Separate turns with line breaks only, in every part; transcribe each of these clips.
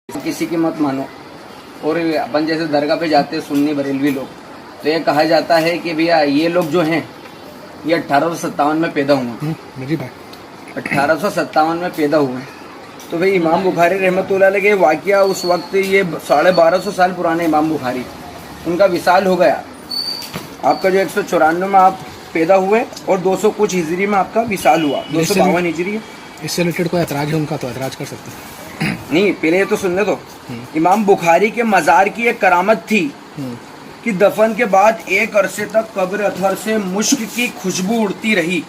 किसी की मत मानो। और अपन जैसे दरगाह पे जाते हैं सुन्नी बरेलवी लोग, तो ये कहा जाता है कि भैया ये लोग जो हैं ये 1857 में पैदा हुए। 1857 में पैदा हुए। तो भाई इमाम बुखारी रहमतुल्लाह अलैह के वाक़या उस वक्त ये 1250 साल पुराने इमाम बुखारी, उनका विसाल हो गया। आपका जो 194 में आप पैदा हुए और 200 कुछ हिजरी में आपका विसाल हुआ, 252 हिजरी।
इससे रिलेटेड कोई एतराज है उनका तो एतराज कर सकते हैं।
नहीं, पहले ये तो सुनने दो। इमाम बुखारी के मज़ार की एक करामत थी कि दफन के बाद एक अरसे तक कब्र अथर से मुश्क की खुशबू उड़ती रही।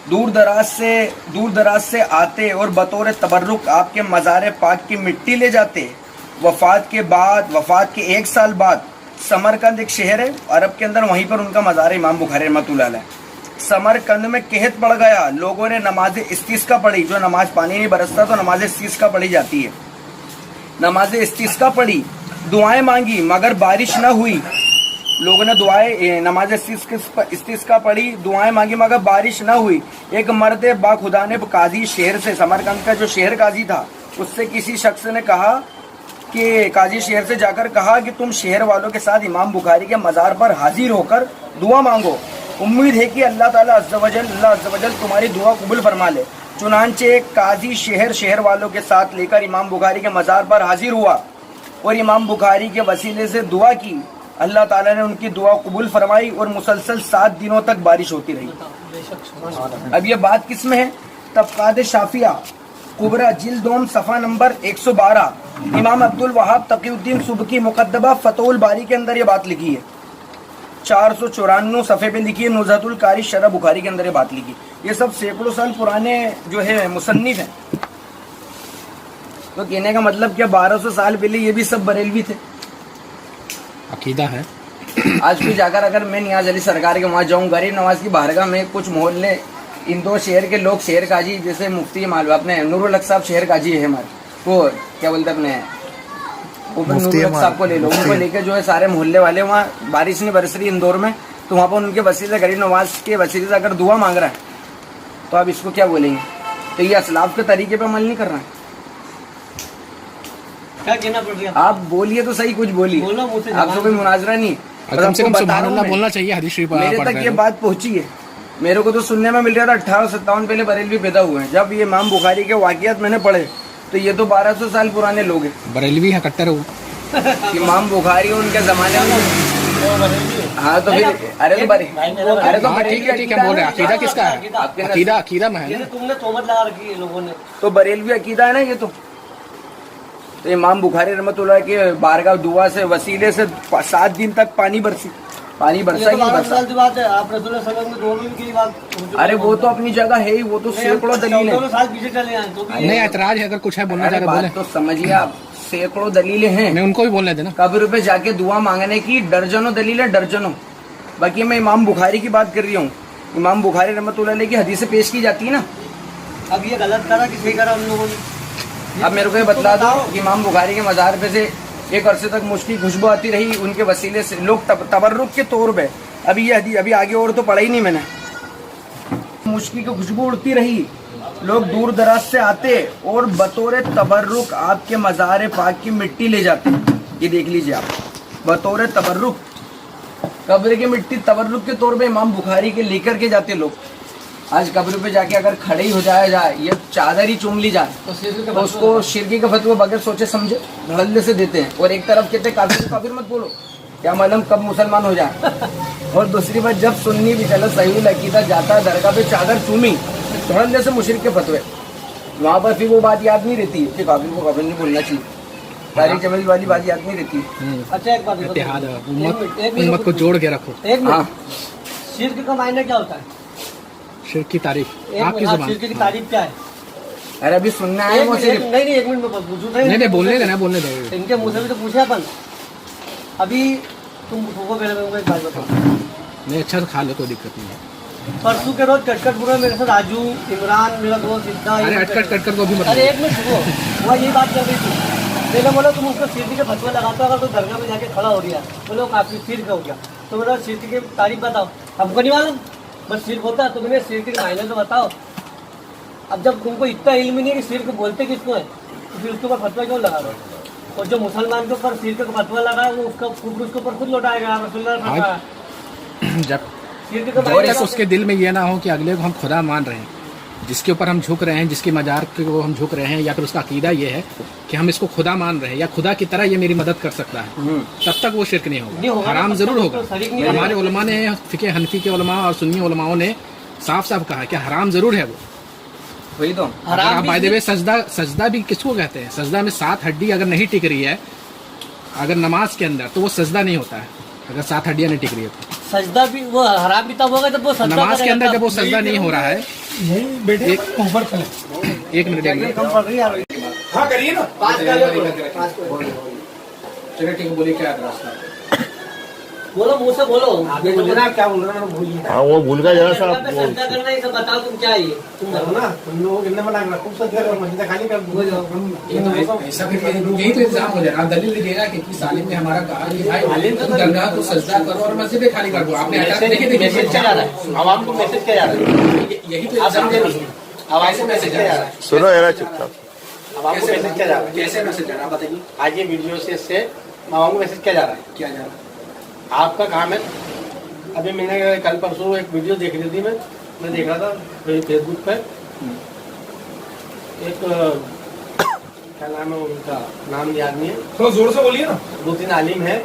दूर दराज से आते और बतौर तबर्रुक आपके मज़ार पाक की मिट्टी ले जाते। वफात के 1 साल बाद समरकंद एक शहर है अरब के अंदर, वहीं पर उनका मज़ार है इमाम बुखारी रहमतुल्लाह अलैह। समरकंद में कहत पड़ गया, लोगों ने नमाज इस्तिस्का पढ़ी। जो नमाज पानी नहीं बरसता तो नमाज इस्तिस्का पढ़ी जाती है। नमाज इस्तिस्का पढ़ी, दुआएं मांगी मगर बारिश न हुई। लोगों ने नमाज इस्तिस्का पढ़ी, दुआएं मांगी मगर बारिश न हुई। एक मर्द बाखुदा ने काजी शहर से, समरकंद का जो शहर काजी था, उससे किसी शख्स ने कहा कि काजी शहर से जाकर कहा कि तुम शहर वालों के साथ इमाम बुखारी के मज़ार पर हाजिर होकर दुआ मांगो, उम्मीद है कि अल्लाह ताला अज़्ज़ वजल तुम्हारी दुआ कबूल फरमा ले। चुनांचे काजी शहर वालों के साथ लेकर इमाम बुखारी के मज़ार पर हाजिर हुआ और इमाम बुखारी के वसीले से दुआ की। अल्लाह ताला ने उनकी दुआ कबूल फरमाई और मुसलसल 7 दिनों तक बारिश होती रही। अब ये बात किस में है? तबक़ात शाफिया कुबरा जिल्दोम सफ़ा नंबर 112 इमाम अब्दुल वहाब तक़ीउद्दीन सुबकी मुक़द्दमा फ़तहुल बारी के अंदर ये बात लिखी है। 494 सफ़े पे लिखी है। नुज़हतुल कारी शरह बुखारी के अंदर ये बात लिखी। ये सब सैकड़ों साल पुराने जो है मुसन्निफ हैं। तो कहने का मतलब क्या 1200 साल पहले ये भी सब बरेलवी थे।
अकीदा है।
आज भी जाकर अगर मैं नियाज अली सरकार के वहाँ जाऊँ, गरीब नवाज की बारगाह में कुछ मोहल्ले इन 2 शहर के लोग, शहर काजी जैसे मुफ्ती मालवा अपने नूरुल हक साहब शहर काजी है हमारे, वो क्या बोलते अपने ऊपर नूरुल हक साहब को ले लो, उनको लेकर जो है सारे मोहल्ले वाले वहाँ बारिश नहीं बरस रही इंदौर में, तो वहाँ पर उनके वसीले गरीब नवाज के वसीले से अगर दुआ मांग रहा है तो आप इसको क्या बोलेंगे? तो ये असलाफ के तरीके पर अमल नहीं कर रहा है।
क्या कहना पड़ रहा है?
आप बोलिए तो सही, कुछ बोलिए, आपसे कोई मुनाजरा नहीं।
कम से कम सुभान अल्लाह बोलना चाहिए। हदीस शरीफ
मेरे तक ये बात पहुंची है। मेरे को तो सुनने में मिल रहा था 1857 पहले बरेलवी पैदा हुए हैं। जब ये इमाम बुखारी के वाक़ियात मैंने पढ़े तो ये तो 1200 साल पुराने लोग हैं।
बरेलवी है, कट्टर है।
इमाम बुखारी उनके जमाने में। हाँ तो फिर अरे तो
ठीक है बोल रहे हैं। अकीदा किसका है? अकीदा में है।
तुमने तोहमत लगा रखी है लोगों ने।
तो बरेलवी अकीदा है ना ये तो इमाम बुखारी रहमतुल्लाह के बारगाह दुआ से वसीले से 7 दिन तक पानी बरसा ही बरसा।
बात है। आप रसूलुल्लाह सल्लल्लाहु अलैहि वसल्लम के दौर में भी बात।
अरे वो तो अपनी जगह है ही, वो तो सैकड़ों दलीलें हैं।
साल पीछे चले आए तो भी
नहीं,
एतराज है। अगर कुछ है बोलना चाहते बोले
तो समझिए आप, सैकड़ों दलीलें हैं।
मैं उनको भी बोलने देना।
कब्र पे जाके दुआ मांगने की दर्जनों दलीलें, दर्जनों। बाकी मैं इमाम बुखारी की बात कर रही हूँ। इमाम बुखारी रहमतुल्लाह अलैह की हदीसें पेश की जाती है ना।
अब ये गलत करा कि सही करा हम लोगों ने?
अब मेरे को ये बतला दो कि इमाम बुखारी के मज़ार पे से एक अरसे तक मुश्क खुशबू आती रही, उनके वसीले से लोग तबर्रुक के तौर पे, अभी आगे और तो पढ़ा ही नहीं मैंने, मुश्क की खुशबू उड़ती रही। लोग दूर दराज से आते और बतौर तबर्रुक आपके मज़ार पाक की मिट्टी ले जाते। ये देख लीजिए आप, बतौर तबर्रुक कब्र की मिट्टी तबर्रुक के तौर पे इमाम बुखारी के लेकर के जाते लोग। आज कब्र पे जाके अगर खड़े ही हो जाए ये चादर ही चूम ली जाए तो उसको शिरकी का फतवा बगैर सोचे समझे धड़ल्ले से देते हैं। और एक तरफ कहते हैं काफिर मत बोलो, क्या मालूम कब मुसलमान हो जाए। और दूसरी बात, जब सुन्नी भी चलो सही अकीदा जाता है दरगाह पे चादर चूमी, धड़ल्ले से मुशरिक के फतवे, वहाँ पर फिर वो बात याद नहीं रहती कि काफिर को काफिर नहीं बोलना चाहिए। तारीख जमील वाली बात याद नहीं रहती।
अच्छा एक बात
उम्मत को जोड़ के रखो।
शिर्क का मायने क्या होता है?
शिर्क की तारीफ आपकी जुबान।
शिर्क की तारीफ क्या है?
अरे अभी सुनना है वो सिर्फ।
नहीं 1 मिनट में पूछू।
नहीं बोलने देना, बोलने दो।
इनके मुँह से भी तो पूछे अपन। अभी तुम पहले मैं एक बात बताओ।
नहीं अच्छा तो खा लो, कोई दिक्कत नहीं है।
परसों के रोज कटकट पूरा मेरे साथ राजू, इमरान, मेरा दोस्त सिद्धा।
अरे अटकट को भी
अरे 1 मिनट रुको, वहाँ यही बात कर रही थी। मैंने बोला तुम उसको शिर्क के फतवा लगाते हो, अगर तो दरगाह में जाके खड़ा हो गया बोलो काफी शिर्क हो गया, तो मेरा शिर्क की तारीफ बताओ। हमको नहीं मालूम, बस शिर्क होता है तो मैंने शिर्क के मायने तो बताओ। अब जब तुमको इतना इल्म नहीं है कि शिर्क बोलते किसको है, फिर उसके ऊपर फतवा क्यों लगा रहे हो? और जो मुसलमान के ऊपर सिर के फतवा लगा है वो उसका कुफ्र उसके ऊपर खुद लौटाएगा। रसूलुल्लाह ने फतवा
जब
सिर के ऊपर
तक उसके दिल में ये ना हो कि अगले को हम खुदा मान रहे हैं, जिसके ऊपर हम झुक रहे हैं, जिसकी मजार को हम झुक रहे हैं, या फिर उसका अकीदा ये है कि हम इसको खुदा मान रहे हैं या खुदा की तरह ये मेरी मदद कर सकता है, तब तक वो शिरक नहीं होगा। हराम जरूर होगा। हमारे उलमा ने, फिके हनफी के उलमा और सुन्नी उलमाओं ने साफ साफ कहा कि हराम जरूर है वो।
वही तो
आप बाय द वे सजदा भी किसको कहते हैं? सजदा में 7 हड्डी अगर नहीं टिक रही है अगर नमाज के अंदर, तो वो सजदा नहीं होता है। अगर 7 हड्डियां नहीं टिक रही है तो
सजदा भी वो हराम भी तब होगा जब वो सजदा
नमाज के अंदर जब वो सजदा नहीं हो रहा है। एक मिनट
कम पड़ रही है।
हाँ करिए ना।
चलिए ठीक है, बोलिए क्या रास्ता?
बोलो मुंह से बोलो।
क्या बोल रहे हैं भूलिए।
हाँ वो भूल गया जरा सा।
सजदा करना है, सब बताओ तुम क्या है ये? तुम
करो ना, तुम लोगों को मना करना, खूब सच करो, मस्जिद खाली कर दो।
ऐसा फिर यही तो इल्जाम हो जाएगा। आप दलील लीजिएगा कि सालिम ने हमारा कहा कि भाई तुम दरगाह को सजदा करो और मस्जिदें खाली कर दो। आपने
मैसेज क्या जा रहा है? आवाम को मैसेज क्या जा रहा है?
यही तो इल्जाम है।
आवाज से मैसेज क्या जा रहा है?
सुनो यार चुपचाप।
आवाम को मैसेज क्या जा रहा है?
कैसे मैसेज जा रहा है बताइए।
आज ये वीडियो से इससे आवाम को मैसेज क्या जा रहा है?
क्या जा रहा है?
आपका काम है। अभी मैंने कल परसों एक वीडियो देख रही थी, मैं देख रहा था फेसबुक पे। एक क्या नाम है उनका, नाम याद नहीं है।
थोड़ा जोर से बोलिए ना।
2-3 आलिम है,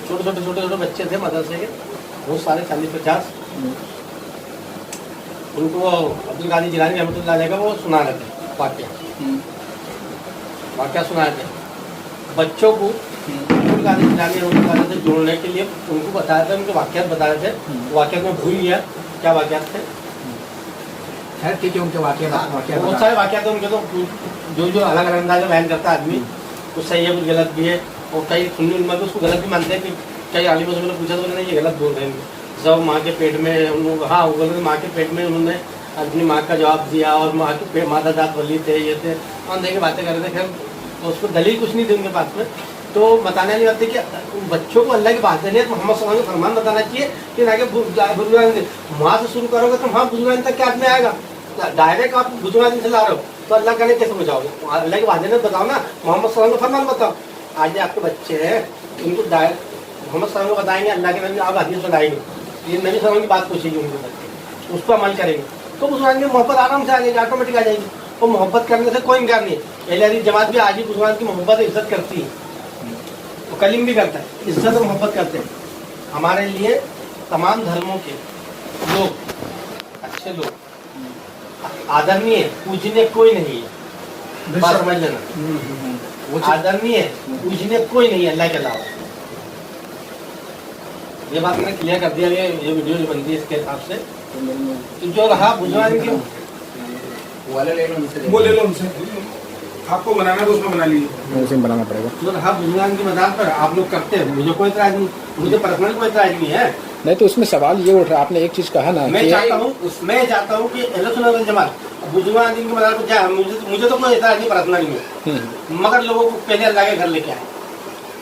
छोटे बच्चे थे मदरसे के, बहुत सारे 40-50। उनको वो अब्दुल कादिर जिलानी रहमतुल्लाह अलैह का वो सुना रहे थे वाक्या सुना रहे थे बच्चों को। अब्दुल कादिर जिलानी रहमतुल्लाह अलैह से जोड़ने के लिए उनको बताया था, उनके वाक्यात बता रहे थे। वाक्यात में भूल गया क्या वाक्यात थे।
खैर ठीक है, उनके वाक्य
बहुत सारे वाक्यात थे उनके, तो जो अलग अलग अंदाज में बयान करता है आदमी, कुछ सही है कुछ गलत भी है। और कई सुन्नी उलमा भी उसको गलत भी मानते हैं कि कई आलिमों से मैंने पूछा तो नहीं ये गलत बोल रहे हैं। जब माँ के पेट में उन्होंने, हाँ वो गलत, माँ के पेट में उन्होंने अपनी माँ का जवाब दिया और माँ के माता जात वली थे, ये थे, अंधे की बातें कर रहे थे। खैर तो उसको दलील कुछ नहीं थी उनके पास में, तो बताने वाली बात है कि बच्चों को अल्लाह की बात है, मोहम्मद सल्लल्लाहु अलैहि वसल्लम का फरमान बताना चाहिए कि ना कि बुजुर्ग वहाँ से शुरू करोगे तो वहाँ बुजुर्ग तक क्या आदमी आएगा। डायरेक्ट आप बुजुर्ग से ला रहे हो तो अल्लाह का नहीं कैसे बचाओगे? अल्लाह की बात बताओ ना, मोहम्मद सल्लल्लाहु अलैहि वसल्लम का फरमान बताओ। आज आपके बच्चे हैं, उनको डायरेक्ट मोहम्मद सल्लल्लाहु अलैहि वसल्लम को बताएंगे, अल्लाह के नबी आप हदीस सुनाएंगे, ये नबी सल्लल्लाहु की बात पूछेगी उनके बच्चे, उस पर अमल करेंगे तो बुजुर्ग की मोहब्बत आराम से आ जाएगी, ऑटोमेटिक आ जाएगी। और मोहब्बत करने से कोई इनकार नहीं है। अहले हदीस जमात भी आज ही बुजुर्ग की मोहब्बत इज्जत करती है, तो कलीम भी करता है, इज्जत और मोहब्बत करते हैं। हमारे लिए तमाम धर्मों के लोग, अच्छे लोग, आदरणीय, पूजने कोई नहीं है, बात समझ लेना। आदरणीय, पूजने कोई नहीं है अल्लाह के अलावा। ये बात मैंने क्लियर कर दिया। ये वीडियो जो बनती है इसके हिसाब से, तो जो रहा बुजुर्ग की
वो ले लो उनसे, आपको बनाना है तो उसमें बना लीजिए।
उसे बनाना पड़ेगा।
जो रहा बुजुर्ग की मदद पर आप लोग करते हैं, मुझे कोई इतराज नहीं, मुझे पर्सनल कोई इतराज नहीं है।
नहीं तो उसमें सवाल ये उठ रहा है, आपने एक चीज कहा ना,
मैं चाहता हूँ कि अहले सुन्नत वल जमात बुजुर्ग की मदद पर जाए। मुझे तो कोई इतराज नहीं पर्सनल में, मगर लोगों को पहले अल्लाह के घर लेके आए,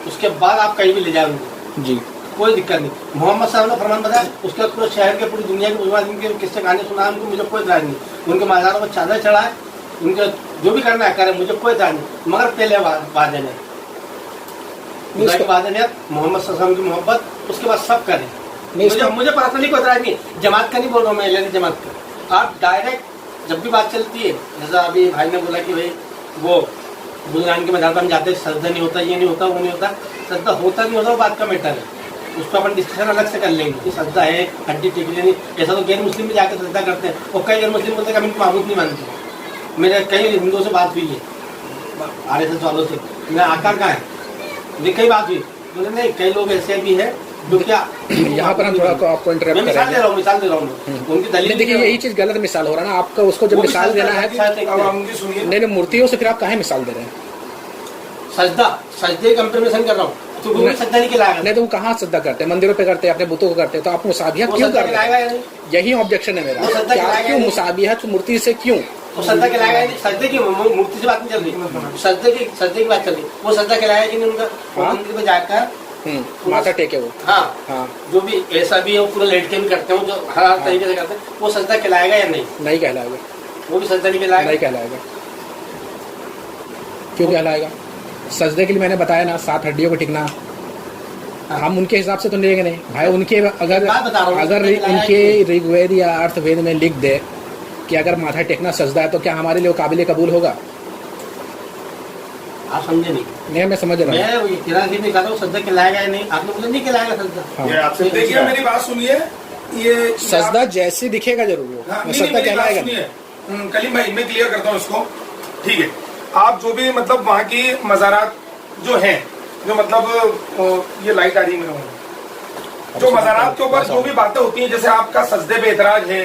उसके बाद आप कहीं भी ले जाए उनको
जी,
कोई दिक्कत नहीं। मोहम्मद साहब ने फरमान बताया, उसके बाद पूरे शहर के, पूरी दुनिया के बुजुर्ग के किस्से गाने सुना, उनको मुझे कोई इतराज नहीं। उनके मज़ारों को चादर चढ़ाए, उनके जो भी करना है करें, मुझे कोई इतराज नहीं, मगर पहले वादे ने मोहम्मद सल्लल्लाहु की मोहब्बत, उसके बाद सब करें। मुझे पर्सनली कोई इतराज नहीं, जमात का नहीं बोल रहा हूँ मैं, अहले जमात का। आप डायरेक्ट जब भी बात चलती है, जैसा अभी भाई ने बोला कि भाई वो बुजुर्ग के मैदान पर हम जाते, सजदा नहीं होता, ये नहीं होता, वो नहीं होता, सजदा होता नहीं होता, वो बात का मैटर है, उस पर अपन डिस्कशन अलग से कर लेंगे कि सजदा है, हड्डी टिकली नहीं। ऐसा तो गैर मुस्लिम भी जाकर सजदा करते हैं, और कई गैर मुस्लिम बोलते हैं कि हम इनको माबूद नहीं मानते। मेरे कई हिंदुओं से बात हुई है, RSS वालों से, मैं आकार कहाँ है, मेरी कई बात हुई, बोले नहीं कई लोग ऐसे भी है जो क्या।
यहाँ पर हम थोड़ा आपको इंटरप्ट करेंगे।
मिसाल दे रहा हूँ उनकी दलील।
देखिए यही चीज गलत मिसाल हो रहा है ना आपका, उसको जब मिसाल देना है, नहीं मूर्तियों से फिर आप काहे मिसाल दे रहे हैं?
सजदे कंपेरिजन कर रहा हूँ, तो वो सजदा नहीं खिलाएगा।
नहीं तो वो कहाँ सजदा करते हैं? मंदिरों पे करते हैं, अपने बुतों को करते हैं, तो आप मुसाबियत क्यों कर रहे हैं? यही ऑब्जेक्शन है मेरा, क्यों मुसाबियत मूर्ति से क्यों?
वो सजदा खिलाएगा, सजदे की मूर्ति से बात नहीं चल रही, सजदे की बात चल रही। वो सजदा खिलाएगा कि नहीं उनका मंदिर में जाकर
माथा टेके वो,
हाँ जो भी ऐसा भी है वो पूरा लेट के भी करते हैं, जो हर तरीके से करते हैं, वो सजदा खिलाएगा या नहीं?
नहीं कहलाएगा,
वो भी सजदा नहीं खिलाएगा,
नहीं कहलाएगा। क्यों कहलाएगा? सजदे के लिए मैंने बताया ना 7 हड्डियों को टिकना, हम उनके हिसाब से तो लेंगे नहीं भाई। उनके अगर इनके ऋग्वेद या अर्थवेद में लिख दे कि अगर माथा टेकना सजदा है तो क्या हमारे लिए वो काबिल कबूल होगा?
आप समझे नहीं,
मैं समझ रहा हूँ।
मैं किराना नहीं कहता हूँ सजदा कहलाएगा या नहीं, आपने बोला नहीं कहलाएगा सजदा।
ये आपसे देखिए, मेरी बात सुनिए, ये
सजदा जैसे दिखेगा जरूर वो,
हाँ,
सजदा कहलाएगा।
सुनिए कलीम भाई, मैं क्लियर करता हूँ इसको, ठीक है। आप जो भी मतलब वहाँ की मज़ारात जो हैं, जो मतलब ये लाइट आ रही है मेरे वहाँ, जो मज़ारात के ऊपर जो भी बातें होती हैं, जैसे आपका सजदे पे एतराज है,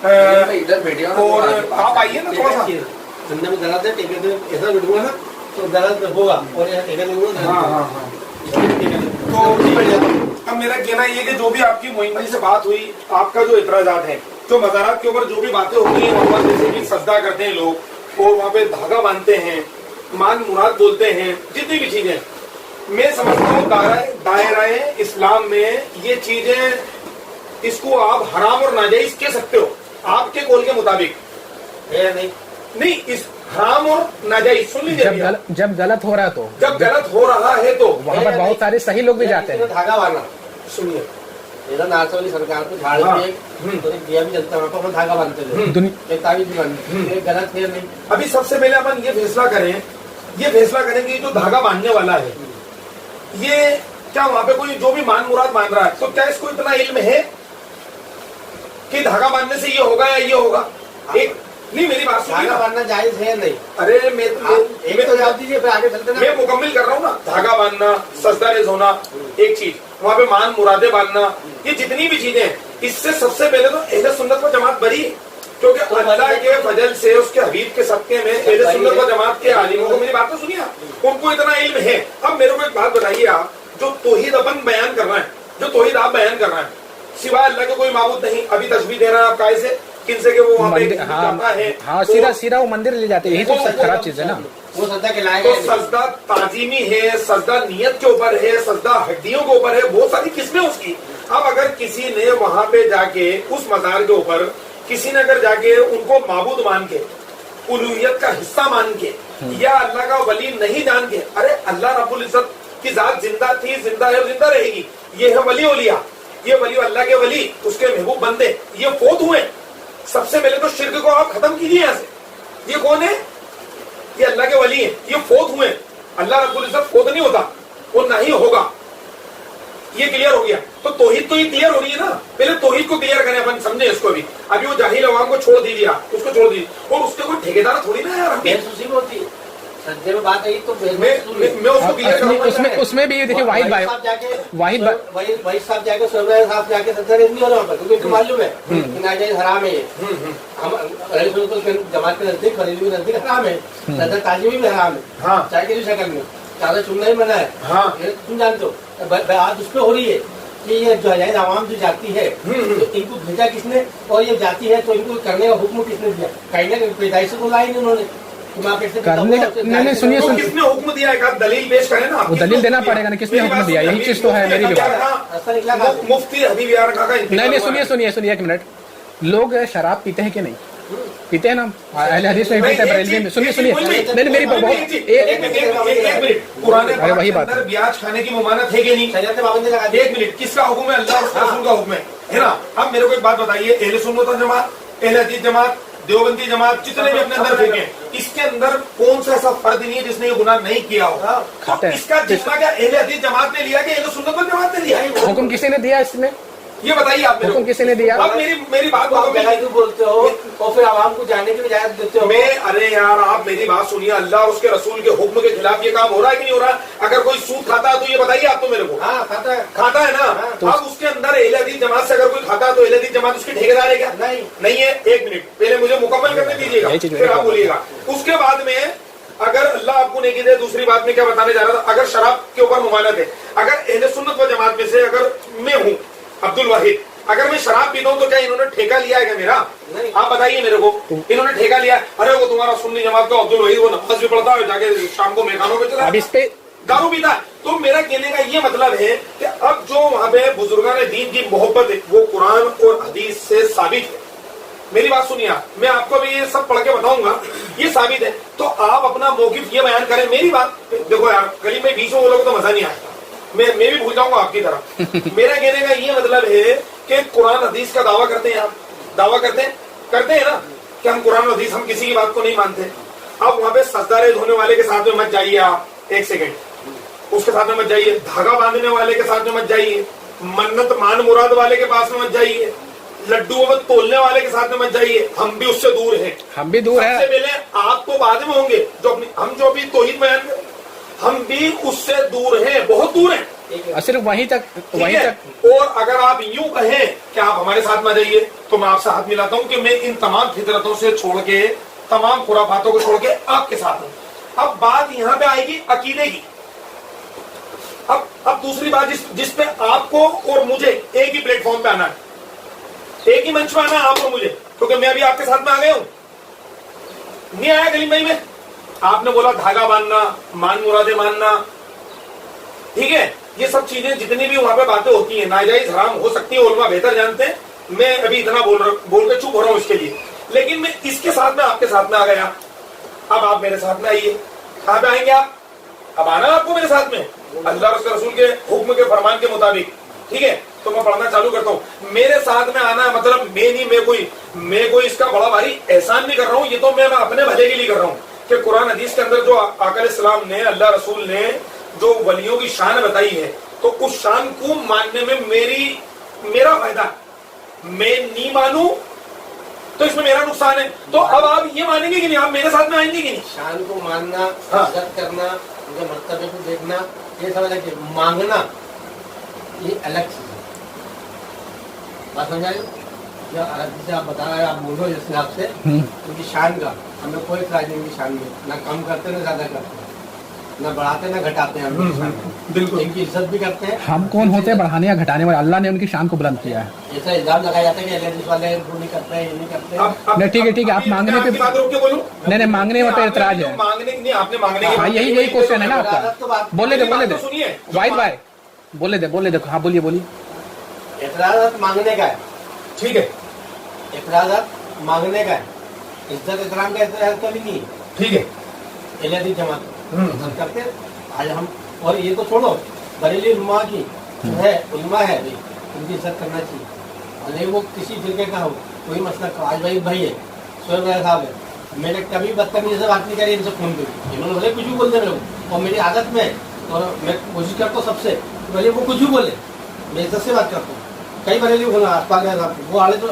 और आप आइए ना थोड़ा सा,
धंधे में दराज है, टेके तो ऐसा बिठूंगा ना तो दराज होगा, और यहाँ टेके नहीं
हाँ। तो अब मेरा कहना ये कि जो भी आपकी मोइन भाई से बात हुई, आपका जो इतराजात है, जो मज़ारात के ऊपर जो भी बातें होती हैं, वहाँ पर जैसे कि सजदा करते हैं लोग और वहाँ पे धागा बांधते हैं, मान मुराद बोलते हैं, जितनी भी चीजें, मैं समझता हूँ दायराए इस्लाम में ये चीजें, इसको आप हराम और नाजायज कह सकते हो आपके कौल के मुताबिक, नहीं इस हराम और नाजायज सुन लीजिए,
जब गलत हो रहा है तो,
जब गलत हो रहा है तो
वहाँ पर बहुत सारे सही लोग भी जाते हैं।
धागा बांधना, सुनिए, मेरा नारसा वाली सरकार को झाड़ के तो दिया भी चलता है, वहाँ पर धागा बांधते थे, ताबीज भी बांधते, गलत है नहीं।
अभी सबसे पहले अपन ये फैसला करें कि जो धागा बांधने वाला है, ये क्या वहाँ पे कोई जो भी मान मुराद मान रहा है, तो क्या इसको इतना इल्म है कि धागा बांधने से ये होगा या ये होगा? एक नहीं, मेरी बात सुनिए,
धागा बांधना जायज है नहीं?
अरे मैं
तो जवाब दीजिए, फिर आगे चलते ना।
मैं मुकम्मिल कर रहा हूँ ना, धागा बांधना, सजदा रेज़ होना एक चीज, वहाँ पे मान मुरादे बांधना, ये जितनी भी चीजें हैं, इससे सबसे पहले तो अहले सुन्नत व जमात बरी है, क्योंकि अल्लाह के फजल से, उसके हबीब के सदके में अहले सुन्नत व जमात के आलिमों को, मेरी बात तो सुनिए, उनको इतना इल्म है। अब मेरे को एक बात बताइए, आप जो तौहीद अपन बयान कर रहे हैं, जो तौहीद आप बयान कर रहे हैं, सिवाय अल्लाह के कोई माबूद नहीं, अभी तस्बीह दे रहे हैं आप कैसे किनसे के वो वहाँ पे जाता है,
हाँ, सीधा वो मंदिर ले जाते हैं, यही तो सब खराब चीज है ना।
वो सजदा कहलाएगा,
तो सजदा ताजीमी है, सजदा नियत के ऊपर है, सजदा हड्डियों के ऊपर है, बहुत सारी किस्में उसकी। अब अगर किसी ने वहां पे जाके उस मजार के ऊपर किसी ने अगर जाके उनको माबूद मान के, उलूहियत का हिस्सा मान के, या अल्लाह का वली नहीं जान के, अरे अल्लाह रब्बुल इज्जत की जात जिंदा थी, जिंदा है और जिंदा रहेगी, ये है वली औलिया, ये वली अल्लाह के वली, उसके महबूब बंदे, ये फौत हुए। सबसे पहले तो शिर्क को आप खत्म कीजिए यहाँ से। ये कौन है? ये अल्लाह के वली हैं, ये फौत हुए। अल्लाह रब्बुल इज्जत फौत नहीं होता, वो नहीं होगा, ये क्लियर हो गया। तो तौहीद तो ये क्लियर हो रही है ना, पहले तौहीद को क्लियर करें, अपन समझे इसको भी। अभी वो जाहिल अवाम को छोड़ दीजिए, उसको छोड़ दीजिए, और उसके कोई ठेकेदार थोड़ी ना यार,
बेहसूसी होती है सज्जे में बात आई तो
मैं उसको क्लियर करूंगा।
उसमें भी देखिए वाहिद भाई
वही साहब जाके सोलह साहब जाके सज्जा नहीं हो रहा वहाँ पर, क्योंकि उनको मालूम है कि नाजायज हराम है ये। हम जमात के नजदीक, बरेलवी के नजदीक हराम है, सज्जा ताजीमी भी हराम है, चाहे किसी शक्ल में, चादर चुनना ही मना है, तुम जानते हो। बात उस पर हो रही है कि ये जो जायज आवाम जो जाती है, तो इनको भेजा किसने, और ये जाती है तो इनको करने का हुक्म किसने दिया? कहीं ना कहीं पैदाइश से बुलाया नहीं उन्होंने
करने का। नहीं सुनिए,
किसने हुक्म दिया है? दलील पेश करें ना,
वो दलील देना पड़ेगा ना, किसने हुक्म दिया? यही चीज तो है मेरी भी बात।
मुफ्ती हबीब यार का
नहीं, सुनिए एक मिनट, लोग शराब पीते हैं कि नहीं पीते हैं ना? अहले हदीस में पीते हैं, बरेलवी में। सुनिए नहीं, मेरी बहुत
पुराने
वही बात है,
ब्याज खाने की ममानत है कि नहीं? एक मिनट, किसका हुक्म है? अल्लाह और रसूल का हुक्म है ना। अब मेरे को एक बात बताइए, अहले सुन्नत व जमात, अहले हदीस जमात, देवबंदी जमात, जितने भी अपने अंदर फेंके, इसके अंदर कौन सा ऐसा फर्द नहीं है जिसने ये गुनाह नहीं किया होगा? इसका जितना क्या अहले हदीस जमात ने लिया कि अहले सुन्नत व जमात ने लिया?
हुक्म किसी ने दिया इसमें?
ये बताइए आप मेरे को,
किसी ने दिया?
अब मेरी बात
क्यों बोलते हो और फिर आवाम को जाने की इजाजत देते हो?
अरे यार आप मेरी बात सुनिए, अल्लाह और उसके रसूल के हुक्म के खिलाफ ये काम हो रहा है कि नहीं हो रहा? अगर कोई सूद खाता है तो ये बताइए आप तो मेरे को।
हाँ,
खाता है ना। अब उसके अंदर अहले हदीस जमात से अगर कोई खाता है तो अहले हदीस जमात उसकी ठेकेदार है क्या? नहीं है। एक मिनट पहले मुझे मुकम्मल करने दीजिएगा, फिर आप बोलिएगा। उसके बाद में अगर अल्लाह आपको नहीं दे, दूसरी बात में क्या बताने जा रहा था, अगर शराब के ऊपर मुमानत है, अगर अहले सुन्नत व जमात में से अगर मैं हूँ अब्दुल वाहिद, अगर मैं शराब पीता हूँ तो क्या इन्होंने ठेका लिया है क्या मेरा? आप बताइए मेरे को, इन्होंने ठेका लिया? अरे वो तुम्हारा सुन्नी जमात का अब्दुल वहीद, वो नमाज भी पढ़ता है, जाके शाम को मैखानों पे चला दारू पीता है। तो मेरा कहने का ये मतलब है कि अब जो वहां पे बुजुर्गान दीन की मोहब्बत है वो कुरान और हदीस से साबित है। मेरी बात सुनिए आप, मैं आपको भी ये सब पढ़ के बताऊंगा, ये साबित है। तो आप अपना मौकिफ ये बयान करें। मेरी बात देखो यार, करीब में बीच में बोलोगे तो मजा नहीं आएगा, मैं भी भूल जाऊंगा आपकी तरह। मेरा कहने का ये मतलब है कि कुरान हदीस का दावा करते हैं आप, दावा करते हैं ना कि हम कुरान हदीस, हम किसी की बात को नहीं मानते। अब वहां पे सजदारे धोने वाले के साथ में मत जाइए आप, एक सेकेंड, उसके साथ में मत जाइए। धागा बांधने वाले के साथ में मत जाइए। मन्नत मान मुराद वाले के पास में मत जाइए। लड्डुओं में तोलने वाले के साथ में मत जाइए, हम भी उससे दूर हैं।
हम भी दूर हैं।
सबसे पहले आप तो बाद में होंगे, हम जो भी तौहीद बयान करें, हम भी उससे दूर हैं, बहुत दूर हैं।
और सिर्फ वहीं तक।
और अगर आप यूं कहें कि आप हमारे साथ में जाइए, तो मैं आपसे हाथ मिलाता हूं कि मैं इन तमाम फितरतों से छोड़ के, तमाम खुराफातों को छोड़ के आपके साथ हूं। अब बात यहां पे आएगी अकीदे की। अब दूसरी बात जिसपे आपको और मुझे एक ही प्लेटफॉर्म पे आना है, एक ही मंच पे आना है आप और मुझे, क्योंकि मैं अभी आपके साथ में आ गया हूं, नहीं आया कलीम भाई में। आपने बोला धागा बांधना, मान मुरादे मानना, ठीक है, ये सब चीजें जितनी भी वहां पे बातें होती हैं नाजायज हराम हो सकती है, उलमा बेहतर जानते हैं। मैं अभी इतना बोल के चुप हो रहा हूं इसके लिए, लेकिन मैं इसके साथ में आपके साथ में आ गया। अब आप मेरे साथ में आइए। कहां पे आएंगे आप? अब आना आपको मेरे साथ में, अल्लाह और उसके रसूल के हुक्म के फरमान के मुताबिक, ठीक है। तो मैं पढ़ना चालू करता हूँ। मेरे साथ में आना मतलब मैं कोई इसका बड़ा भारी एहसान नहीं कर रहा हूँ, ये तो मैं अपने भले के लिए कर रहा हूँ कि कुरान हदीस के अंदर जो आका इस्लाम ने, अल्लाह रसूल ने जो वलियों की शान बताई है, तो उस शान को मानने में मेरा फायदा, मैं नहीं मानू तो इसमें मेरा नुकसान है। तो अब आप ये मानेंगे कि नहीं, आप मेरे साथ में आएंगे कि नहीं?
शान को मानना,
हाँ।
इज्जत करना, उनके मर्तबे को देखना, ये सब अलग है। मांगना ये अलग चीज है। बात समझ आई? या अलग से आप बता रहे, आप बोलो जिस हिसाब से उनकी शान का, हमें कोई इतराज नहीं उनकी शान में, ना कम करते ना ज्यादा करते, ना बढ़ाते ना घटाते हैं। बिल्कुल इनकी इज्जत भी करते हैं।
हम कौन होते हैं बढ़ाने या घटाने वाले? अल्लाह ने उनकी शान को बुलंद किया है।
ऐसा इल्जाम लगाया जाता है कि एलएनएस वाले वो नहीं करते हैं, ये नहीं करते।
नहीं ठीक है, आप मांगने पे
बात रोक के बोलूं?
नहीं मांगने में तो एतराज है।
मांगने नहीं, आपने मांगने की
हाँ यही क्वेश्चन है ना आपका। बोले दे
सुनिए
वाहिद भाई, बोले दे। हाँ बोलिए।
एतराज मांगने का है,
ठीक है,
एतराज मांगने का है, इज्जत एहतराम का एतराज कभी नहीं है,
ठीक है।
एलएनएस जमात इज्जत करते हैं। आज हम, और ये तो छोड़ो, बरेली उलमा की जो है, उलमा है भाई, उनकी इज्जत करना चाहिए, भले वो किसी फिरके का हो, कोई मसला का। आज भाई है, सोहेब राय साहब है, मैंने कभी बदतमीजी से बात नहीं करी इनसे फोन पे, इन्होंने भले कुछ भी बोलते रहे, और मेरी आदत में, और मैं कोशिश करता हूँ सबसे, भले वो कुछ भी बोले, मैं इज्जत से बात करता हूँ। कई बरेली बोला आसपास गया था, वो आड़े तो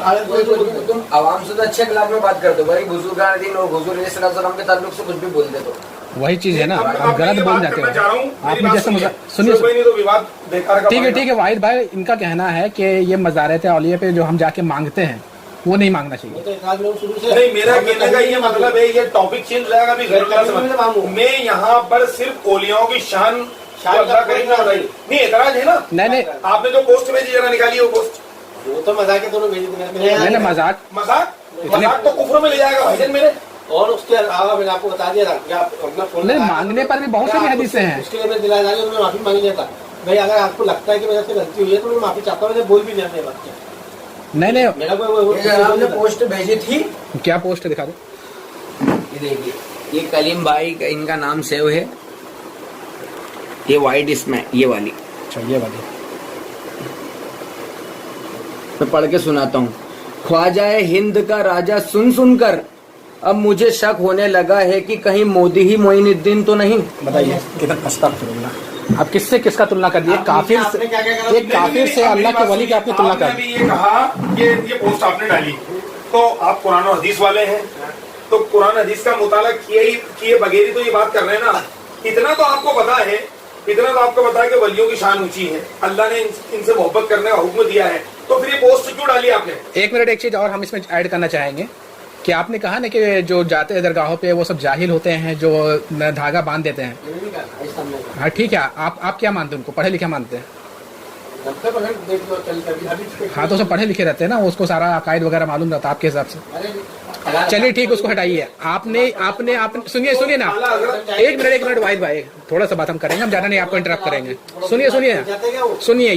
तुम आवाम से तो अच्छे अखलाक में बात करते हो भाई, बुजुर्गान दिन और हुजूर सल्लल्लाहु के ताल्लुक से कुछ भी बोल दे तो
वही चीज है ना, आप गलत बोल जाते हो। आपने जैसे सुनिए, ठीक है वाहिद भाई, इनका कहना है कि ये मज़ारत औलिया पे जो हम जाके मांगते हैं वो नहीं मांगना चाहिए।
नहीं, मेरा कहने का ये मतलब है, ये टॉपिक चेंज रहेगा अभी घर। मैं यहाँ पर सिर्फ औलियाओं की शान नहीं, एतराज है ना?
नहीं,
आपने जो पोस्ट भेजी जरा निकालिए वो पोस्ट।
वो तो मजाक है, दोनों भेज
मैंने
मजाक तो कुफर में ले जाएगा भाईजान मेरे।
और उसके अलावा मैंने आपको बता दिया था कि आप अपना फोन
नहीं, मांगने पर भी बहुत सारी हदीसें हैं।
उसके लिए मैं दिला जाने उन्होंने माफी मांग लिया था। भाई अगर आपको लगता है कि मेरे से गलती हुई है तो मैं माफी चाहता हूँ, बोल भी नहीं अपने बात की।
नहीं
मेरा कोई पोस्ट भेजी थी।
क्या पोस्ट दिखा दो?
ये देखिए, ये कलीम भाई का इनका नाम सेव है, ये वाइट इसमें ये वाली।
अच्छा ये वाली
मैं पढ़ के सुनाता हूँ। ख्वाजाए हिंद का राजा सुनकर अब मुझे शक होने लगा है कि कहीं मोदी ही मोइनुद्दीन तो नहीं।
बताइए किधर अब किसका तुलना कर दिया? काफिर से, एक काफिर से अल्लाह के वली की आपने तुलना कर दी।
ये कहा, ये पोस्ट आपने डाली, तो आप कुरान और हदीस वाले हैं, तो कुरान हदीस का मुताला किए बगैर ही तो ये बात कर रहे हैं ना। इतना तो आपको पता है कि वलियों की शान ऊंची है, अल्लाह ने इनसे मोहब्बत करने का हुक्म दिया है, तो फिर ये पोस्ट क्यों डाली आपने?
एक मिनट, एक चीज और हम इसमें ऐड करना चाहेंगे कि आपने कहा ना कि जो जाते हैं दरगाहों पे वो सब जाहिल होते हैं जो धागा बांध देते हैं। हाँ ठीक है, आप क्या मानते हैं उनको? पढ़े लिखे मानते हैं? हाँ तो सब पढ़े लिखे रहते हैं ना, उसको सारा अकायद वगैरह मालूम रहता है आपके हिसाब से। चलिए ठीक, उसको हटाइए। आपने सुनिए ना, एक मिनट वाहिद भाई, थोड़ा सा बात हम करेंगे, हम ज्यादा नहीं आपको इंटरप्ट करेंगे। सुनिए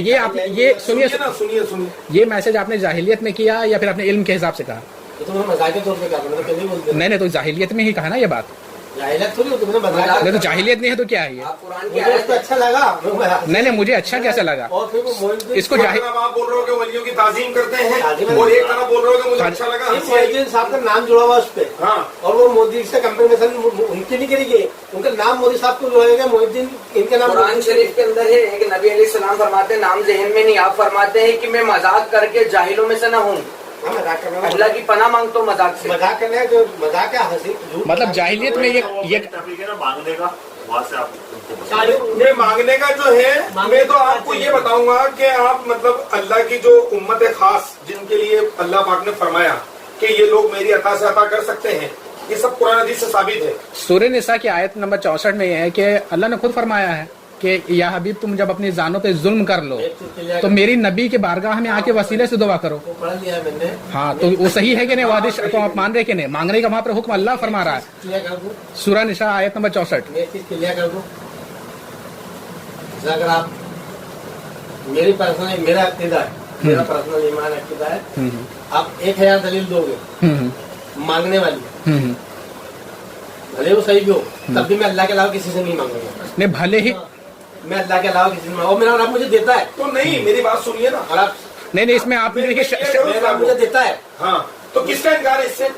ये मैसेज आपने जाहिलियत में किया या फिर अपने इल्म के हिसाब से कहा?
तो तुमने मजाक के तौर पे क्या बोला, पहले ही बोलते
नहीं तो जाहिलियत में ही कहा ना ये बात।
जाहिलियत थोड़ी हो, तुमने मजाक
नहीं तो जाहिलियत नहीं है तो क्या है ये?
आप कुरान की
मुझे उसको अच्छा लगा,
नहीं मुझे अच्छा कैसा लगा?
और फिर वो मोइनुद्दीन
इसको
एक
जाहिल
तरफ आप बोल रहे हो कि वलियों की ताजीम करते हैं
ताजीम
और एक तरफ बोल रहे हो कि मुझे अच्छा लगा।
मोइनुद्दीन साहब का नाम जुड़ा हुआ उस पे,
हाँ,
और वो मोदी से कंपेरिजन उनकी नहीं करेगी, उनका नाम मोदी साहब को जुड़ेगा, मोइनुद्दीन इनके नाम
कुरान शरीफ के अंदर है कि नबी अलैहिस्सलाम फरमाते हैं, नाम ज़हन में नहीं, आप फरमाते हैं कि मैं मजाक करके जाहिलों में से न हूँ।
मजाक करना,
अल्लाह की पनाह मांगता हूँ मजाक से।
मजाक करना है, जो मजाक है हंसी
मतलब जाहिलियत में ये
मांगने का वहाँ से आप
ये मांगने का जो है, मैं तो आपको ये बताऊंगा कि आप मतलब अल्लाह की जो उम्मत है खास, जिनके लिए अल्लाह पाक ने फरमाया कि ये लोग मेरी अता से अता कर सकते हैं, ये सब कुरान हदीस से साबित है।
सूरह निसा की आयत नंबर 64 में ये है कि अल्लाह ने खुद फरमाया है कि या हबीब तुम जब अपनी जानों पे जुल्म कर लो तो मेरी नबी के बारगाह में आके वसीले से दुआ करो।
पढ़ लिया है मैंने,
हाँ तो वो सही है कि नहीं? वादिश तो आप मान रहे कि नहीं? मांगने का वहाँ पर हुक्म अल्लाह फरमा रहा है।
क्लियर कर दूं,
सूरह निसा आयत नंबर 64।
मैं एक चीज क्लियर कर दूं, अगर आप मेरी पर्सनल, मेरा अकीदा है, मेरा पर्सनल ईमान अकीदा है, आप 1000 दलील दोगे मांगने वाली, भले वो सही भी हो, तब भी मैं अल्लाह के अलावा किसी से नहीं मांगूंगा।
नहीं भले ही
मैं अल्लाह के अलावा किसी से मांगूंगा, और मेरा रब मुझे देता है,
तो नहीं, मेरी बात सुनिए ना,
और आप
नहीं इसमें आपने देखिए
मेरा रब मुझे देता है,
हाँ, तो किसका इनकार है इससे?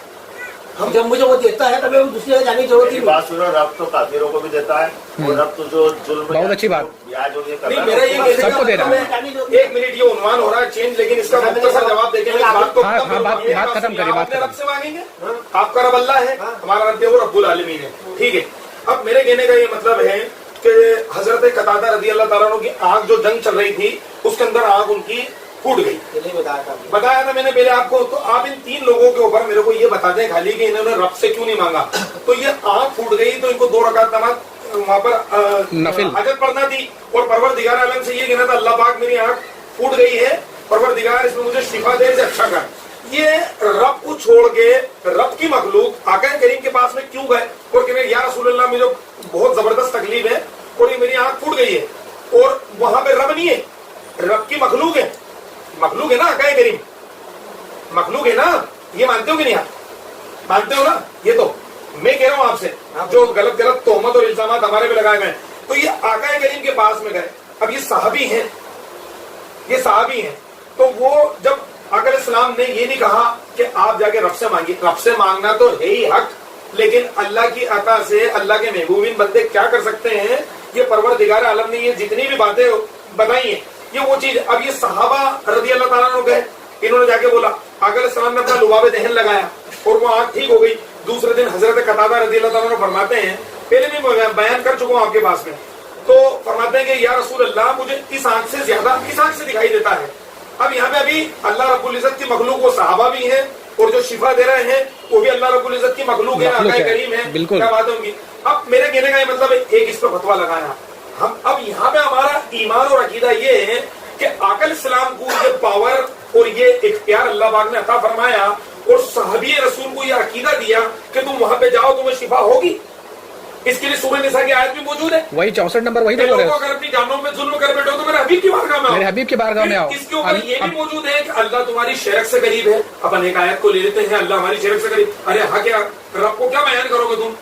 हम जब मुझे वो देता है तब मैं दूसरी जगह जाने की जरूरत ही
मेरी
नहीं।
बात सुनो, रब तो काफिरों को भी देता है और रब तो जो जुल्म
बहुत अच्छी बात।
ब्याज हो ये कर
नहीं,
रहा
मेरा
है,
ये कहने का
सबको दे रहा
मतलब है, एक मिनट, ये उन्वान हो रहा है चेंज, लेकिन इसका मुख्तसर जवाब देके मैं बात को
हाँ,
खत्म
हाँ,
करूंगा।
बात खत्म करिए, बात
अपने रब
खत्म।
से मांगेंगे, आपका रब अल्लाह है, हमारा रब है वो रब्बुल आलमीन है, ठीक है। अब मेरे कहने का ये मतलब है कि हजरत कतादा रज़ी अल्लाह ताला अन्हु की आग जो जंग चल रही थी, उसके अंदर आग उनकी फूट गई। बताया था मैंने पहले आपको। तो आप इन 3 लोगों के ऊपर मेरे को ये बता दें खाली कि इन्होंने रब से क्यों नहीं मांगा। तो ये आग फूट गई तो इनको 2 रकात नमाज वहाँ पर
नफिल
हजत पढ़ना थी, और परवरदिगार आलम से ये कहना था, अल्लाह पाक मेरी आंख फूट गई है, परवरदिगार इसमें मुझे शिफा दे, इसे अच्छा कर। ये रब को छोड़ के रब की मखलूक आका करीम के पास में क्यों गए और कहने या रसूल अल्लाह मुझे बहुत जबरदस्त तकलीफ है और ये मेरी आंख फूट गई है, और वहां पे रब नहीं है, रब की मखलूक है, मखलूक है ना आका करीम, मखलूक है ना, ये मानते हो कि नहीं? आप मानते हो ना? ये तो मैं कह रहा हूं आपसे, जो गलत गलत तोहमत और इल्जाम हमारे पे लगाए गए, तो ये आका करीम के पास में गए। अब ये सहाबी हैं, ये सहाबी हैं, तो वो जब आका इस्लाम ने ये नहीं कहा कि आप जाके रब से मांगिए, रब से मांगना तो है ही हक, लेकिन अल्लाह की अता से अल्लाह के महबूबीन बंदे क्या कर सकते हैं, ये परवरदिगार आलम ने ये जितनी भी बातें बताई हैं, ये वो चीज। अब ये सहाबा रज़ी अल्लाह ताला अन्हु गए, इन्होंने जाके बोला, आका इस्लाम ने अपना लुबाब दहन लगाया और वो आंख ठीक हो गई। दूसरे दिन हजरत कतादा रज़ी अल्लाह ताला अन्हु फरमाते हैं, पहले भी बयान कर चुका हूं आपके पास में, तो फरमाते हैं कि या रसूल अल्लाह मुझे इस आंख से ज्यादा इस आंख से दिखाई देता है। अब यहाँ पे अभी अल्लाह रब्बुल इज्जत की मखलूक वो सहाबा भी हैं और जो शिफा दे रहे हैं वो भी अल्लाह रब्बुल इज्जत की मखलूक है, आका करीम है,
बिल्कुल।
क्या बात होगी। अब मेरे कहने का ये मतलब एक इस पर फतवा लगाया हम। अब यहाँ पे हमारा ईमान और अकीदा ये है कि आका इस्लाम को ये पावर और ये इख्तियार अल्लाह पाक ने अता फरमाया और सहाबी रसूल को ये अकीदा दिया कि तुम वहां पे जाओ तुम्हें शिफा होगी। इसके लिए सूरह निसा की आयत भी मौजूद है,
वही 64 नंबर वही
लोगों को अगर अपनी जानों में जुल्म कर बैठो तो मेरे हबीब की बारगाह में आओ,
मेरे हबीब की बारगाह में आओ।
इसके ऊपर ये भी मौजूद है कि अल्लाह तुम्हारी शरक से करीब है। अपन एक आयत को ले लेते हैं, अल्लाह हमारी शरक से करीब, अरे हाँ क्या रब को क्या बयान करोगे तुम?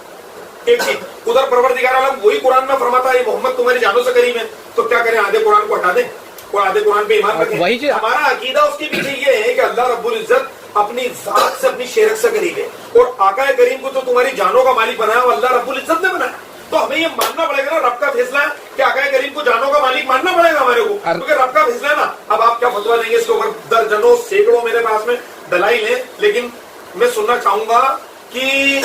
एक चीज उधर परवरदिगार आलम वही कुरान में फरमाता है मोहम्मद तुम्हारी जानों से करीब है, तो क्या करें, आधे कुरान को हटा दें और आधे कुरान पे ईमान रखें? हमारा अकीदा उसके पीछे ये है कि अल्लाह रब्बुल इज्जत अपनी जात से अपनी शरक से करीब है, और आका करीम को तो तुम्हारी जानों का मालिक बनाया वो अल्लाह रब्बुल इज्जत ने बनाया। तो हमें ये मानना पड़ेगा ना, रब का फैसला है कि आका करीम को जानों का मालिक मानना पड़ेगा हमारे को, क्योंकि रब का फैसला है ना। अब आप क्या फतवा देंगे इसके ऊपर? दर्जनों सैकड़ों मेरे पास में दलाइल है, लेकिन मैं सुनना चाहूंगा कि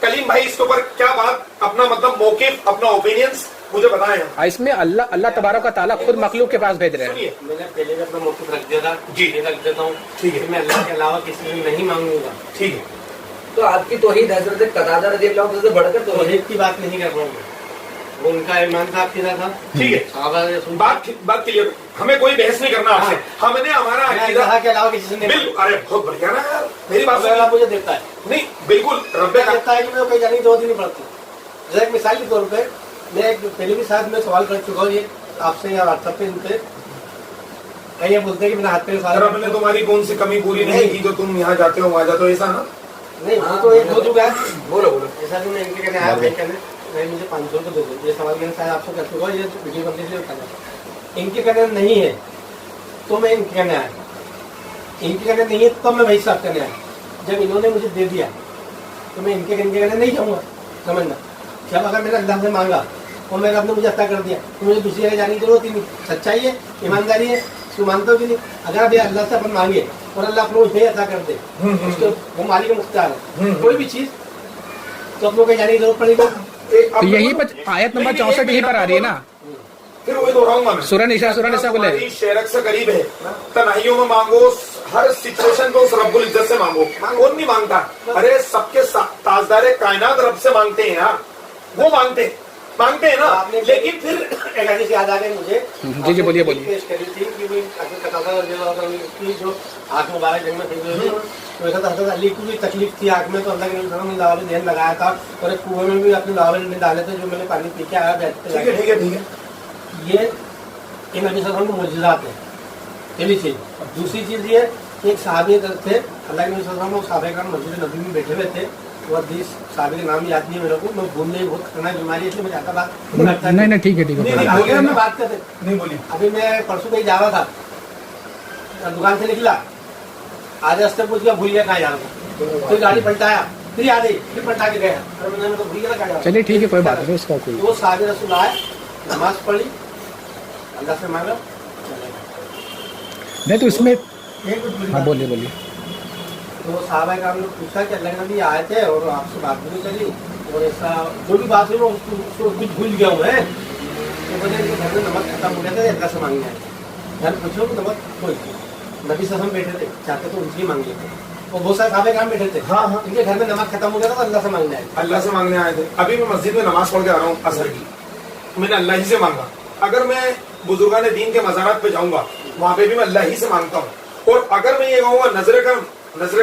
कलीम भाई इसके ऊपर क्या बात, अपना मतलब मौकिफ, अपना ओपिनियंस मुझे बताएं।
इसमें अल्लाह तबारक व तआला खुद मखलूक के पास भेज रहे हैं।
मैंने पहले भी अपना मौकिफ रख दिया था,
जी
रख देता हूँ,
ठीक है,
मैं अल्लाह के अलावा किसी से नहीं मांगूंगा।
ठीक है,
तो आपकी तौहीद हजरत कतादा रज़ी अल्लाह अन्हु से बढ़कर
तौहीद की बात नहीं कर रहा हूँ, वो उनका ईमान था, अकीदा था,
ठीक है, बात क्लियर, हमें कोई बहस नहीं करना आपसे, हमने हमारा अकीदा
के अलावा किसी से नहीं।
बिल्कुल, अरे बहुत बढ़िया ना यार, मेरी बात
अल्लाह मुझे देता है,
नहीं बिल्कुल रब
क्या देता है कि मैं कहीं जाने की जरूरत ही नहीं पड़ती। जैसे एक मिसाल के तौर पे मैं एक पहले भी साथ में सवाल कर चुका हूँ ये आपसे या व्हाट्सएप पे, इन पे ये बोलते हैं कि मेरा हाथ पे सारा
रब ने तुम्हारी कौन सी कमी पूरी नहीं की जो तुम यहाँ जाते हो वहाँ जाते हो, ऐसा ना?
नहीं, वो तो एक हो चुका है।
बोलो बोलो।
ऐसा भी मैं इनके कहने आया, भाई कहने नहीं मुझे 500 रुपये दे दो, ये सवाल मैंने शायद आपसे कर चुका, ये वीडियो बनने के लिए उठाया। इनके कहने नहीं है तो मैं इनके कहने आया, इनके कहने नहीं है तब मैं भाई साहब कहने आया। जब इन्होंने मुझे दे दिया तो मैं इनके कहने नहीं जाऊँगा, समझना। जब अगर मैंने अल्लाह से मांगा और मैंने अपने मुझे अता कर दिया तो मुझे दूसरी जगह जाने की जरूरत ही नहीं। सच्चाई है, ईमानदारी है, उसको मानते हो कि नहीं? अगर अभी अल्लाह से अपन मांगे और अल्लाह अपने मुझे अता कर दे, उसको वो मालिक मुख्तार है, कोई भी चीज तो अपनों को जाने की जरूरत पड़ेगी।
तो यही पर आयत नंबर 64 यही पर आ रही है ना,
फिर वही दोहराऊंगा मैं।
सूरह निसा बोले
तुम्हारी शेरक से करीब है, तनाइयों में मांगो, हर सिचुएशन को उस रब्बुल इज्जत से मांगो। कौन नहीं मांगता? अरे सबके ताजदार कायनात रब से मांगते हैं यार, वो मांगते हैं ना। लेकिन फिर
एक हदीस याद आ गई मुझे।
जी बोलिए
पेश करी थी कि भाई की जो आंख मुबारक जंग में थी, तो ऐसा हज़रत अली को भी तकलीफ थी आंख में, तो अल्लाह के नबी ने दवा में ध्यान लगाया था और एक कुएं में भी अपने दवा में डाले थे, जो मैंने पानी पी के आया बैठते।
ठीक है।
ये इन नबी सल्लल्लाहु अलैहि वसल्लम को मुजज़ात है, पहली चीज। दूसरी चीज ये एक सहाबी थे, अल्लाह के नबी सल्लल्लाहु अलैहि वसल्लम सहाबा करम मस्जिद नबी में बैठे हुए थे। वो हदीस सहाबी के नाम याद नहीं है मेरे को, मैं भूलने की बहुत खतरनाक बीमारी है, इसलिए मैं जाता बात
नहीं ठीक है
आगे में बात करते
नहीं बोली।
अभी मैं परसों कहीं जा रहा था, दुकान से निकला, आधे रास्ते पहुंच गया, भूल गया कहाँ जा रहा था, फिर गाड़ी पलटाया, फिर याद आई, फिर पलटा के गया, और मैंने तो भूल गया कहाँ जा रहा था।
चलिए ठीक है, कोई बात नहीं उसका कोई।
वो साहब रसूल आए, नमाज पढ़ी, अल्लाह से मांगा,
नहीं तो इसमें
हाँ
हाँ बोलिए।
तो साहबा का हमने पूछा कि अल्लाह के नबी आए थे और आपसे बात भी करी, और ऐसा जो भी बात हुई मैं उसको कुछ भूल गया हूँ मैं, तो बोले कि घर में नमक खत्म हो गया था, अल्लाह से मांगना है। घर पूछो कि नमक कोई नबी से हम बैठे थे, चाहते तो उनसे ही मांग लेते, और बहुत सारे साहबा काम बैठे थे। हाँ, इनके घर में नमक खत्म हो गया था तो अल्लाह से मांगना है,
अल्लाह से मांगने आए थे। अभी मैं मस्जिद में नमाज पढ़ के आ रहा हूँ असर की, मैंने अल्लाह ही से मांगा। अगर मैं बुजुर्गान दीन के मज़ारात पे जाऊंगा वहाँ पे भी मैं अल्लाह ही से मांगता हूँ। और अगर मैं ये कहूँगा नजर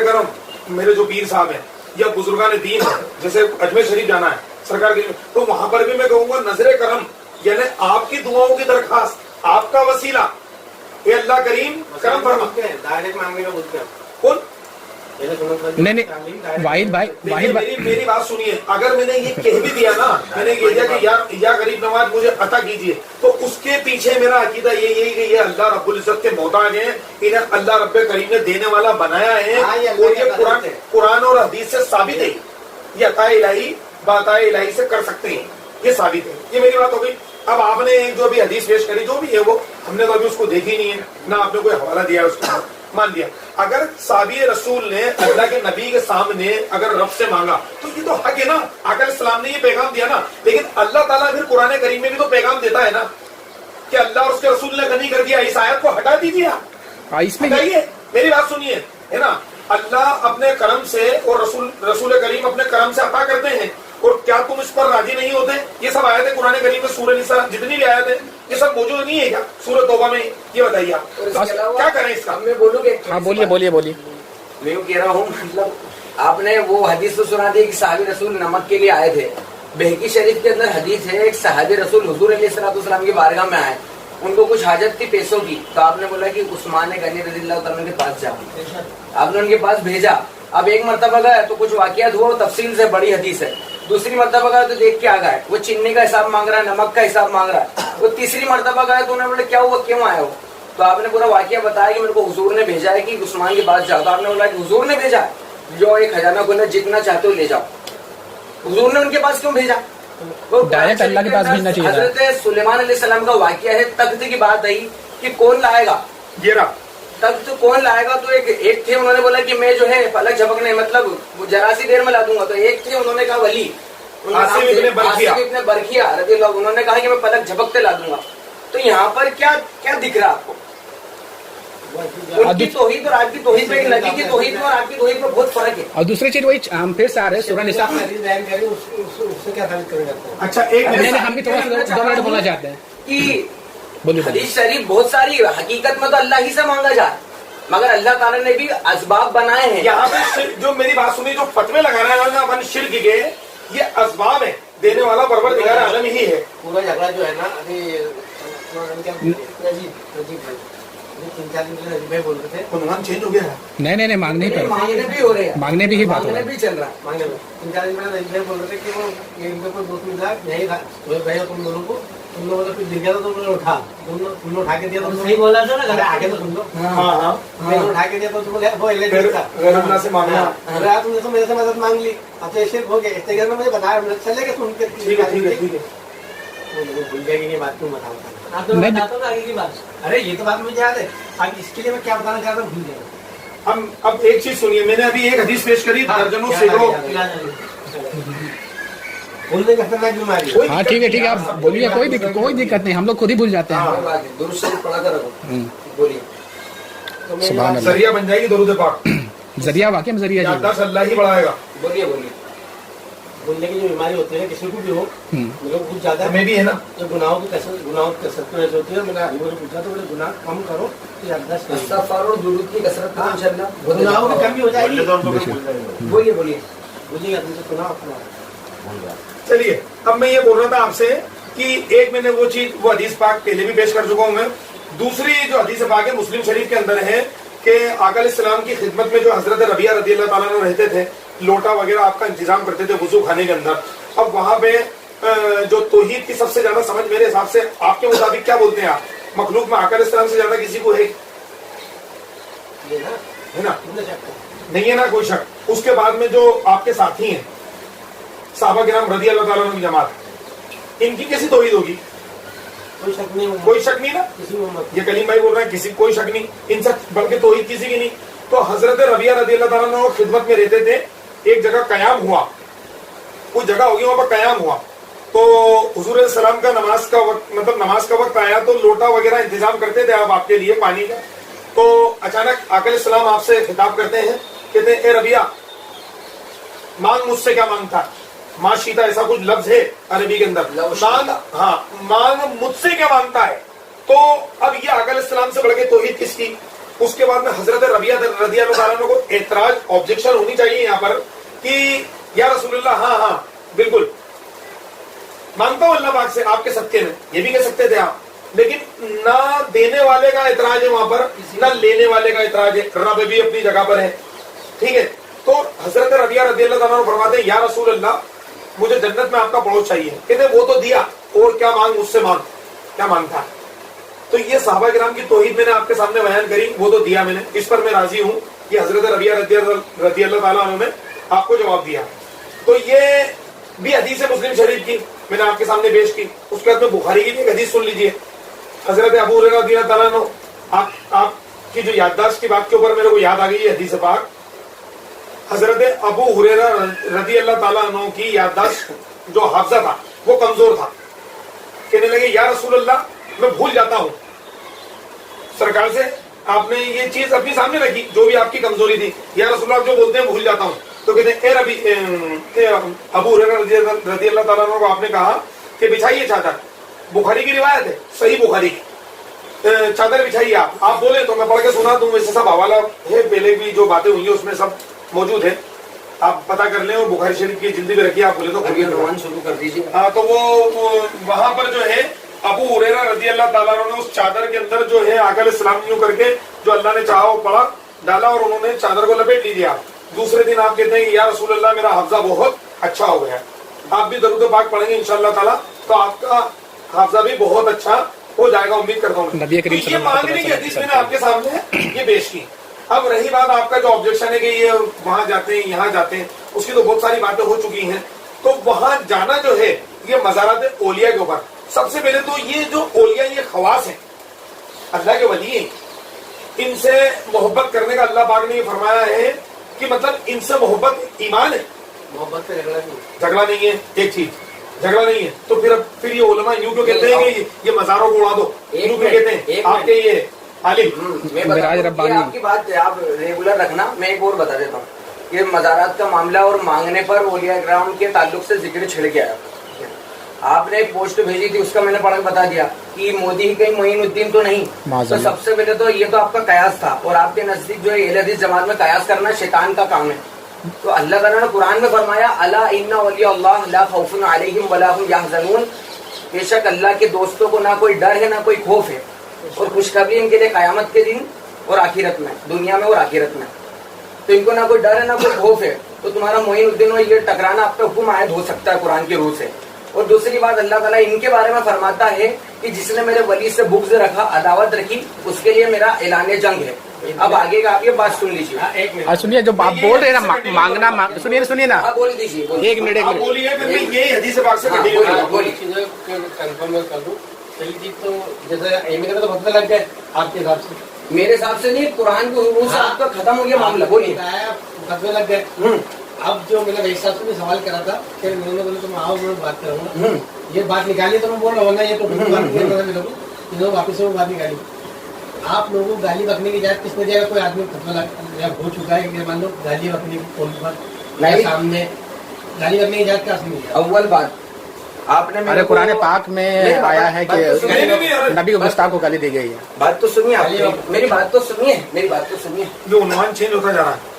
करम मेरे जो पीर साहब हैं या बुजुर्गान दीन है, जैसे अजमेर शरीफ जाना है सरकार के, तो वहां पर भी मैं कहूंगा नजर करम, यानी आपकी दुआओं की दरखास्त, आपका वसीला, ये अल्लाह करीम करम फरमा।
डायरेक्ट मांगने का बोलते हैं
कौन?
नहीं वाहिद भाई
मेरी बात सुनिए। अगर मैंने ये कह भी दिया ना, मैंने कह दिया कि यार या गरीब नवाज मुझे अता कीजिए, तो उसके पीछे मेरा अकीदा यही कि ये अल्लाह रब्बुल इज्जत के मोहताज हैं, इन्हें अल्लाह रब्बे करीम ने देने वाला बनाया है, और ये कुरान और हदीस से साबित है। ये अता इलाही बाता इलाही से कर सकते हैं, ये साबित है। ये मेरी बात हो गई। अब आपने एक जो अभी हदीस पेश करी, जो भी है वो हमने तो अभी उसको देखी नहीं है ना, आपने कोई हवाला दिया उसको मान लिया। अगर साबी रसूल ने अल्लाह के नबी के सामने अगर रब से मांगा तो ये तो हक है ना, आका इस्लाम ने ये पैगाम दिया ना। लेकिन अल्लाह ताला फिर कुरान करीम में भी तो पैगाम देता है ना कि अल्लाह और उसके रसूल ने गनी कर दिया, इस आयत को हटा दीजिए आप, हटाइए। मेरी बात सुनिए, है ना, अल्लाह अपने करम से और रसूल करीम अपने करम से अता करते हैं, और क्या तुम इस पर राजी नहीं होते? ये सब आयतें कुरान करीम में सूरह निसा जितनी भी आयत है ये सब मौजूद नहीं है क्या सूरह तौबा में? ये बताइए आप क्या करें इसका?
मैं बोलूँगी।
हाँ बोलिए।
मैं यूँ कह रहा हूँ, मतलब आपने वो हदीस तो सुना दी कि साहबी रसूल नमक के लिए आए थे। बहकी शरीफ के अंदर हदीस है, एक सहाबी रसूल हुजूर अलैहिस्सलाम की बारगाह में आए, उनको कुछ हाजत थी पैसों की, तो आपने बोला कि उस्मान गनी रज़ियल्लाहु तआला के पास जाओ, आपने उनके पास भेजा। अब एक मरतबा गया तो कुछ वाकयात हुआ, तफसील से बड़ी हदीस है। दूसरी मरतबा गया तो देख के आ गए, वो चीनी का हिसाब मांग रहा है, नमक का हिसाब मांग रहा है। वो तीसरी मरतबा गया तो उन्होंने बोला क्या हुआ, क्यों आए हो? तो आपने पूरा वाकया बताया कि मेरे को हुजूर ने भेजा है कि उस्मान के पास जाओ। तो आपने बोला कि हुजूर ने भेजा है, जो एक खजाना खुला, जितना चाहते हो ले जाओ। हुजूर ने उनके पास क्यों भेजा?
डायरेक्ट अल्लाह के पास भेजना चाहिए।
हजरत सुलेमान अलैहिस्सलाम का वाकया है, तख्त की बात आई कि कौन लाएगा,
ये रहा
तख्त कौन लाएगा। तो एक थे, उन्होंने बोला कि मैं जो है फलक झपकने, मतलब जरा सी देर में ला दूंगा। तो एक थे, उन्होंने कहा वली,
आसिफ इब्ने
बरखिया रज़ियल्लाहु, उन्होंने कहा कि मैं फलक झपकते ला दूंगा। तो यहाँ पर क्या दिख रहा है आपको? उनकी तौहीद और आपकी तौहीद में, नबी की तौहीद और आपकी तौहीद में बहुत फर्क है।
और दूसरी चीज वही हम फिर से आ रहे हैं सूरह निसा।
उससे क्या साबित करेगा?
अच्छा, एक
नहीं, हम भी थोड़ा 2 मिनट बोलना चाहते हैं
कि
बोलिए।
हदीस शरीफ बहुत सारी, हकीकत में तो अल्लाह ही से मांगा जाए, मगर अल्लाह ताला ने भी असबाब बनाए हैं।
यहाँ पे जो मेरी बात सुनी, जो फतवे लगा रहा है अपन शिर्क के, ये असबाब है, देने वाला परवरदिगार आलम ही है।
पूरा झगड़ा जो है ना, अभी 3-4 दिन पहले भाई बोल रहे थे
अनुमान चेंज हो गया है।
नहीं नहीं नहीं, मांगने ही पर
मांगने भी हो रहे हैं,
मांगने भी ही बात हो
मांगने
रही
भी चल रहा है।
मांगे में 3-4 दिन पहले भाई बोल रहे थे कि वो ये इनके ऊपर दोस्त मिला यही भाई तुम दोनों को तुम लोगों ने फिर दिख गया तो तुम लोग उठा तुमने उठा के दिया तो सही बोला था ना घर आगे तो तुम लोग
हाँ हाँ
मैंने उठा के दिया तो तुम लोग वो एलएच था
गैर अल्लाह से मांगना।
अरे यार तुमने तो मेरे से मदद मांग ली अब तो ऐसे हो गया इतने घर में मुझे बताया चलेगा तुम
ठीक है ठीक है ठीक है।
वो भूल जाएगी ये बात क्यों बताऊँ आप तो
मैं-
बताता हूँ आगे की बात। अरे ये तो बात मुझे याद है अब इसके लिए मैं क्या बताना चाहता हूँ भूल गया।
अब एक चीज सुनिए, मैंने अभी एक हदीस पेश करी, दर्जनों सैकड़ों
भूलने का खतरनाक बीमारी
कोई
हाँ
दिक्कत
ठीक है ठीक है,
नहीं,
आप बोलिए, कोई दिक्कत नहीं, हम लोग खुद ही भूल जाते हैं।
कोई बात नहीं, दुरुस्त शरीफ पढ़ा कर रखो, बोलिए।
तो मैं
सुभान अल्लाह।
जरिया बन जाएगी दरूद पाक,
जरिया वाकई में जरिया जी।
याददाश्त अल्लाह ही बढ़ाएगा।
बोलिए बोलिए।
भूलने की जो बीमारी होती है किसी को भी हो लोग कुछ ज्यादा
हमें भी है ना,
जो गुनाहों की कसरत में होती है मैंने अभी पूछा तो बोले गुनाह कम करो तो याददाश्त करेगी।
इस्तग़फ़ार और दुरूद की कसरत करो इंशाअल्लाह।
गुनाहों की कमी हो जाएगी।
बोले तो उनको भी भूल जाएंगे।
बोलिए बोलिए।
भूलिएगा तुमसे सुना अपना
चलिए अब मैं ये बोल रहा था आपसे कि एक मैंने वो चीज वो हदीस पाक पहले भी पेश कर चुका हूं मैं। दूसरी जो हदीस पाक है मुस्लिम शरीफ के अंदर है कि आका अलैहिस्सलाम की खिदमत में जो हजरत रबिया रज़ी अल्लाह ताला अन्हु रहते थे, लोटा वगैरह आपका इंतजाम करते थे वुजू खाने के अंदर। अब वहां पे जो तौहीद की सबसे ज्यादा समझ मेरे हिसाब से आपके मुताबिक क्या बोलते हैं आप, मखलूक में आका अलैहिस्सलाम से ज्यादा किसी को है ना? नहीं है ना कोई शक। उसके बाद में जो आपके साथी हैं साहबा के नाम रज़ी अल्लाह ताला अन्हु की जमात, इनकी कैसी तौहीद होगी?
कोई शक नहीं
कोई शक नहीं ना।
किसी में मत
ये कलीम भाई बोल रहे हैं किसी कोई शक नहीं, इनसे बल्कि तौहीद किसी की नहीं। तो हजरत रबिया रज़ी अल्लाह ताला अन्हु खिदमत में रहते थे, एक जगह कयाम हुआ, कुछ जगह होगी वहां पर कयाम हुआ, तो हुजूर सलाम का नमाज का वक्त मतलब नमाज का वक्त आया तो लोटा वगैरह इंतजाम करते थे आप आपके लिए पानी का। तो अचानक आका सलाम आपसे खिताब करते हैं, कहते हैं ए रबिया मांग मुझसे क्या मांगता? माशीता ऐसा कुछ लफ्ज है अरबी के अंदर, मांग, हाँ मांग मुझसे क्या मांगता है। तो अब ये आका सलाम से बढ़ के तौहीद किसकी? उसके बाद में हजरत रबिया रज़ी अल्लाह ताला को एतराज ऑब्जेक्शन होनी चाहिए यहाँ पर कि या रसूलुल्लाह हाँ हाँ बिल्कुल मांगता हूँ अल्लाह पाक से आपके सत्य में, ये भी कह सकते थे आप। लेकिन ना देने वाले का एतराज है वहां पर, ना लेने वाले का एतराज है, रब भी अपनी जगह पर है, ठीक है। तो हजरत रबिया रज़ी अल्लाह ताला फरमाते हैं या रसूल अल्लाह मुझे जन्नत में आपका पड़ोस चाहिए। कहते वो तो दिया, और क्या मांग मुझसे मांग, क्या मांगता है? तो ये साहबा किराम की तौहीद मैंने आपके सामने बयान करी, वो तो दिया मैंने, इस पर मैं राजी हूँ कि हजरत रबिया रज़ी अल्लाह ताला अन्हु ने आपको जवाब दिया। तो ये भी हदीस है मुस्लिम शरीफ की, मैंने आपके सामने पेश की। उसके बाद में बुखारी की भी एक हदीस सुन लीजिए, हजरत अबू हुरैरा रज़ी अल्लाह ताला अन्हु, आपकी जो याददाश्त की बात के ऊपर मेरे को याद आ गई है हदीस पाक। हजरत अबू हुरैरा रज़ी अल्लाह ताला अन्हु की याददाश्त जो हाफजा था वो कमजोर था। कहने लगे या रसूल अल्लाह मैं भूल जाता हूँ। सरकार से आपने ये चीज अपनी सामने रखी जो भी आपकी कमजोरी थी, या रसूल आप जो बोलते हैं भूल जाता हूँ। तो कहते हैं अबू हुरैरा रज़ी अल्लाह ताला अन्हु को आपने कहा कि बिछाइए चादर, बुखारी की रिवायत है, सही बुखारी की, चादर बिछाइए आप बोले तो मैं पढ़ के सुना दूं। वैसे सब हवाला है, पहले भी जो बातें हुई है उसमें सब मौजूद है, आप पता कर लें। और बुखारी शरीफ की जिल्दी भी रखिए, आप बोले तो
रवान शुरू कर दीजिए।
हाँ, तो वो वहां पर जो है अबू हुरैरा रज़ी अल्लाह ताला अन्हु ने उस चादर के अंदर जो है आका अलैहिस्सलाम यूं करके जो अल्लाह ने चाहा वो पड़ा डाला और उन्होंने चादर को लपेट लीजिए। दूसरे दिन आप कहते हैं या रसूल अल्लाह मेरा हाफजा बहुत अच्छा हो गया। आप भी दरूद पाक पढ़ेंगे इंशाअल्लाह ताला तो आपका हाफजा भी बहुत अच्छा हो जाएगा, उम्मीद करता हूँ।
नबी करीम
तो ये मांगने की हदीस मैंने आपके सामने ये पेश की। अब रही बात आपका जो ऑब्जेक्शन है कि ये वहां जाते हैं यहाँ जाते हैं, उसकी तो बहुत सारी बातें हो चुकी हैं। तो वहां जाना जो है ये मज़ारात औलिया के ऊपर, सबसे पहले तो ये जो औलिया ये खवास हैं, अल्लाह के वली हैं, इनसे मोहब्बत करने का अल्लाह पाक ने ये फरमाया है कि मतलब इनसे मोहब्बत ईमान है।
मोहब्बत पे
झगड़ा नहीं है, एक चीज झगड़ा नहीं है। तो फिर ये उलमा यूं क्यों कहते हैं कि ये मज़ारों को उड़ा दो, यूं क्यों कहते हैं आपके ये आलिम?
मैं बता दूं, आपकी बात आप रेगुलर रखना। मैं एक और बता देता हूँ, ये मज़ारात का मामला और मांगने पर औलिया किराम के ताल्लुक से जिक्र छिड़ गया। आपने एक पोस्ट भेजी थी, उसका मैंने पढ़ के बता दिया कि मोदी ही कहीं मोइनुद्दीन तो नहीं। तो सबसे पहले तो ये तो आपका कयास था, और आपके नजदीक जो है अहले हदीस जमात में कयास करना शैतान का काम है। तो अल्लाह ताला ने कुरान में फरमाया अला इन्ना वलिया अल्लाह ला खौफुन अलैहिम वला हुम यहज़नून, बेशक अल्लाह के दोस्तों को ना कोई डर है ना कोई खौफ है। اور خوشخبری ان کے لیے قیامت کے دن اور آخرت میں, دنیا میں اور آخرت میں. تو ان کو نہ کوئی ڈر ہے نہ کوئی خوف ہے. تو تمہارا معین الدین اور یہ ٹکرانا آپ پہ حکم عائد ہو سکتا ہے قرآن کی روح سے. اور دوسری بات اللہ تعالیٰ ان کے بارے میں فرماتا ہے کہ جس نے میرے ولی سے بغض رکھا, عداوت رکھی, اس کے لیے میرا اعلان جنگ ہے. اب آگے کا آپ یہ بات سن لیجیے.
اور سنیے جو آپ بول رہے ہیں نا مانگنا, سنیے نا,
آپ بول دیجیے.
ایک منٹ
آپ بولیے, پھر میں یہی حدیث پاک سے کنٹینیو کروں.
بولیے.
کنفرم کر دوں. پہلی چیز تو جیسے ایم کا تو فتویٰ لگ گئے آپ کے حساب سے.
میرے حساب سے نہیں, قرآن کے حروف سے آپ کا ختم ہو گیا معاملہ. بولیے.
فتویٰ لگ گئے. اب جو میں نے بھائی صاحب سے بھی سوال کرا تھا کہ میں نے بولا تو میں آؤ, میں بات کروں گا, یہ بات نکالی تو میں بول رہا ہوں نا, یہ تو بات واپس سے وہ بات نکالی. آپ لوگوں کو گالی بکنے کی اجازت کس نے دیا؟ کوئی آدمی فتویٰ ہو چکا ہے کہ مان لو گالی بکنے کی فون پر سامنے گالی بکنے کی اجازت کہاں سے ملی؟
اول بات آپ نے
ارے قرآن پاک میں آیا ہے کہ نبی کو گستاخ کو گالی دی گئی ہے.
بات تو سنیے آپ, میری بات تو سنیے, میری بات تو سنیے.
جو عنوان چینج ہوتا جا رہا ہے.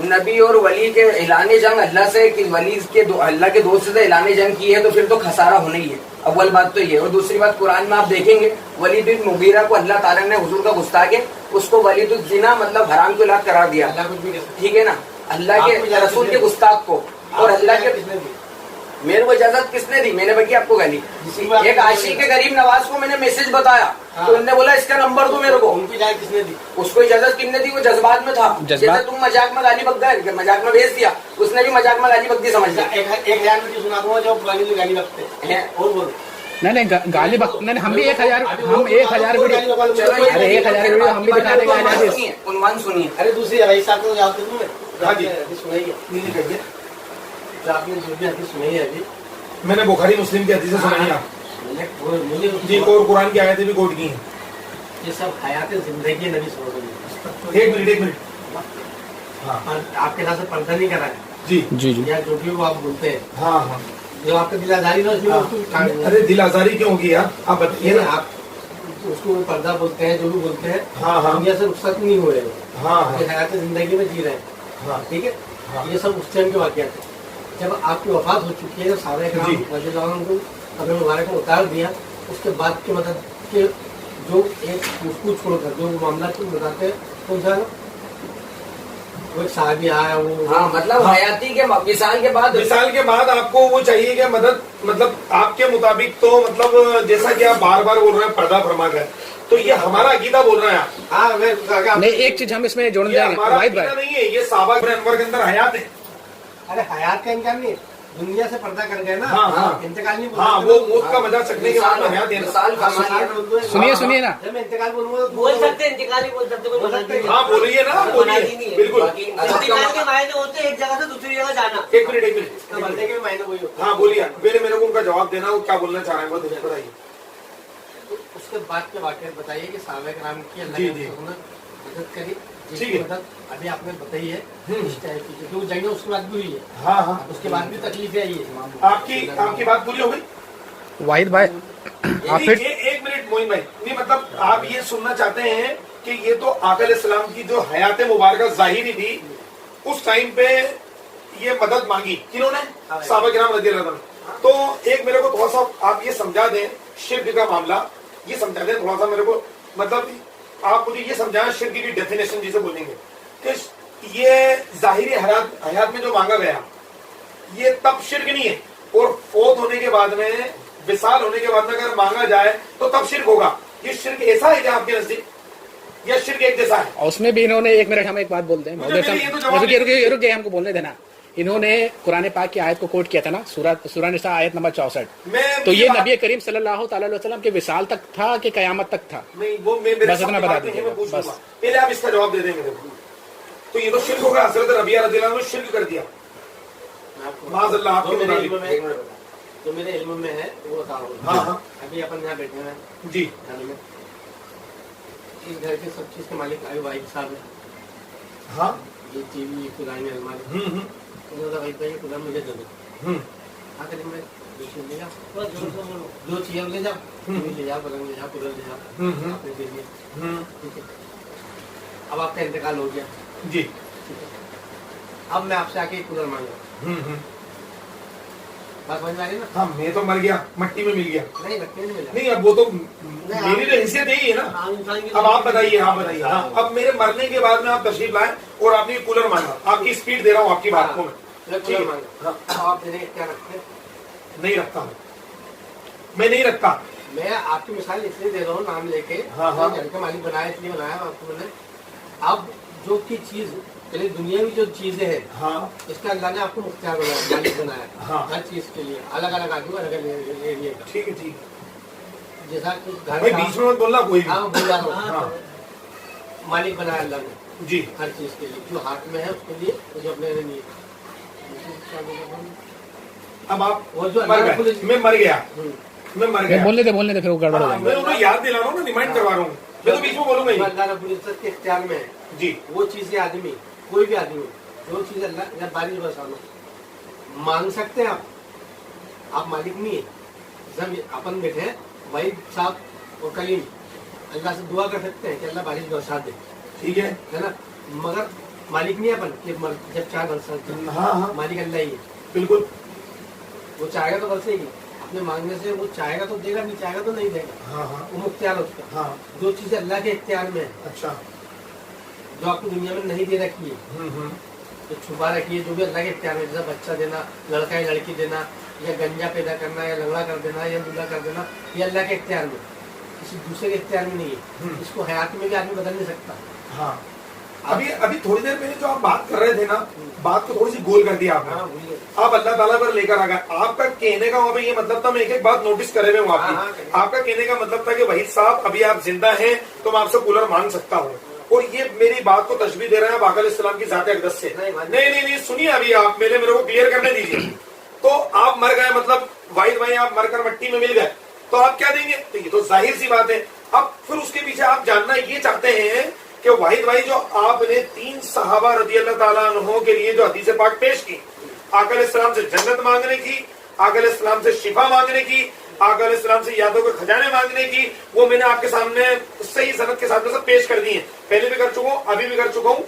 نبی اور ولی کے اعلان جنگ اللہ سے, کہ ولی کے اللہ کے دوست سے اعلان جنگ کی ہے تو پھر تو خسارہ ہونا ہی ہے. اول بات تو یہ. اور دوسری بات قرآن میں آپ دیکھیں گے ولید بن مغیرہ کو اللہ تعالیٰ نے حضور کا گستاخ ہے, اس کو ولید الزنا مطلب حرام کی اولاد قرار دیا. ٹھیک ہے نا, اللہ کے رسول کے گستاخ کو. اور اللہ کے میرے کو اجازت کس نے دی؟ میں نے بکی آپ کو گالی. ایک عاشق کے غریب نواز کو میں نے میسج بتایا تو انہوں نے بولا اس کا نمبر دو میرے کو.
ان کی اجازت کس نے دی؟
اس کو اجازت کس نے دی؟ وہ جذبات میں تھا. جیسے تم مذاق میں گالی بک گئے, مذاق میں بھیج دیا, اس نے بھی مذاق میں گالی بک دی, سمجھ لیا.
1000 روپئے سنا دوں گا جو پرانی گالی بکتے ہیں. اور بولو
نہیں گالی نہیں, ہم بھی 1000 ویڈیو, ارے 1000 ویڈیو ہم بھی دکھا دیں گے.
عنوان سنیے.
ارے دوسری بھائی صاحب کو جواب دے دوں میں. سنائیے نیلی کریے جو آپ نے جو بھی حدیث سنائی ہے ابھی,
میں نے بخاری مسلم کی حدیثیں سنائی آپ جی, اور قرآن کی آیتیں بھی کوٹ کی ہیں.
یہ سب حیات زندگی نبی صلی اللہ علیہ وسلم.
ایک منٹ. ہاں,
آپ کے ساتھ سے پردہ نہیں کرا ہے
جی
جی جی,
یا جو بھی وہ آپ بولتے ہیں,
ہاں ہاں.
جو آپ کا دل آزاری نا,
ارے دل آزاری کیوں ہوگی یار, آپ بتائیے نا.
آپ اس کو پردہ بولتے ہیں, جو بھی بولتے ہیں,
ہاں ہاں,
دنیا سے رخصت نہیں ہو رہے,
ہاں
حیات زندگی میں جی رہے ہیں.
ہاں,
ٹھیک ہے, یہ سب اس ٹائم کے واقعات ہیں جب آپ کی وفات ہو چکی ہے. صحابہ کرام رضی اللہ عنہم کو قبر مبارک کو اتار دیا, اس کے بعد کی مدد کے جو ایک اس کو چھوڑ کر جو معاملات کو بتاتے ہیں, کون سا وہ ایک صحابی آیا, وہ
ہاں مطلب حیاتی کے مثال
کے بعد آپ کو وہ چاہیے کہ مدد مطلب آپ کے مطابق تو مطلب جیسا کہ آپ بار بار بول رہے ہیں پردہ فرما کر, تو یہ ہمارا عقیدہ بول رہے ہیں آپ.
ہاں
نہیں ایک چیز ہم اس میں جوڑنا
یہ
چاہیں گے
ہمارا
واحد
عقیدہ
بھائی.
نہیں ہے, یہ صحابہ انور کے اندر حیات ہے.
ارے حیات کا انکار نہیں, دنیا سے پردہ کر گئے نا, انتقال نہیں.
ہاں, وہ موت کا مزہ چکنے کے بعد حیات ہے.
سنیے نا,
جب میں انتقال بولوں گا
بول سکتے ہیں, انتقال ہی بول سکتے.
ہاں بولیے نا, بولیے بالکل.
انتقال کے معنی ہوتے ہیں ایک جگہ سے دوسری جگہ جانا.
ایک منٹ.
بندے کے معنی وہی ہوتا
ہاں بولیے, میرے کو ان کا جواب دینا, وہ کیا بولنا چاہ رہے ہیں وہ بتائیے.
اس کے بعد کے واقعات بتائیے کہ صحابہ کرام کی اللہ
جی,
نے مدد کری.
ٹھیک ہے,
مدد ابھی آپ نے بتائی ہے اس ٹائپ کی, جو جنگ اس کے بعد بھی ہوئی ہے.
ہاں ہاں,
اس کے بعد بھی تکلیفیں آئی ہے.
آپ کی بات پوری ہو گئی.
واحد بھائی آپ پھر
ایک منٹ موہن بھائی, نہیں مطلب آپ یہ سننا چاہتے ہیں کہ یہ تو آقا علیہ السلام کی جو حیات مبارکہ ظاہری تھی, اس ٹائم پہ یہ مدد مانگی کنہوں نے؟ صحابہ کرام رضی اللہ عنہ. تو ایک میرے کو تھوڑا سا آپ یہ سمجھا دیں شرک کا معاملہ, یہ سمجھا دیں تھوڑا سا میرے کو, مطلب آپ مجھے یہ سمجھائیں شرک کی ڈیفینیشن جسے بولیں گے کہ یہ ظاہری حیات میں جو مانگا گیا یہ تب شرک نہیں ہے, اور فوت ہونے کے بعد میں, وصال ہونے کے بعد میں اگر مانگا جائے تو تب شرک ہوگا. یہ شرک ایسا ہے کہ آپ کے نزدیک, یا شرک ایک جیسا ہے؟
اس میں بھی انہوں نے, ایک منٹ ہم ایک بات بولتے ہیں, رکے ہم کو بولنے دینا. انہوں نے قرآن پاک کی آیت کو کوٹ کیا تھا نا, سورہ نساء آیت نمبر 64. تو یہ نبی کریم صلی اللہ تعالی علیہ وسلم کے وصال تک تھا کہ قیامت تک تھا؟
نہیں, وہ بس اتنا بتا دیجیے, بس پہلے آپ اس کا جواب دے دیں میرے کو. تو یہ تو شرک ہوگا. حضرت ربیعہ رضی اللہ عنہ نے شرک کر دیا معاذ اللہ. آپ کے مطابق
جو میرے علم میں ہے وہ بتا رہا ہوں.
ہاں,
ابھی اپن یہاں بیٹھے ہیں
جی,
گھر میں, اس گھر کے سب چیز کے مالک آئے واحد صاحب ہیں.
ہاں,
یہ ٹی وی, پرانی الماری, خدا مجھے دے دو. آ کر میں جو چیز لے جاؤ, لے جاؤ, پلنگ لے جاؤ, کولر لے جاؤ, آپ نے دے دیا. ٹھیک ہے, اب آپ کا انتقال ہو گیا.
جی,
اب میں آپ سے آ کے کولر مانگا,
बात समझ में आ रही है ना?
हाँ मैं तो मर गया, मट्टी में मिल गया।
नहीं मट्टी नहीं मिला।
नहीं अब वो तो मेरी तो हैसियत यही है ना।
आम इंसान की
अब आप बताइए, आप बताइए। हाँ अब मेरे मरने के बाद में आप तशरीफ लाए और आपने ये कूलर मांगा, आपकी स्पीड दे रहा हूँ आपकी बात को मैं। ठीक है। हाँ,
आप मेरे क्या रखते हैं?
नहीं रखता हूँ मैं, नहीं रखता।
मैं आपकी मिसाल इसलिए दे रहा हूँ नाम लेके,
हाँ, हाँ।
घर का मालिक बनाया इसलिए बनाया आपको मैंने। अब जो की चीज पहले दुनिया में जो चीजें हैं,
हाँ
इसका अल्लाह ने आपको मुख्तियार बनाया, मालिक बनाया।
हाँ।
हर चीज के लिए अलग अलग आदमी अलग अलग एरिया का।
ठीक है, ठीक है
जैसा कि घर
भाई,
का-
बीच में मत बोलना कोई भी।
हाँ बोल रहा हूँ।
हाँ
मालिक बनाया अल्लाह ने
जी।
हर चीज के लिए, जो हाथ में है उसके लिए, जो अपने लिए।
अब आप
वो जो
मर
अल्लाह
गए,
ने-
मैं मर गया, मैं मर गया।
बोलने दे फिर वो गड़बड़ हो
हाँ,
जाएगा।
मैं उन्हें याद दिला रहा हूँ ना, रिमाइंड करवा रहा हूँ। मैं तो बीच में बोलूंगा
जो
ही।
अल्लाह रब्बुल इज्जत के इख्तियार में है,
जी
वो चीजें आदमी, कोई भी आदमी, जो चीज अल्लाह जब बारिश बरसाना मांग सकते हैं आप मालिक नहीं है। जब अपन बैठे हैं वही साहब और कलीम अल्लाह से दुआ कर सकते हैं कि अल्लाह बारिश बरसा दे,
ठीक है।
ना? मगर मालिक नहीं है अपन कि जब चाहे बरसात दे।
हाँ हाँ
मालिक अल्लाह ही है,
बिल्कुल।
वो चाहेगा तो बरसेगी। अपने मांगने से वो चाहेगा तो देगा, नहीं चाहेगा तो नहीं देगा।
हाँ हाँ
वो मुख्तियार है उसका।
हाँ
जो चीजें अल्लाह के इख्तियार में है,
अच्छा।
जो आपको दुनिया में नहीं दे रखी है, तो छुपा रखी है, जो भी अल्लाह के इख्तियार में, जैसा बच्चा देना, लड़का या लड़की देना, या गंजा पैदा करना, या लंगड़ा कर देना, या दूल्हा कर देना, ये अल्लाह के इख्तियार में, किसी दूसरे के इख्तियार में नहीं है। इसको हयात में भी आदमी बदल नहीं सकता।
हाँ अभी थोड़ी देर पहले जो आप बात कर रहे थे ना, बात को थोड़ी सी गोल कर दिया
हाँ,
आपने।
भूलिए।
आप अल्लाह ताला पर लेकर आ गए। आपका कहने का वहाँ पे ये मतलब था, मैं एक एक बात नोटिस करे हुए हूँ
हाँ, हाँ,
आपकी। आपका कहने का मतलब था कि वहीद साहब अभी आप जिंदा हैं तो मैं आपसे कूलर मांग सकता हूँ, और ये मेरी बात को तशबीह दे रहे हैं आप आका अलैहिस्सलाम की ज़ात अक़दस से। नहीं, सुनिए अभी आप मेरे को क्लियर करने दीजिए। तो आप मर गए, मतलब वाहिद भाई आप मरकर मट्टी में मिल गए, तो आप क्या देंगे? तो ये तो जाहिर सी बात है। अब फिर उसके पीछे आप जानना ये चाहते हैं कि वाहिद भाई जो आपने 3 सहाबा रज़ी अल्लाह ताला अन्हों के लिए जो हदीस पाक पेश की, आका अलैहिस्सलाम से जन्नत मांगने की, आका अलैहिस्सलाम से शिफा मांगने की, आका अलैहिस्सलाम से यादों के खजाने मांगने की, वो मैंने आपके सामने सही सनद के साथ में सब पेश कर दी है। पहले भी कर चुका हूँ, अभी भी कर चुका हूँ।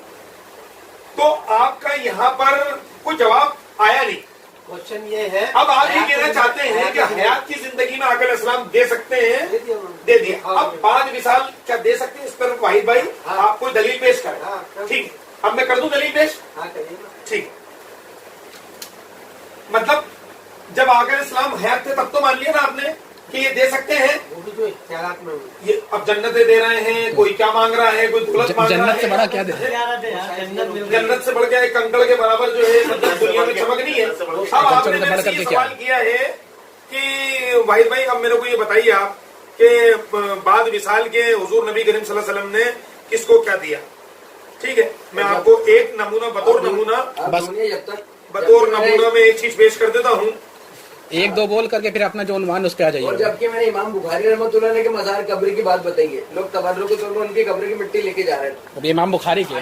तो आपका यहाँ पर कोई जवाब आया नहीं।
क्वेश्चन ये है,
अब आप ये कहना चाहते हैं कि हयात की जिंदगी में आका अलैहिस्सलाम दे सकते हैं, दे दिया। अब 5 मिसाल क्या दे सकते हैं इस पर वाहिद भाई? आप कोई दलील पेश करें। ठीक, अब मैं कर दूं दलील पेश? ठीक। मतलब जब आका अलैहिस्सलाम हयात थे तब तो मान लिया ना आपने कि ये दे सकते हैं।
वो भी जो इख्तियारात में
ये अब जन्नतें दे रहे हैं, कोई क्या मांग रहा है, कोई दौलत मांग रहा
जन्नत से
है।
बड़ा क्या दे?
जन्नत से बढ़ के एक कंकड़ के बराबर जो है, मतलब दुनिया में चमक नहीं है। अब आपने मेरे से ये सवाल किया है कि वाहिद भाई अब मेरे को ये बताइए आप कि बाद विसाल के हुजूर नबी करीम सल्लल्लाहु अलैहि वसल्लम ने किसको क्या दिया? ठीक है, मैं आपको एक नमूना बतौर नमूना में एक चीज पेश कर देता हूँ।
एक दो बोल करके फिर अपना जो उन्वान उस पे आ
और
जाइए।
जबकि मैंने इमाम बुखारी रहमतुल्लाह अलैह के मज़ार कब्र की बात बताई है, लोग तबर्रुक के तौर पर उनकी कब्र की मिट्टी लेके जा रहे थे,
अभी इमाम बुखारी के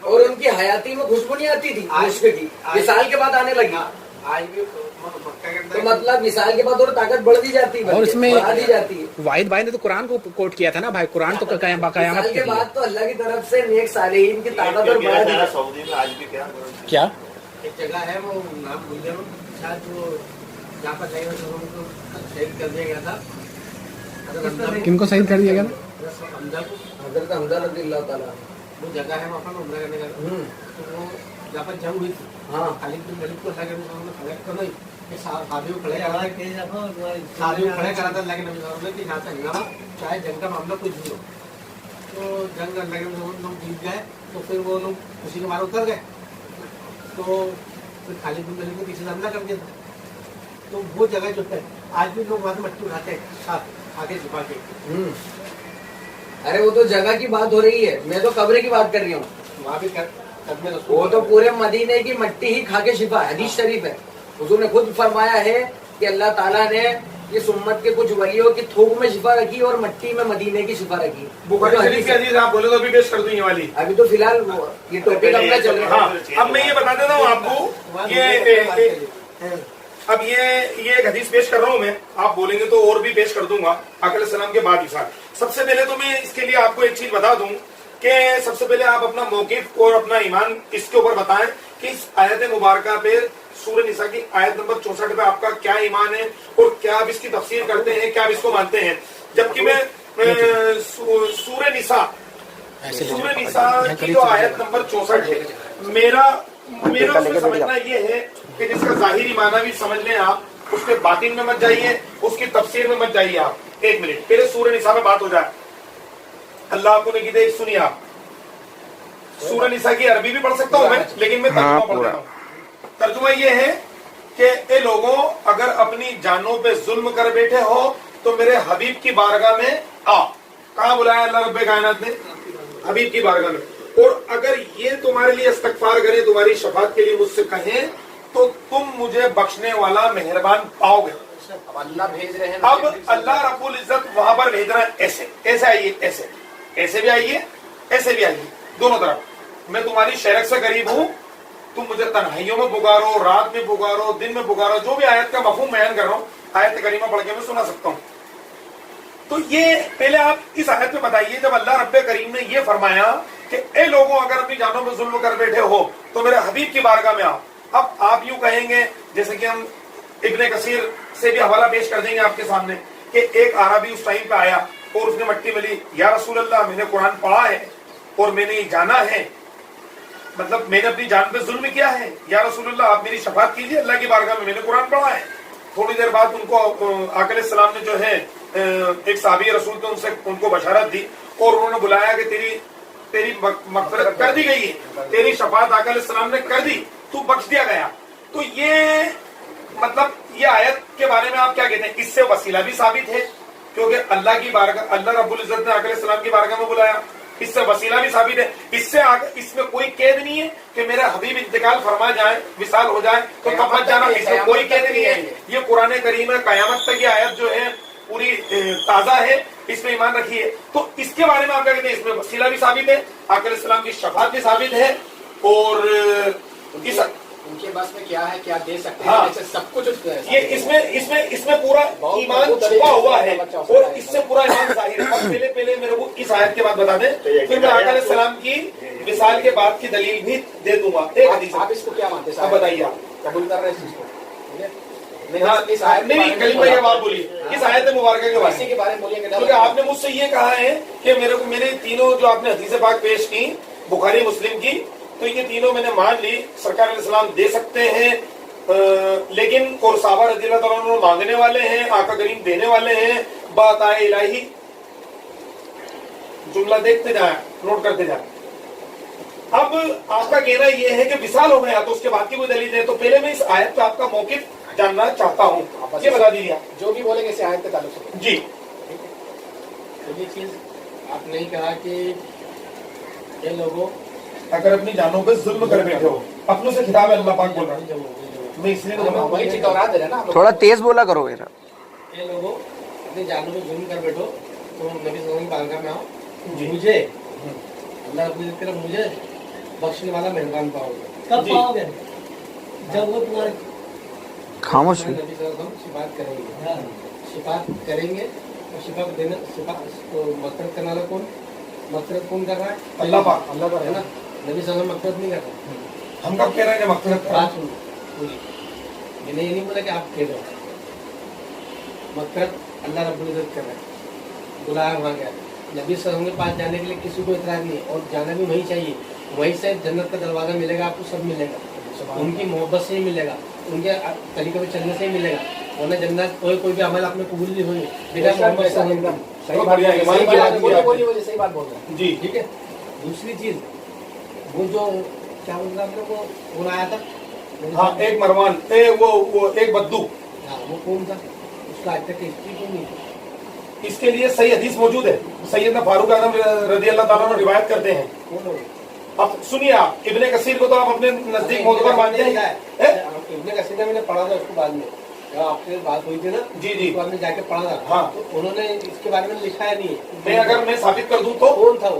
और उनकी हयाती में खुशबू नहीं आती थी मुश्क की, विसाल के बाद आने लगी।
आज भी मक्का के
तो
अंदर
मतलब विसाल के बाद और ताकत बढ़ दी जाती है,
और इसमें
बढ़ा दी जाती है।
वाहिद भाई ने तो कुरान को कोट किया था ना भाई, कुरान तो कयामत
विसाल के बाद तो अल्लाह की तरफ से नेक सालेहीन की ताकत और बढ़ा दी जाती है।
सऊदी में आज भी
क्या
एक जगह है, वो नाम भूल गया, शायद वो जहाँ पर गए उनको शहीद कर दिया गया था।
किनको शहीद कर दिया गया?
हमजा को,
हजरत हमजा रज़ियल्लाहु ताला।
वो जगह है वहाँ पर उम्रा करने का। तो वो जहाँ पर जंग हुई थी,
हाँ
खालिद बिन वलीद को अल्लाह के नबी ने खड़ा तो नहीं, कि साहबी को खड़े करा था, साहबी को खड़े करा था अल्लाह के नबी ने कि यहाँ से हंगामा, चाहे जंग का मामला कुछ भी हो। तो जंग अल्लाह के नबी लोग जीत गए, तो फिर वो लोग खुशी के मारे उतर गए। तो फिर खालिद बिन वलीद ने पीछे से हमला कर दिया था। तो वो जगह जो है आज भी लोग वहाँ से मट्टी उठाते हैं साथ आगे छुपा के।
अरे वो तो जगह की बात हो रही है, मैं तो कब्र की बात कर रही हूँ।
वहाँ भी कदमे
वो तो पूरे मदीने की मट्टी ही खा के शिफा है, हदीस शरीफ है। हुजूर ने खुद फरमाया है कि अल्लाह ताला ने इस उम्मत के कुछ वलियों की थूक में शिफा रखी और मट्टी में मदीने की शिफा रखी।
बुखारी शरीफ की हदीस आप बोले तो अभी पेश कर दूं ये वाली।
अभी तो फिलहाल ये टॉपिक अपना चल रहा है।
हाँ, अब मैं ये बता देता हूँ आपको, ये अब ये एक हदीस पेश कर रहा हूँ मैं, आप बोलेंगे तो और भी पेश कर दूंगा आका अलैहिस्सलाम के बाद विसाल। सबसे पहले तो मैं इसके लिए आपको एक चीज बता दूं कि सबसे पहले आप अपना मौकिफ और अपना ईमान इसके ऊपर बताएं कि इस आयत मुबारका पे سورہ نساء کی آیت نمبر 64 پہ آپ کا کیا ایمان ہے اور کیا آپ اس کی تفسیر کرتے ہیں, کیا آپ اس کو مانتے ہیں؟ جبکہ میں سورہ نساء کی جو آیت نمبر 64 ہے, میرا اس میں سمجھنا یہ ہے کہ جس کا ظاہری معنی بھی سمجھ لیں آپ, اس کے باطن میں مت جائیے, اس کی تفسیر میں مت جائیے آپ. ایک منٹ پہلے سورہ نساء میں بات ہو جائے. اللہ آپ کو نہیں کہتے, سنیے آپ, سورہ نساء کی عربی بھی پڑھ سکتا ہوں میں, لیکن میں ترجمہ پڑھ رہا ہوں. ترجمہ یہ ہے کہ اے لوگوں, اگر اپنی جانوں پہ ظلم کر بیٹھے ہو تو میرے حبیب کی بارگاہ میں آ. کہاں بلایا اللہ رب کائنات نے؟ حبیب کی بارگاہ میں. اور اگر یہ تمہارے لیے استغفار کریں, تمہاری شفاعت کے لیے مجھ سے کہیں, تو تم مجھے بخشنے والا مہربان پاؤ گے.
اب اللہ بھیج رہے ہیں,
اب اللہ رب العزت وہاں پر بھیج رہا ہے ایسے, ایسے آئیے, ایسے بھی آئیے, ایسے بھی آئیے, دونوں طرف. میں تمہاری شرک سے قریب ہوں, تم مجھے تنہائیوں میں پکارو, رات میں پکارو, دن میں پکارو, جو بھی آیت کا مفہوم بیان کر رہا ہوں آیت کریمہ پڑھ کے میں سنا سکتا ہوں. تو یہ پہلے آپ اس آیت میں بتائیے, جب اللہ رب کریم نے یہ فرمایا کہ اے لوگوں, اگر اپنی جانوں میں ظلم کر بیٹھے ہو تو میرے حبیب کی بارگاہ میں آؤ. اب آپ یوں کہیں گے, جیسے کہ ہم ابن کثیر سے بھی حوالہ پیش کر دیں گے آپ کے سامنے, کہ ایک عربی اس ٹائم پہ آیا اور اس نے مٹی ملی, یا رسول اللہ میں نے قرآن پڑھا ہے اور میں نے یہ جانا ہے, مطلب میں نے اپنی جان پہ ظلم کیا ہے, یا رسول اللہ آپ میری شفاعت کیجیے, اللہ کی بارگاہ میں نے قرآن پڑھا ہے. تھوڑی دیر بعد ان کو آقا علیہ السلام نے جو ہے ایک صحابی رسول تھے, ان کو بشارت دی اور انہوں نے بلایا کہ تیری مغفرت کر دی گئی ہے, تیری شفاعت آقا علیہ السلام نے کر دی, تو بخش دیا گیا. تو یہ مطلب یہ آیت کے بارے میں آپ کیا کہتے ہیں؟ اس سے وسیلہ بھی ثابت ہے, کیونکہ اللہ کی بارگاہ, اللہ رب العزت نے آقا علیہ السلام کی بارگاہ میں بلایا, اس سے وسیلہ بھی ثابت ہے. اس میں کوئی قید نہیں ہے کہ میرا حبیب انتقال فرما جائے, وصال ہو جائے تو تب مت جانا, اس میں کوئی قید نہیں ہے. یہ قرآن کریم ہے, قیامت تک یہ آیت جو ہے پوری تازہ ہے, اس میں ایمان رکھیے. تو اس کے بارے میں آپ کیا کہتے ہیں؟ اس میں وسیلہ بھی ثابت ہے, آقا علیہ السلام کی شفاعت بھی ثابت ہے, اور
ان کے بس میں کیا ہے, کیا دے سکتے
ہاں,
ہیں, سب کچھ
یہ اس میں پورا ایمان چھپا ہوا ہے, اور اس سے پورا ایمان ظاہر ہے. پہلے میرے کو اس آیت کے بعد بتا دیں, پھر میں آقا علیہ السلام کی وصال کے بعد کی دلیل بھی دے دوں گا. ایک حدیث
آپ اس کو کیا مانتے ہیں,
بتائیے, آپ
قبول کر رہے ہیں اس چیز کو؟
نہیں, کلمہ یہ بات بولیے اس آیت مبارکہ کے بارے میں, کیونکہ آپ نے مجھ سے یہ کہا ہے کہ میں نے تینوں جو آپ نے حدیث پاک پیش کی بخاری مسلم کی, تو یہ تینوں میں نے مان لی, سرکار علیہ السلام دے سکتے ہیں, لیکن اور صحابہ رضی اللہ تعالیٰ عنہ مانگنے والے ہیں, آقا کریم دینے والے ہیں. بات آئے الہی, جملہ دیکھتے جائیں, نوٹ کرتے جائیں. اب آپ کا کہنا یہ ہے کہ وصال ہو گیا تو اس کے بعد کی کوئی دلیل ہے, تو پہلے میں اس آیت پہ آپ کا موقف جاننا چاہتا ہوں, یہ بتا دیجیے.
جو بھی بولیں گے اس آیت کے تعلق سے.
جی,
یہ چیز آپ نے کہا کہ یہ لوگوں
اگر اپنی جانوں پہ ظلم کر بیٹھے ہو, اپنوں سے خطاب ہے, اللہ پاک بول رہا ہے, میں اس لیے
وہی ٹھکورا دے رہے ہیں نا,
تھوڑا تیز بولا کرو ذرا.
یہ لوگوں اپنی جانوں میں ظلم کر بیٹھو تو نبی صلی اللہ علیہ وسلم کی بارگاہ میں آؤ, مجھے اللہ رب العزت کی طرف مجھے بخشنے والا مہربان پاؤ گے.
کب پاؤ گے؟ جب وہ تمہارے
خاموش
نبی صلی اللہ علیہ وسلم شفاعت کریں گے, شفاعت کریں گے, اور شفاعت دینا, مغفرت کرنے والا کون, مغفرت کون کر رہا ہے؟
اللہ پاک,
اللہ پاک ہے نا. نبی صلی اللہ علیہ وسلم مغفرت نہیں کرتا.
ہم کب کہہ رہے ہیں کہ مغفرت
بات سنو پوری, میں نے یہ نہیں بولا کہ آپ کہہ دو, مغفرت اللہ رب العزت کر رہا ہے, بلایا وہاں گیا. نبی صلی اللہ علیہ وسلم کے پاس جانے کے لیے کسی کو اعتراض نہیں ہے, اور جانا بھی وہیں چاہیے, وہیں سے جنت کا دروازہ ملے گا, آپ کو سب ملے گا, ان کی محبت سے ہی ملے گا, ان کے طریقے پہ چلنے سے ہی ملے گا, ورنہ جنت کوئی بھی عمل آپ نے قبول نہیں ہوئی بنا محبت سے نہیں. صحیح بات بول رہے ہیں
جی,
ٹھیک ہے. دوسری چیز, وہ جو کیا بول رہا ہم کو کون آیا تھا,
ہاں, ایک مروان, وہ ایک بدو,
ہاں وہ کون تھا, اس کا آج تک ہسٹری کیوں نہیں تھی؟
اس کے لیے صحیح حدیث موجود ہے, سیدنا فاروق اعظم رضی اللہ تعالیٰ عنہ روایت کرتے ہیں.
کون ہو
اب سنیے, آپ ابن کثیر کو تو آپ اپنے نزدیک معتبر مانتے ہیں.
ابن کثیر میں نے پڑھا تھا اس کو بعد میں, آپ سے بات ہوئی تھی نا,
جی جی,
بعد میں جا کے پڑھا تھا.
ہاں,
تو انہوں نے اس کے بارے میں لکھا ہے نہیں.
میں اگر میں ثابت کر دوں تو
کون تھا وہ,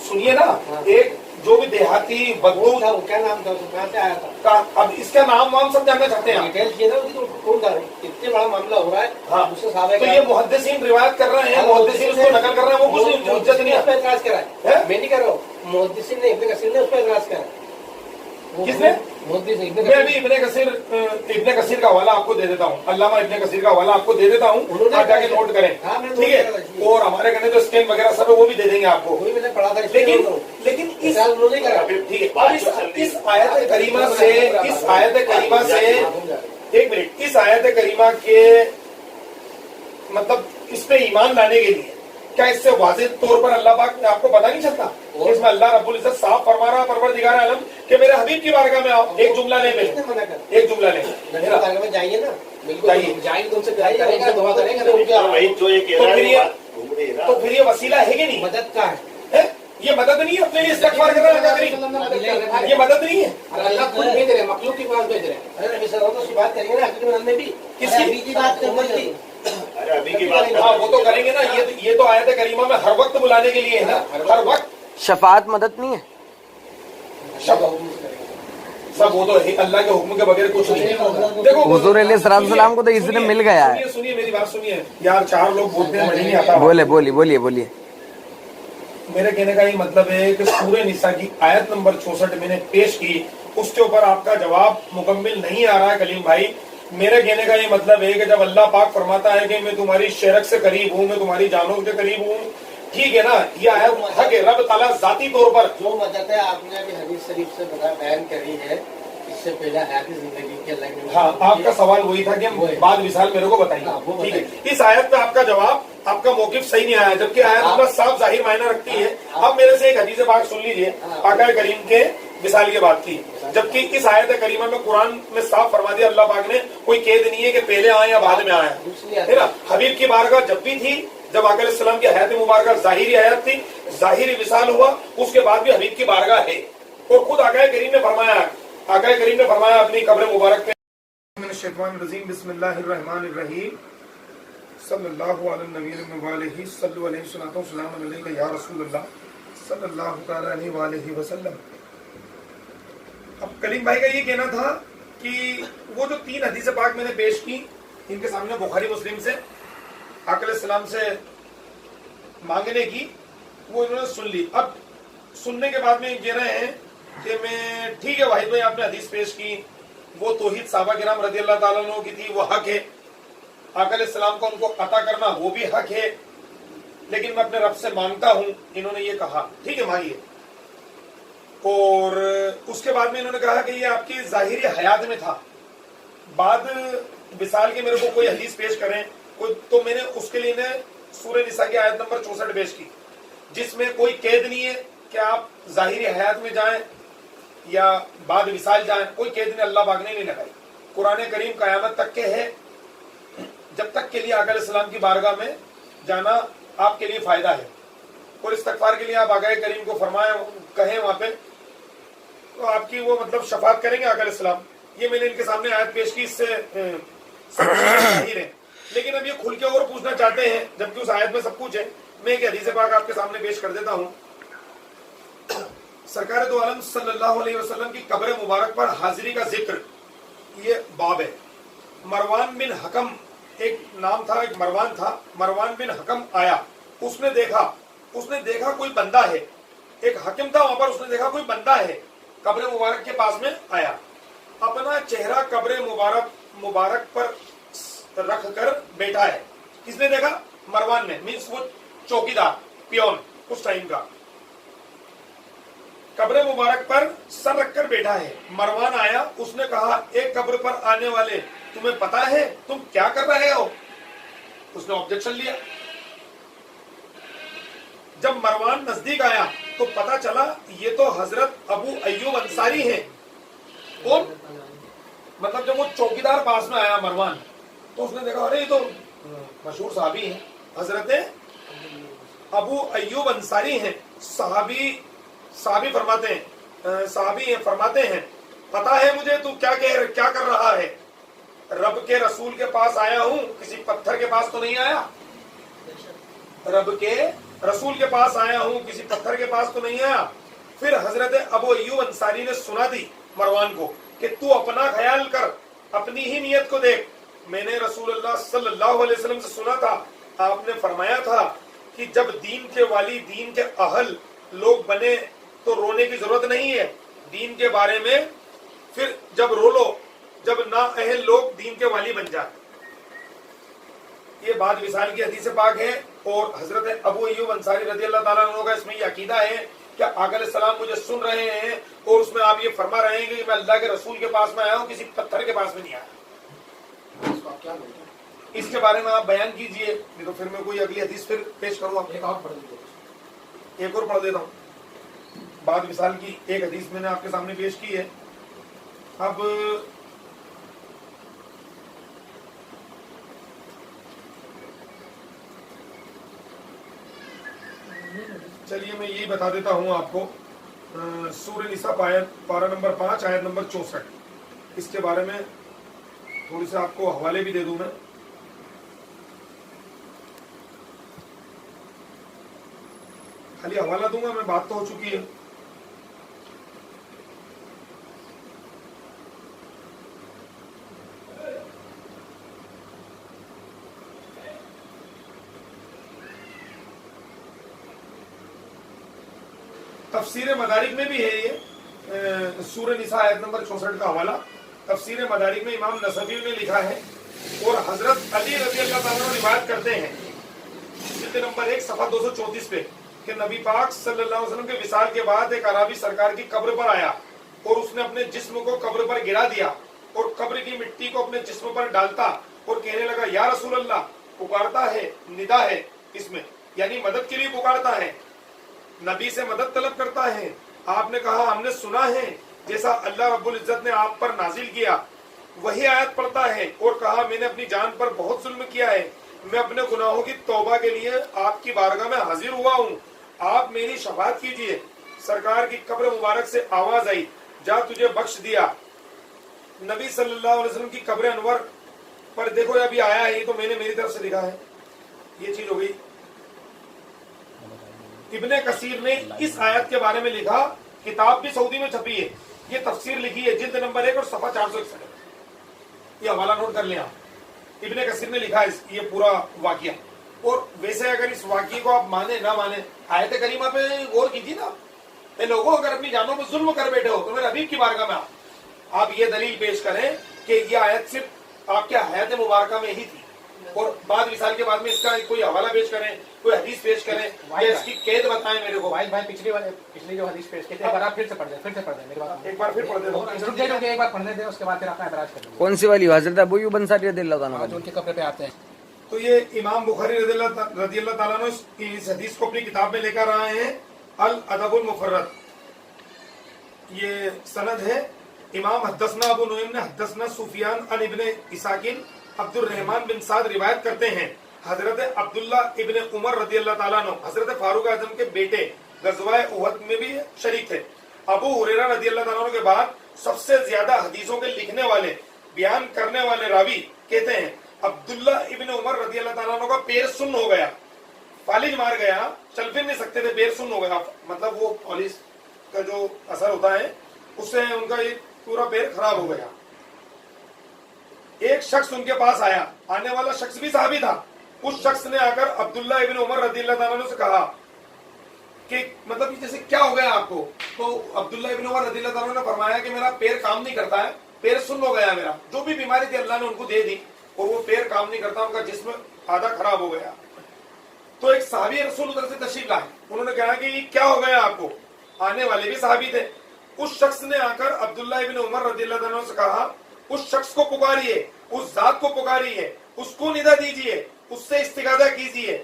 سنیے نا, ایک جو بھی دیہاتی بدو
تھا, وہ کیا نام تھا, کہاں سے آیا تھا,
اب اس کا نام وام سب جاننا چاہتے ہیں.
ڈیٹیل کیے نا, کون تھا, اتنے بڑا معاملہ ہو رہا ہے.
ہاں,
اس سے صحابہ
تو یہ محدثین روایت کر رہے ہیں, محدثین اس کو نقل کر رہے ہیں, وہ کچھ نہیں, حجت نہیں
اس پہ
ہے.
اعتراض کرا ہے, میں نہیں کر رہا ہوں, محدثین نے ابن کثیر نے اس پہ اعتراض کرا.
کس نے؟ میں ابھی ابن کثیر کا حوالہ آپ کو دے دیتا ہوں, علامہ ابن کثیر کا حوالہ آپ کو دے دیتا ہوں, آپ جا کے نوٹ کریں, ٹھیک ہے. اور ہمارے کہنے جو اسکین وغیرہ سب ہے وہ بھی دے دیں گے آپ کو. لیکن ٹھیک ہے, اس آیت کریمہ سے ایک منٹ, اس آیت کریمہ کے مطلب اس پہ ایمان لانے کے لیے کیا اس سے واضح طور پر اللہ پاک آپ کو پتا نہیں چلتا؟ اس میں اللہ رب العزت صاف فرما رہا پروردگار عالم کہ میرے حبیب کی بارگاہ میں آؤ. ایک جملہ لیں, ایک جملہ لیں,
جائیے نا,
جائیں تم سے پیار کریں گے, دعا کریں گے,
تو پھر یہ وسیلہ ہے کہ نہیں؟
مدد کا
ہے, یہ مدد نہیں ہے اپنے لیے استغفار کرنا لگا کری, یہ مدد نہیں ہے.
اللہ خود بھیج رہے, مخلوق کے پاس بھیج رہے.
ارے نبی صلی اللہ علیہ وسلم کی بات کریں گے نا, حقیقت میں بھی
کس کی
بات کریں؟
ابھی کی بات
ہاں وہ تو کریں گے نا. یہ تو آیت کریمہ میں ہر وقت بلانے کے لیے ہے نا, ہر وقت.
شفاعت مدد نہیں ہے,
سب وہ تو اللہ کے حکم کے بغیر کچھ نہیں. دیکھو
حضور علیہ السلام کو تو اس نے مل گیا ہے.
سنیے میری بات سنیے یار, 4 لوگ بولتے ہیں مجھے نہیں آتا.
بولیے.
میرے کہنے کا یہ مطلب ہے کہ سورہ نساء کی آیت نمبر 64 میں نے پیش کی, اس کے اوپر آپ کا جواب مکمل نہیں آ رہا ہے کلیم بھائی. میرے کہنے کا یہ مطلب ہے کہ جب اللہ پاک فرماتا ہے کہ میں تمہاری شرک سے قریب ہوں, میں تمہاری جانوں کے قریب ہوں, ٹھیک ہے نا, یہ آیت حق ہے. رب تعالیٰ ذاتی طور پر
جو مدد ہے آپ نے ابھی حدیث شریف سے بیان کری ہے, اس سے پہلے حیاتی زندگی کے اللہ نے,
ہاں آپ کا سوال وہی تھا کہ بعد مثال میرے کو بتائیے, ٹھیک ہے. اس آیت پہ آپ کا جواب, آپ کا موقف صحیح نہیں آیا, جبکہ آیت اپنا صاف ظاہر معنی رکھتی ہے. اب میرے سے ایک حدیث پاک سن لیجیے, آقا کریم کے مثال کی بات کی, جبکہ اس آیت کریمہ میں قرآن میں صاف فرما دیا اللہ پاک نے, کوئی قید نہیں ہے کہ پہلے آئے یا بعد میں آئے, ہے نا. حبیب کی بارگاہ جب بھی تھی, جب آقا علیہ السلام کی حیات مبارکہ ظاہری حیات تھی, ظاہری وصال ہوا, اس کے بعد بھی حبیب کی بارگاہ ہے. اور خود آقا کریم نے فرمایا اپنی قبر مبارک میں, من الشیطان الرجیم, بسم اللہ الرحمن الرحیم, صلی اللہ علیہ نبی وآلہ صلی علیہ وسلم علیہ یا رسول اللہ صلی اللہ تعالی علیہ وآلہ وسلم. اب کلیم بھائی کا یہ کہنا تھا کہ وہ جو 3 حدیث پاک میں نے پیش کی, ان کے سامنے بخاری مسلم سے آقا علیہ السلام سے مانگنے کی, وہ انہوں نے سن لی. اب سننے کے بعد میں یہ کہہ رہے ہیں کہ میں, ٹھیک ہے واحد بھائی آپ نے حدیث پیش کی, وہ توحید صحابہ کرام رضی اللہ تعالیٰ عنہ کی تھی, وہ حق ہے. آقا علیہ السلام کو ان کو عطا کرنا وہ بھی حق ہے, لیکن میں اپنے رب سے مانگتا ہوں. انہوں نے یہ کہا, ٹھیک ہے مانگیے. اور اس کے بعد میں انہوں نے کہا کہ یہ آپ کی ظاہری حیات میں تھا, بعد وصال کے میرے کو کوئی حدیث پیش کریں تو میں نے اس کے لیے سورہ نساء کی آیت نمبر 64 پیش کی, جس میں کوئی قید نہیں ہے کہ آپ ظاہری حیات میں جائیں یا بعد وصال جائیں, کوئی قید نہیں, اللہ پاک نے نہیں لگائی. قرآن کریم قیامت تک کے ہے, جب تک کے لیے آقا علیہ السلام کی بارگاہ میں جانا آپ کے لیے فائدہ ہے. اور استغفار کے لیے آپ آقا کریم کو فرمائیں, کہیں وہاں پہ, تو آپ کی وہ مطلب شفاعت کریں گے آقا علیہ السلام. یہ میں نے ان کے سامنے آیت پیش کی, اس سے ظاہر ہے. لیکن اب یہ کھل کے اور پوچھنا چاہتے ہیں, جبکہ اس آیت میں سب کچھ ہے. میں ایک حدیث پاک آپ کے سامنے پیش کر دیتا ہوں. سرکار دو عالم صلی اللہ علیہ وسلم کی قبر مبارک پر حاضری کا ذکر, یہ باب ہے. مروان بن حکم ایک نام تھا, ایک مروان تھا, مروان بن حکم آیا, اس نے دیکھا کوئی بندہ ہے. ایک حکم تھا وہاں پر, اس نے دیکھا کوئی بندہ ہے, قبر مبارک کے پاس میں آیا, اپنا چہرہ قبر مبارک پر رکھ کر بیٹھا ہے. کس نے دیکھا؟ مروان نے, مینس وہ چوکیدار, پیون اس ٹائم کا, قبر مبارک پر سر رکھ کر بیٹھا ہے. مروان آیا, اس نے کہا ایک قبر پر آنے والے, تمہیں پتا ہے تم کیا کر رہے ہو؟ اس نے آبجیکشن لیا. جب مروان نزدیک آیا تو پتا چلا یہ تو حضرت ابو ایوب انصاری ہیں. کون؟ مطلب جب وہ چوکیدار پاس میں آیا مروان, تو اس نے دیکھا ارے یہ تو مشہور صحابی ہیں, حضرت ابو ایوب انصاری ہیں. صحابی فرماتے ہیں پتا ہے مجھے تو کیا کر رہا ہے؟ رب کے رسول کے پاس آیا ہوں, کسی پتھر کے پاس تو نہیں آیا. رب کے رسول کے پاس آیا ہوں, کسی پتھر کے پاس تو نہیں آیا. پھر حضرت ابو ایوب انصاری نے سنا دی مروان کو کہ تو اپنا خیال کر, اپنی ہی نیت کو دیکھ. میں نے رسول اللہ صلی اللہ علیہ وسلم سے سنا تھا, آپ نے فرمایا تھا کہ جب دین کے والی, دین کے اہل لوگ بنے تو رونے کی ضرورت نہیں ہے, دین کے بارے میں پھر جب رو لو جب نااہل لوگ دین کے والی بن جاتے. یہ بعد وصال کی حدیث پاک ہے اور حضرت ابو ایوب انصاری رضی اللہ تعالیٰ عنہ کا اس میں یہ عقیدہ ہے کہ آقا علیہ السلام مجھے سن رہے ہیں اور اس میں آپ یہ فرما رہے ہیں کہ میں اللہ کے رسول کے پاس میں آیا ہوں, کسی پتھر کے پاس میں نہیں آیا. اس کے بارے میں آپ بیان کیجئے, نہیں تو پھر میں کوئی اگلی حدیث پھر پیش کروں. آپ ایک اور پڑھ دیتا ہوں. بعد وصال کی ایک حدیث میں نے آپ کے سامنے پیش کی ہے. اب چلیے میں یہی بتا دیتا ہوں آپ کو. سورہ نساء پارہ نمبر 5 آیت نمبر 64, اس کے بارے میں تھوڑی سے آپ کو حوالے بھی دے دوں میں. خالی حوالہ دوں گا میں, بات تو ہو چکی ہے. تفسیر مدارک میں بھی ہے یہ سورہ نساء آیت نمبر 64 کا حوالہ. تفسیر مدارک میں امام نصفی نے لکھا ہے اور حضرت علی رضی اللہ تعالیٰ عنہ روایت کرتے ہیں جلد نمبر 1 صفحہ 234 پہ کہ نبی پاک صلی اللہ علیہ وسلم کے وصال کے بعد ایک عربی سرکار کی قبر پر آیا اور اس نے اپنے جسم کو قبر پر گرا دیا اور قبر کی مٹی کو اپنے جسم پر ڈالتا اور کہنے لگا یا رسول اللہ, پکارتا ہے, ندا ہے اس میں, یعنی مدد کے لیے پکارتا ہے, نبی سے مدد طلب کرتا ہے. آپ نے کہا ہم نے سنا ہے جیسا اللہ رب العزت نے آپ پر نازل کیا وہی آیت پڑھتا ہے اور کہا میں نے اپنی جان پر بہت ظلم کیا ہے, میں اپنے گناہوں کی توبہ کے لیے آپ کی بارگاہ میں حاضر ہوا ہوں, آپ میری شفاعت کیجیے. سرکار کی قبر مبارک سے آواز آئی جا تجھے بخش دیا. نبی صلی اللہ علیہ وسلم کی قبر انور پر دیکھو ابھی آیا ہے, یہ تو میں نے میری طرف سے لکھا ہے, یہ چیز ہو گئی. ابن کثیر نے اس آیت کے بارے میں لکھا, کتاب بھی سعودی میں چھپی ہے, یہ تفسیر لکھی ہے جلد نمبر 1 اور صفحہ 461. یہ حوالہ نوٹ کر لیں آپ. ابن کثیر نے لکھا ہے یہ پورا واقعہ. اور ویسے اگر اس واقعے کو آپ مانیں نہ مانیں, آیت کریمہ پہ غور کیجیے نا. اے لوگوں, اگر اپنی جانوں پہ ظلم کر بیٹھے ہو تو میرے حبیب کی بارگاہ میں آپ یہ دلیل پیش کریں کہ یہ آیت صرف آپ کے حیات مبارکہ میں ہی تھی, اور بعد وصال کے بعد میں اس کا کوئی حوالہ پیش کریں, کوئی حدیث پیش کریں, یا اس کی قید بتائیں میرے کو.
بھائی پچھلی جو حدیث پیش کی تھی ایک بار آپ پھر سے پڑھ دیں میری بات
ایک بار پھر پڑھ دیں.
ایک بار پڑھنے دیں, اس کے بعد پھر آپ اعتراض کر دیں.
کون سی والی؟ حضرت ابو ایوب انصاری رضی اللہ تعالیٰ عنہ
جو ان کی قبر پہ آتے ہیں.
تو یہ امام بخاری رضی اللہ تعالیٰ عنہ اس حدیث کو اپنی کتاب میں لے کر آئے ہیں, الادب المفرد. یہ سند ہے. امام حدثنا ابو نعیم نے حدثنا سفیان عن ابن اسحاق عبد الرحمن بن سعد روایت کرتے ہیں حضرت عبداللہ ابن عمر رضی اللہ تعالیٰ عنہ حضرت فاروق اعظم کے بیٹے غزوہ احد میں بھی شریک تھے. ابو ہریرہ رضی اللہ تعالیٰ عنہ کے بعد سب سے زیادہ حدیثوں کے لکھنے والے, بیان کرنے والے راوی کہتے ہیں عبداللہ ابن عمر رضی اللہ تعالیٰ عنہ کا پیر سن ہو گیا, فالج مار گیا, چل پھر نہیں سکتے تھے, پیر سن ہو گیا. مطلب وہ پالش کا جو اثر ہوتا ہے اس سے ان کا یہ پورا پیر خراب ہو گیا. ایک شخص ان کے پاس آیا, آنے والا شخص بھی صحابی تھا. اس شخص نے آ کر عبداللہ ابن عمر رضی اللہ تعالیٰ عنہ سے کہا کہ مطلب جیسے کیا ہو گیا آپ کو؟ تو عبداللہ ابن عمر رضی اللہ تعالیٰ عنہ نے فرمایا کہ میرا پیر کام نہیں کرتا ہے, پیر سن ہو گیا میرا. جو بھی بیماری تھی اللہ نے ان کو دے دی اور وہ پیر کام نہیں کرتا, ان کا جسم آدھا خراب ہو گیا. تو ایک صحابی رسول ادھر سے تشریف لائے, انہوں نے کہا کہ یہ کیا ہو گیا آپ کو؟ آنے والے بھی صحابی تھے. اس شخص نے آ کر عبداللہ ابن عمر رضی اللہ عنہ سے کہا اس شخص کو پکاریے, اس ذات کو پکاریے, اس کو ندا دیجیے, اس سے استغاثہ کیجیے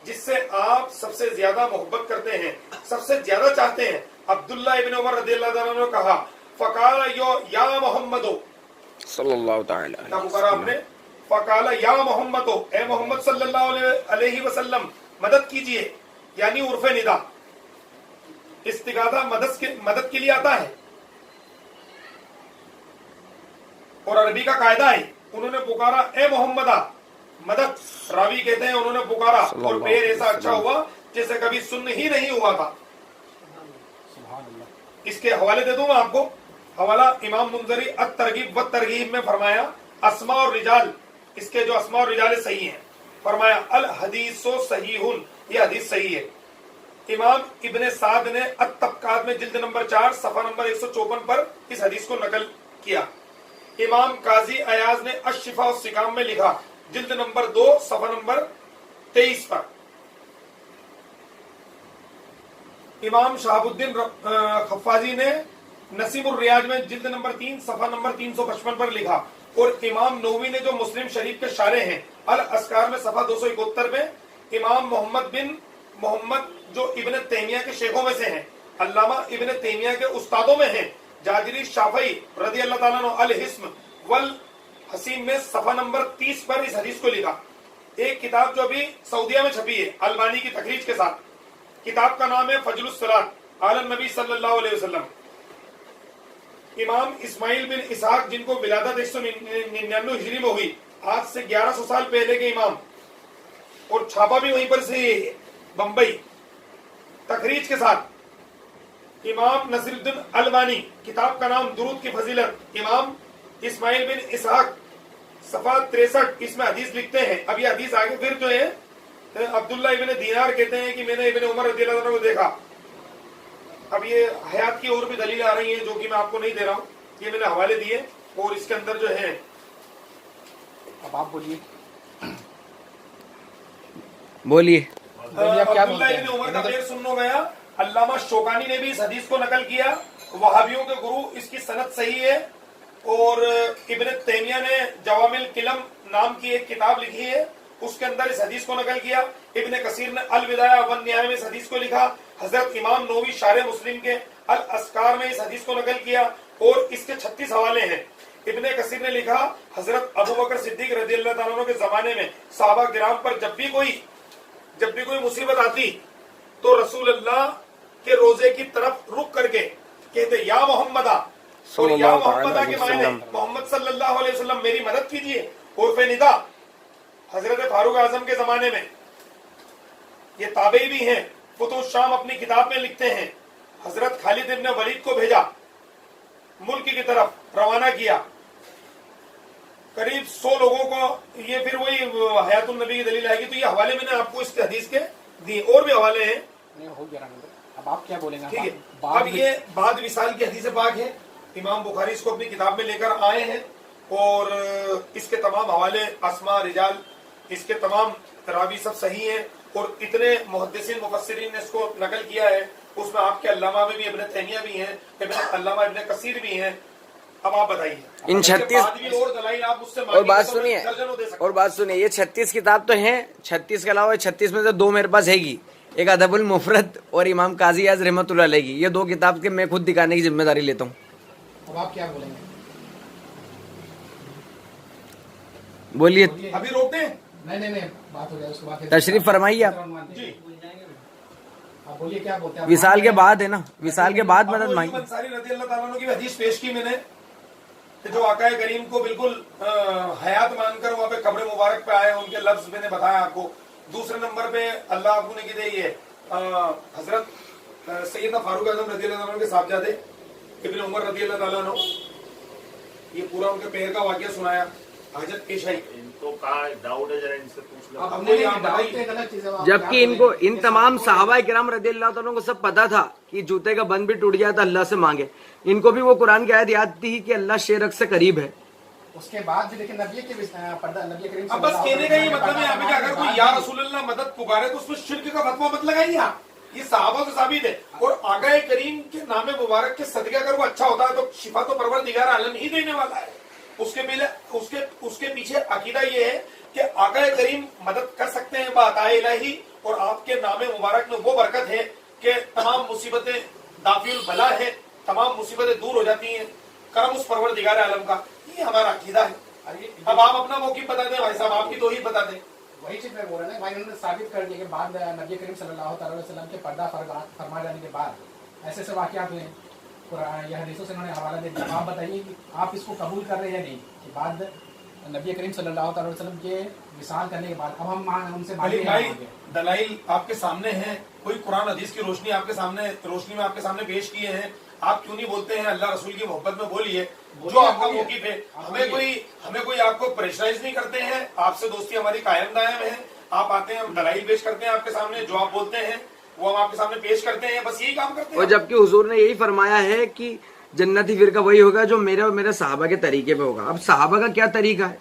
جس سے آپ سب سے زیادہ محبت کرتے ہیں, سب سے زیادہ چاہتے ہیں. عبداللہ ابن عمر رضی اللہ عنہ نے کہا فقال یا محمد
صلی اللہ تعالی
کیا پکارا آپ نے؟ فقال یا محمد, اے محمد صلی اللہ علیہ وسلم مدد کیجیے, یعنی عرف ندا. استغاثہ مدد کے لیے آتا ہے اور عربی کا قاعدہ ہے. انہوں نے پکارا اے محمدہ مدد, راوی کہتے ہیں انہوں نے پکارا اور پیر ایسا اچھا ہوا جیسے کبھی سن ہی نہیں ہوا تھا. اس کے حوالے دے دوں میں آپ کو. حوالہ امام منذری الترغیب والترغیب میں فرمایا اسماء اور رجال, اس کے جو اسماء اور رجال صحیح ہیں, فرمایا الحدیث صحیح, یہ حدیث صحیح ہے. امام ابن سعد نے الطبقات میں جلد نمبر 4 صفحہ نمبر 154 پر اس حدیث کو نقل किया। इमाम काजी अयाज ने अशिफा और सिकाम में लिखा, जिल्द नंबर 2 सफा नंबर 23 पर। इमाम शहाबुद्दीन खफ्फाजी ने नसीमुर रियाज में जिल्द नंबर 3 सफा नंबर 355 पर लिखा। और इमाम नववी ने जो मुस्लिम शरीफ के शारे हैं अल अस्कार में सफा 271 में, इमाम मोहम्मद बिन मोहम्मद जो इब्न तैमिया के शेखों में से हैं, अल्लामा इब्न तैमिया के उस्तादों में हैं, जाजरी शाफई रदी अल्लाह ताला अन्हु अल हिस्म वल हसीम में सफा नंबर 30 पर इस हदीस को लिखा। एक किताब जो अभी सऊदीया में छपी है अलबानी की तखरीज के साथ, किताब का नाम है फजलुस सलात आलन नबी सल्लल्लाहु अलैहि वसल्लम। इमाम इस्माइल बिन इसहाक जिनको विलादत 199 हिजरी में हुई, आज से 1100 साल पहले के इमाम, और छापा भी वहीं पर से बंबई, तखरीज के साथ इमाम नसीरुद्दीन अलबानी, किताब का नाम दुरूद की फजीलत, इमाम इस्माइल बिन इसहाक सफा 63 इसमें हदीस लिखते हैं। अब ये हदीस आगे फिर जो है अब्दुल्ला इब्न दीनार कहते हैं कि मैंने इब्न उमर रज़ियल्लाहु अन्हु को देखा। अब ये हयात की और भी दलील आ रही है जो कि मैं आपको नहीं दे रहा हूँ, ये मैंने हवाले दिए और इसके अंदर जो है।
अब आप बोलिए
अब्दुल्ला इब्न उमर का पेड़ सुननो गया। अल्लामा शौकानी ने भी इस हदीस को नकल किया, वहाबियों के गुरु इसकी सनद सही है। और इब्न तैमिया ने जवामिल किलम नाम की एक किताब लिखी है, उसके अंदर इस हदीस को नकल किया। इब्न कसीर ने अल विदाया वन निहाया में इस हदीस को लिखा। हजरत इमाम नववी शारे मुस्लिम के अल अस्कार में इस हदीस को नकल किया और इसके 36 हवाले हैं। इब्न कसीर ने लिखा, हजरत अबू बकर सिद्दीक रज़ियल्लाहु ताला अन्हु के जमाने में सहाबा किराम पर जब भी कोई मुसीबत आती तो रसूल अल्लाह के रोजे की तरफ रुक करके कहते या मोहम्मदा, और या मोहम्मदा के मायने मोहम्मद सल्लल्लाहु अलैहि वसल्लम मेरी मदद कीजिए। और निदा हजरत फारूक आजम के जमाने में, ये ताबई भी हैं, फुतूह शाम अपनी किताब में लिखते हैं, हजरत खालिद इब्न वलीद को भेजा, मुल्क की तरफ रवाना किया, करीब 100 लोगों को। ये फिर वही हयातुन नबी की दलील आएगी। तो ये हवाले मैंने आपको इस हदीस के दिए, और भी हवाले हैं।
हो गया। अब आप क्या बोलेंगे?
ठीक है, अब ये बाद विसाल की हदीस पाक है, इमाम बुखारी इसको अपनी किताब में लेकर आए हैं और इसके तमाम हवाले अस्मा रिजाल, इसके तमाम रावी सब सही हैं और इतने मुहद्दिसीन मुफस्सिरीन ने इसको नकल किया है। उसमें आपके अल्लामा में भी इब्न तैमिया भी हैं, अल्लामा इब्न कसीर भी हैं। अब आप बताइए
इन 36
और दलाइल आप उससे
और बात सुनिए, ये 36 किताब तो हैं, 36 के अलावा 36 में से 2 मेरे पास हैगी, एक अदबुल मुफरद और इमाम काजी आज़ रहमतुल्लाह अलैह की। ये 2 किताब के मैं खुद दिखाने की जिम्मेदारी लेता हूँ।
अब आप क्या बोलेंगे?
बोलिए।
अभी रोकते हैं?
नहीं, बात हो जाए उसके बाद
तशरीफ फरमाइए आप।
आप बोलिए क्या बोलते हैं?
विसाल के बाद है ना, विसाल के बाद मदद मांगी।
अंसारी रज़ियल्लाहु ताला अन्हु की हदीस पेश की मैंने, जो आकाए करीम को बिल्कुल हयात मानकर वहाँ पे कब्र मुबारक पे आए, उनके लफ्ज मैंने बताया आपको। दूसरे नंबर पे अल्लाह आपको ने की ये हजरत सैयदना फारूक आजम रज़ियल्लाहु अन्हु के साहबजादे इब्न उमर रज़ियल्लाहु ताला अन्हु, ये पूरा उनके पैर का वाकया सुनाया, हाजत पेश आई।
इनको कहा डाउट है, जरा इनसे पूछ लो।
अब मुझे आप बताइए।
जबकि इनको इन तमाम सहाबा किराम रज़ियल्लाहु ताला अन्हु को सब पता था कि जूते का बंद भी टूट जाए तो अल्लाह से मांगे। इनको भी वो कुरान की आयत याद थी कि अल्लाह शेरक से करीब है।
उसके बाद भी लेकिन नबी के नबी करीम
अब बस कहने का ये मतलब है यहाँ पे, अगर कोई या रसूलुल्लाह मदद पुकारे तो उसमें शिर्क का फतवा मत लगाइए आप। ये सहाबा से साबित है। और आगाए करीम के नामे मुबारक के सदके अगर वो अच्छा होता है तो शिफा तो परवरदिगार आलम ही देने वाला है। उसके पीछे अकीदा ये है कि आगाए करीम मदद कर सकते हैं बाताए इलाही, और आपके नामे मुबारक में वो बरकत है कि तमाम मुसीबतें दाफिल बला है, तमाम मुसीबतें दूर हो जाती हैं, करम उस परवरदिगार आलम का। ये हमारा अकीदा है। अब आप अपना मौक़िफ़ बता दें भाई साहब, आपकी तौहीद बता दें।
वही चीज मैं बोल रहा हूँ भाई, उन्होंने साबित कर दिया कि बाद नबी करीम सल्लल्लाहु अलैहि वसल्लम के पर्दा फरमा जाने के बाद ऐसे ऐसे वाक़यात हुए। यह हदीसों से उन्होंने हवाला दे दिया। आप बताइए कि आप इसको कबूल कर रहे हैं या नहीं कि बाद नबी करीम सल्लल्लाहु अलैहि वसल्लम के विसाल करने के बाद अब हम उनसे
भाई दलाइल आपके सामने हैं, कोई कुरान हदीस की रोशनी में आपके सामने पेश किए हैं। आप क्यों नहीं बोलते हैं अल्लाह रसूल की मोहब्बत में बोलिए जो आपका मौक़िफ़ है। हमें कोई आपको प्रेशराइज नहीं करते हैं, आपसे दोस्ती हमारी कायम दायम है। आप आते हैं, हम दलाइल पेश करते हैं आपके सामने, जो आप बोलते हैं वो हम आपके सामने पेश करते हैं, बस यही काम करते हैं।
और जबकि हुजूर ने यही फरमाया है कि जन्नती फिरका वही होगा जो मेरे और मेरे साहबा के तरीके पे होगा। अब साहबा का क्या तरीका है?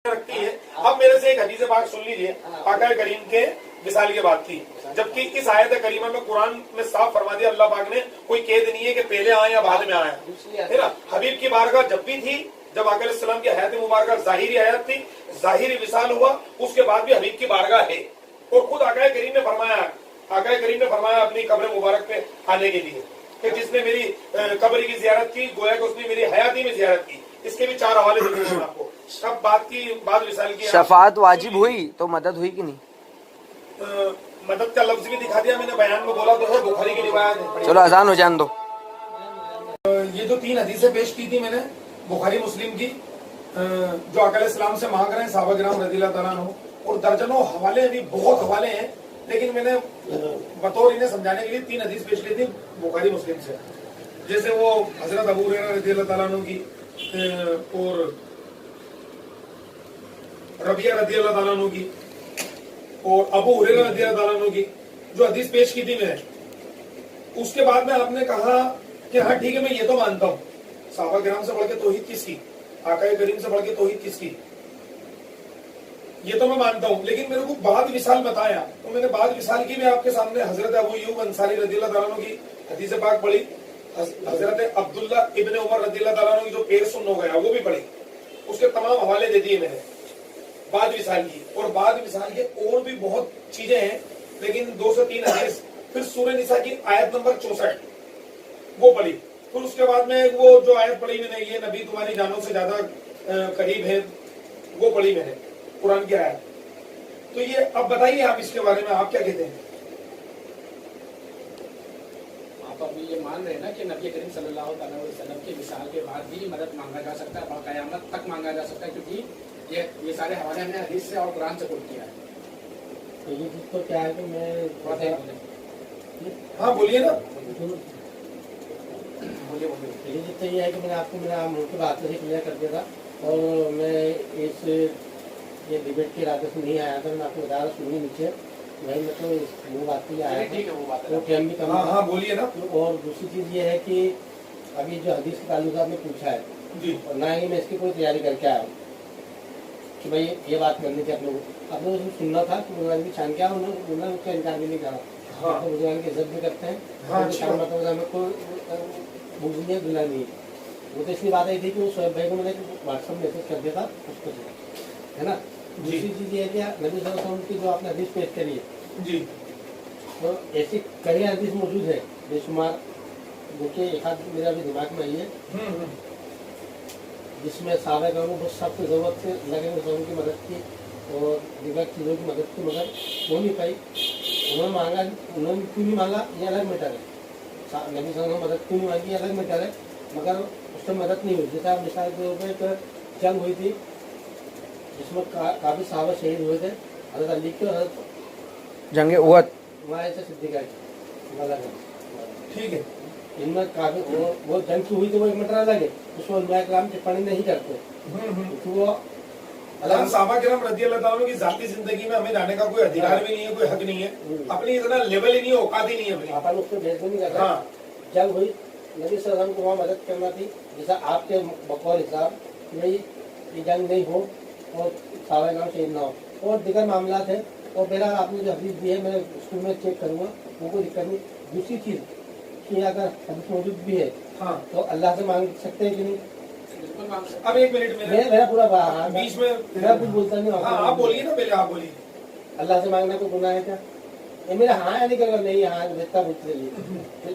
रखती है। अब मेरे से एक हदीस पाक सुन लीजिए, आका करीम के विसाल के बाद की, जबकि इस आयत करीमा में कुरान में साफ फरमा दिया अल्लाह पाक ने, कोई कैद नहीं है कि पहले आए या बाद में आए, है ना। हबीब की बारगाह जब भी थी, जब आका अलैहिस्सलाम की हयात मुबारक जाहिरी हयात थी, जाहिरी विसाल हुआ, उसके बाद भी हबीब की बारगाह है। और खुद आका करीम ने फरमाया अपनी कब्र मुबारक पे आने के लिए कि जिसने मेरी कब्र की जियारत की गोया कि उसने मेरी हयाती में जियारत की। इसके भी 4 हवाले देंगे हम आपको। अब बाद विसाल की
शफात वाजिब हुई तो मदद हुई कि नहीं?
मदद का लफ्ज भी दिखा दिया मैंने, बयान में बोला तो है, बुखारी की रिवायत है।
चलो अजान हो जान दो।
ये जो 3 हदीसें पेश की थी मैंने बुखारी मुस्लिम की, जो आका अलैहिस्सलाम से मांग रहे हैं सहाबा किराम रज़ियल्लाहु ताला अन्हु, और दर्जनों हवाले, भी बहुत हवाले हैं, लेकिन मैंने बतौर इन्हें समझाने के लिए 3 हदीस पेश की थी बुखारी मुस्लिम से। जैसे वो हजरत अबू हुरैरा रज़ियल्लाहु ताला अन्हु की और रबिया रज़ियल्लाहु ताला अन्हु की और अबू हुरैरा रज़ियल्लाहु ताला अन्हु की जो हदीस पेश की थी मैंने, उसके बाद में आपने कहा कि हाँ ठीक है मैं ये तो मानता हूँ, सहाबा किराम से बढ़ के तौहीद किसकी, आका करीम से बढ़ के तौहीद किसकी, ये तो मैं मानता हूँ, लेकिन मेरे को बाद विसाल बताया तो मैंने बाद विसाल की मैं आपके सामने हजरत अबू अय्यूब अंसारी रज़ियल्लाहु ताला अन्हु की हदीस पाक पढ़ी, हजरत अब्दुल्ला इब्ने उमर रज़ियल्लाहु ताला अन्हु की जो पैर सुन्न हो गया वो भी पढ़ी, उसके तमाम हवाले दे दिए मैंने बाद विसाल की। और बाद विसाल के और भी बहुत चीजें हैं, लेकिन 2 से 3 हदीस, फिर सूरह निसा की आयत नंबर 64 वो पढ़ी, फिर उसके बाद में वो जो आयत पढ़ी मैंने, ये नबी तुम्हारी जानों से ज्यादा करीब है, वो पढ़ी मैंने कुरान की आयत। तो ये अब बताइए आप इसके बारे में आप क्या कहते हैं?
आप अभी ये मान रहे हैं ना कि नबी करीम सल्लल्लाहु अलैहि वसल्लम के विसाल के बाद भी मदद मांगा जा सकता है, क़यामत तक मांगा जा सकता है, क्योंकि ये सारे हवाले हमने हदीस से और कुरान से कोट किया है।
तो ये चीज तो क्या है कि मैं
हाँ बोलिए ना।
ये चीज तो ये है कि मैंने आपको मेरा मुंह की बात से क्लियर कर दिया था, और मैं ये डिबेट के इरादे से नहीं आया था, मैंने आपको बताया सुनिए नीचे, वही मैं तो वो बात के लिए आया था, वो टाइम भी कम।
हाँ बोलिए ना।
और दूसरी चीज ये है कि अभी जो हदीस के ताल्लुक आपने पूछा है
जी,
और ना ही मैं इसकी कोई तैयारी करके आया हूँ कि भाई ये बात करनी थी आप लोगों को सुनना था कि मुसलमान की शान क्या, उन्होंने उसका इनकार भी नहीं करा।
हाँ।
तो मुसलमान की इज्जत भी करते हैं,
हाँ,
मतलब हमें कोई बुग्ज नहीं दुला नहीं। वो तो इसलिए बात आई थी कि वो शोएब भाई को मैंने व्हाट्सएप मैसेज कर दिया था उसको, है ना। दूसरी चीज ये है कि नबी सल्लल्लाहु अलैहि वसल्लम की जो आपने हदीस पेश करी है
जी,
तो ऐसी कई हदीस मौजूद है बेशुमार, जो कि एक आध मेरा भी दिमाग में आई है, जिसमें साहबा को बहुत सख्त जरूरत से लगे की मदद की और दीगर चीज़ों की मदद की, मगर हो नहीं पाई। उन्होंने क्यों नहीं मांगा ये अलग मैटर है, नबी सल्लल्लाहु अलैहि वसल्लम मदद क्यों नहीं मांगी अलग मैटर है, मगर उससे मदद नहीं हुई। जैसे आप मिसाल के तौर पर एक जंग हुई थी जिसमें काफी साहबा शहीद हुए थे, हज़रत अली के और
जंगे उहद
हमारे से सिद्दीक़ अलग है,
ठीक है।
इनमें काफी वो जंग की हुई तो वो एक मैटर अलग है, उसमें उलमा किराम टिप्पणी नहीं करते, तो वो
अलग। सहाबा किराम रज़ियल्लाहु ताला अन्हु की जाती जिंदगी में हमें जाने का कोई अधिकार भी नहीं है, कोई हक नहीं है, अपनी इतना लेवल ही नहीं है, औकात ही नहीं है अपनी।
अपन उसको भेज नहीं कर रहा। जंग हुई, नबी सल्लल्लाहु अलैहि वसल्लम को वहाँ मदद करना थी, जैसा आपके बकौल हिसाब नहीं ये जंग नहीं हो और सहाबा किराम शहीद ना हो, और दिगर मामला थे। और मेरा आपने जो हदीस दी है मैं स्कूल में चेक करूँगा, वो कोई दिक्कत नहीं। दूसरी चीज़ कि अगर हदीस मौजूद भी है तो अल्लाह से मांग सकते हैं कि नहीं?
अब एक मिनट में
मेरा पूरा
बीच में
मेरा कुछ बोलता नहीं।
हाँ आप बोलिए ना, पहले आप बोलिए।
अल्लाह से मांगना कोई गुनाह है क्या? ये मेरा हाँ या नहीं कर नहीं, हाँ बेहतर पूछ लीजिए।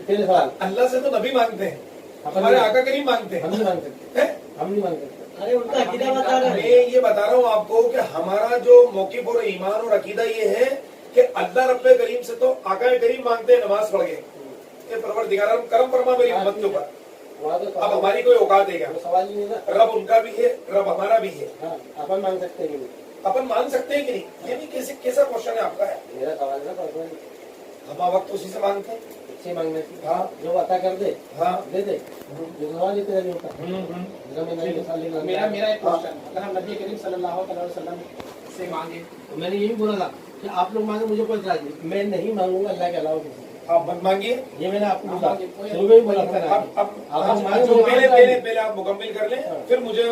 फिर सवाल,
अल्लाह से तो नबी मांगते हैं, हमारे आका करीम मांगते हैं,
हम नहीं मांग सकते, हम नहीं मांग सकते।
अरे उनका अकीदा बता रहे
मैं
हैं।
ये बता रहा हूँ आपको कि हमारा जो मौक़िफ़ और ईमान और अकीदा ये है कि अल्लाह रब्बे करीम से तो आका करीम मांगते हैं नमाज पढ़ के, परवरदिगार करम फरमा मेरी उम्मत के ऊपर। अब हमारी कोई औकात है क्या?
सवाल ही नहीं ना,
रब उनका भी है, रब हमारा भी है,
हाँ अपन मांग सकते हैं कि नहीं?
अपन मान सकते हैं कि नहीं? ये भी कैसा क्वेश्चन है आपका है?
मेरा सवाल ना पर्सनल
हम वक्त उसी से मांगते हैं।
से मांगने से
हाँ
जो अता कर दे
हाँ
दे दे, जो सवाल ही तेरा नहीं होता। जरा मैं नबी के साथ लेकर
मेरा एक क्वेश्चन, अगर हम नबी करीम सल्लल्लाहु अलैहि वसल्लम से मांगे,
तो मैंने यही बोला था कि आप लोग मांगे, मुझे कोई इतराज नहीं, मैं नहीं मांगूंगा अल्लाह के अलावा किसी से।
आप मत मांगिए।
ये मैंने आपको बोला, शुरू में ही बोला था।
अब
आप लोग मांगे,
जो
मुझे
पहले
कोई
पहले
इतराज
पहले आप मुकम्मल कर लें, फिर मुझे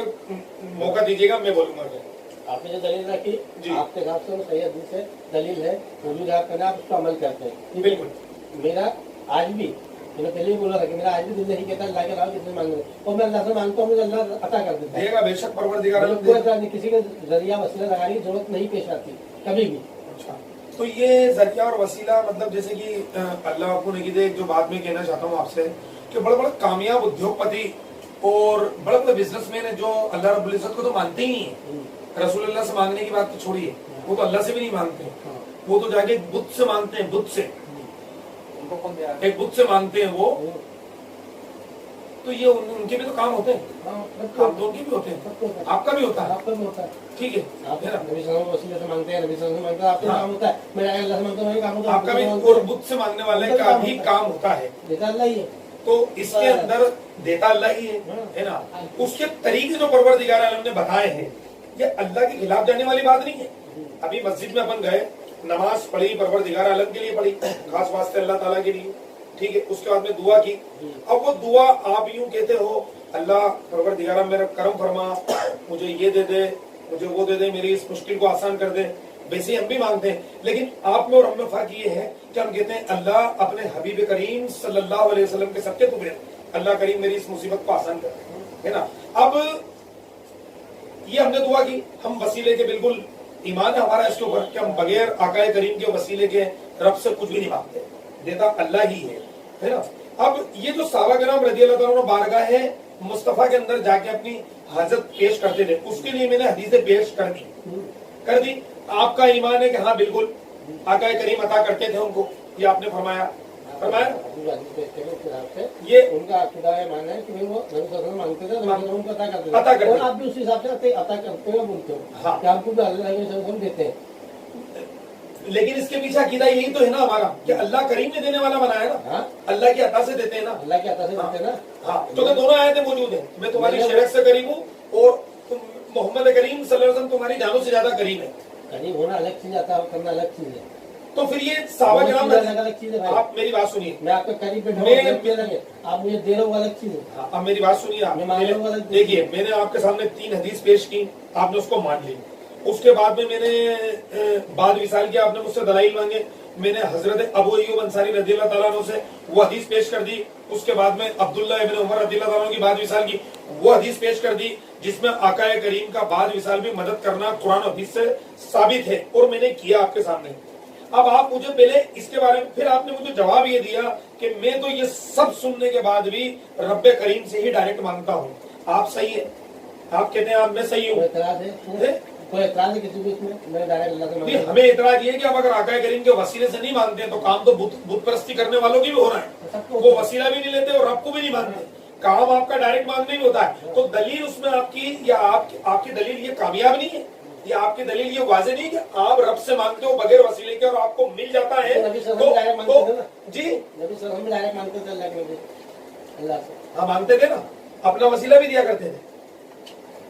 मौका दीजिएगा, मैं बोलूंगा।
नहीं। आपने जो दलील रखी
जी।
आपके हिसाब से वो सही हदीस है, दलील है, वजूद याद करना, आप उसको अमल करते हैं।
बिल्कुल।
मेरा आज भी, मैंने पहले ही बोला था कि मेरा आज भी दिल नहीं कहता अल्लाह के अलावा किसी से मांग रहे, और मैं अल्लाह से मांगता हूँ, मुझे अल्लाह अता कर देता है।
देगा बेशक, परवरदिगार
मुझे
आलम
कोई
देगा।
इतराज नहीं, किसी के जरिया वसीला लगाने की जरूरत नहीं पेश आती कभी भी।
अच्छा, तो ये जरिया और वसीला मतलब जैसे कि अल्लाह आपको नहीं दे, जो बात में कहना चाहता हूँ आपसे कि बड़े बड़े कामयाब उद्योगपति और बड़े बड़े बिजनेसमैन है जो अल्लाह रब्बुल इज्जत को तो मानते ही हैं। रसूलुल्लाह से मांगने की बात तो छोड़िए, वो तो अल्लाह से भी नहीं मांगते, वो तो जाके बुत से मांगते हैं, बुत से,
उनको कौन दे रहा है?
एक बुत से मांगते हैं वो। तो ये उनके भी तो काम होते हैं, काम तो उनके भी होते हैं, आपका भी होता है।
आपका भी होता है,
ठीक है,
आप
है ना?
नबी सल्लल्लाहु अलैहि वसल्लम से मांगते हैं, नबी सल्लल्लाहु अलैहि वसल्लम से मांगते हैं, आपका काम होता है। मैं अल्लाह से मांगता हूँ, मेरा काम होता है,
आपका भी और बुत से मांगने वाले का भी काम होता है।
देता अल्लाह ही है।
तो इसके अंदर देता अल्लाह ही है ना। उसके तरीके जो परवरदिगार आलम ने बताए हैं, ये अल्लाह के खिलाफ जाने वाली बात नहीं है। अभी मस्जिद में अपन गए, नमाज पढ़ी, परवरदिगार आलम के लिए पढ़ी, खास वास्ते अल्लाह ताला के लिए, ठीक है। उसके बाद में दुआ की। अब वो दुआ आप यूं कहते हो, अल्लाह परवरदिगार मेरा करम फरमा, मुझे ये दे दे, मुझे वो दे दे, मेरी इस मुश्किल को आसान कर दे, वैसे हम भी मांगते हैं। लेकिन आप में और हम में फर्क ये है कि हम कहते हैं अल्लाह अपने हबीब करीम सल्लल्लाहु अलैहि वसल्लम के सबके तुम्हें, अल्लाह करीम मेरी इस मुसीबत को आसान कर, है ना। अब ये हमने दुआ की, हम वसीले के बिल्कुल ईमान है हमारा इसके ऊपर कि हम बगैर आकाए करीम के वसीले के रब से कुछ भी नहीं मांगते, देता अल्लाह ही है ना। अब ये जो सहाबा किराम रज़ी अल्लाह ताला अन्हुम बारगाह है मुस्तफा के अंदर जाके अपनी हाजत पेश करते थे, उसके लिए मैंने हदीसें पेश कर दी। आपका ईमान है कि हाँ बिल्कुल आकाए करीम अता करते थे उनको, ये आपने फरमाया।
ये उनका अकीदा है, मानना है कि भाई वो नबी सल्लल्लाहु अलैहि वसल्लम मांगते थे, नबी उनको अता करते
अता करते
थे, और
थे।
आप भी उसी हिसाब से अता करते हो, बोलते हो
हाँ।
कि आपको भी अल्लाह के वसल्लम देते हैं।
लेकिन इसके पीछे अकीदा यही तो है ना हमारा कि अल्लाह करीम ने देने वाला बनाया ना,
हाँ?
अल्लाह की अता से देते हैं ना।
अल्लाह के अता से देते हैं ना।
हाँ, तो दोनों आयतें मौजूद हैं, मैं तुम्हारी शरीयत से करीब हूँ और मोहम्मद करीम सल्लल्लाहु अलैहि वसल्लम तुम्हारी जानों से ज्यादा करीब है।
करीब होना अलग चीज, अता करना अलग चीज है।
तो फिर ये सहाबा किराम
अलग चीज है भाई।
आप मेरी बात सुनिए,
मैं आपके करीब बैठा
मैं-
हूँ, आप मुझे दे रहे हो, अलग चीज है।
हाँ, अब मेरी बात सुनिए आप।
मैं मान लूंगा वाला
देखिए, मैंने आपके सामने 3 हदीस पेश की, आपने उसको मान ली। उसके बाद में मैंने बाद विसाल किया, आपने मुझसे दलाइल मांगे, मैंने हजरत अबू अय्यूब अंसारी रज़ियल्लाहु ताला अन्हु से वो हदीस पेश कर दी। उसके बाद में अब्दुल्ला इब्न उमर रज़ियल्लाहु ताला अन्हु की बाद विसाल की, वो हदीस पेश कर दी जिसमें आकाए करीम का बाद विसाल भी मदद करना कुरान और हदीस से साबित है, और मैंने किया आपके सामने। अब आप मुझे पहले इसके बारे में, फिर आपने मुझे जवाब ये दिया कि मैं तो ये सब सुनने के बाद भी रब्बे करीम से ही डायरेक्ट मांगता हूँ। आप सही है, आप कहते हैं आप मैं सही
कोई
हूँ।
एतराज है? कोई एतराज है किसी को इसमें? मैं डायरेक्ट अल्लाह से
नहीं,
मांगता हूं।
हमें इतराज ये है कि अब अगर आकाए करीम के वसीले से नहीं मांगते हैं तो काम तो बुत परस्ती करने वालों की भी हो रहा है। वो वसीला भी नहीं लेते और रब को भी नहीं मानते, काम आपका डायरेक्ट मांगने में होता है। तो दलील उसमें आपकी या आपकी दलील ये कामयाब नहीं है, या आपकी दलील ये वाजे नहीं कि आप रब से मांगते हो बगैर वसीले के और आपको मिल जाता है।
नबी सल्लल्लाहु अलैहि वसल्लम डायरेक्ट मांगते थे ना।
जी
नबी सल्लल्लाहु अलैहि वसल्लम डायरेक्ट मांगते थे अल्लाह के नबी, अल्लाह से।
हाँ, मांगते थे ना, अपना वसीला भी दिया करते थे,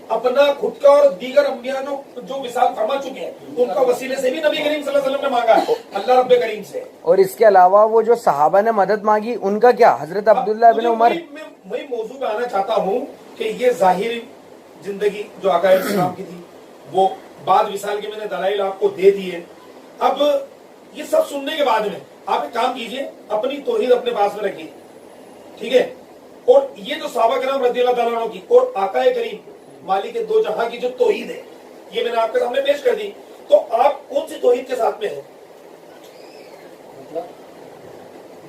अपना खुद का और दीगर अंबिया जो विसाल फरमा चुके हैं उनका वसीले से भी नबी करीम सल्लल्लाहु अलैहि वसल्लम ने मांगा है अल्लाह रब्बे करीम से।
और इसके अलावा वो जो सहाबा ने मदद मांगी उनका क्या, हजरत अब्दुल्ला इब्न उमर।
मैं मौजू पे आना चाहता हूँ कि ये जाहिर जिंदगी जो आकाए इस्लाम की थी वो बाद विसाल के मैंने दलाइल आपको दे दिए। अब ये सब सुनने के बाद में आप एक काम कीजिए, अपनी तौहीद अपने पास में रखिए, ठीक है। और ये जो सहाबा किराम रज़ियल्लाहु ताला अन्हुम की और आकाए करीम मालिक दो जहां की जो तौहीद है ये मैंने आपके सामने पेश कर दी। तो आप कौन सी तौहीद के साथ में है?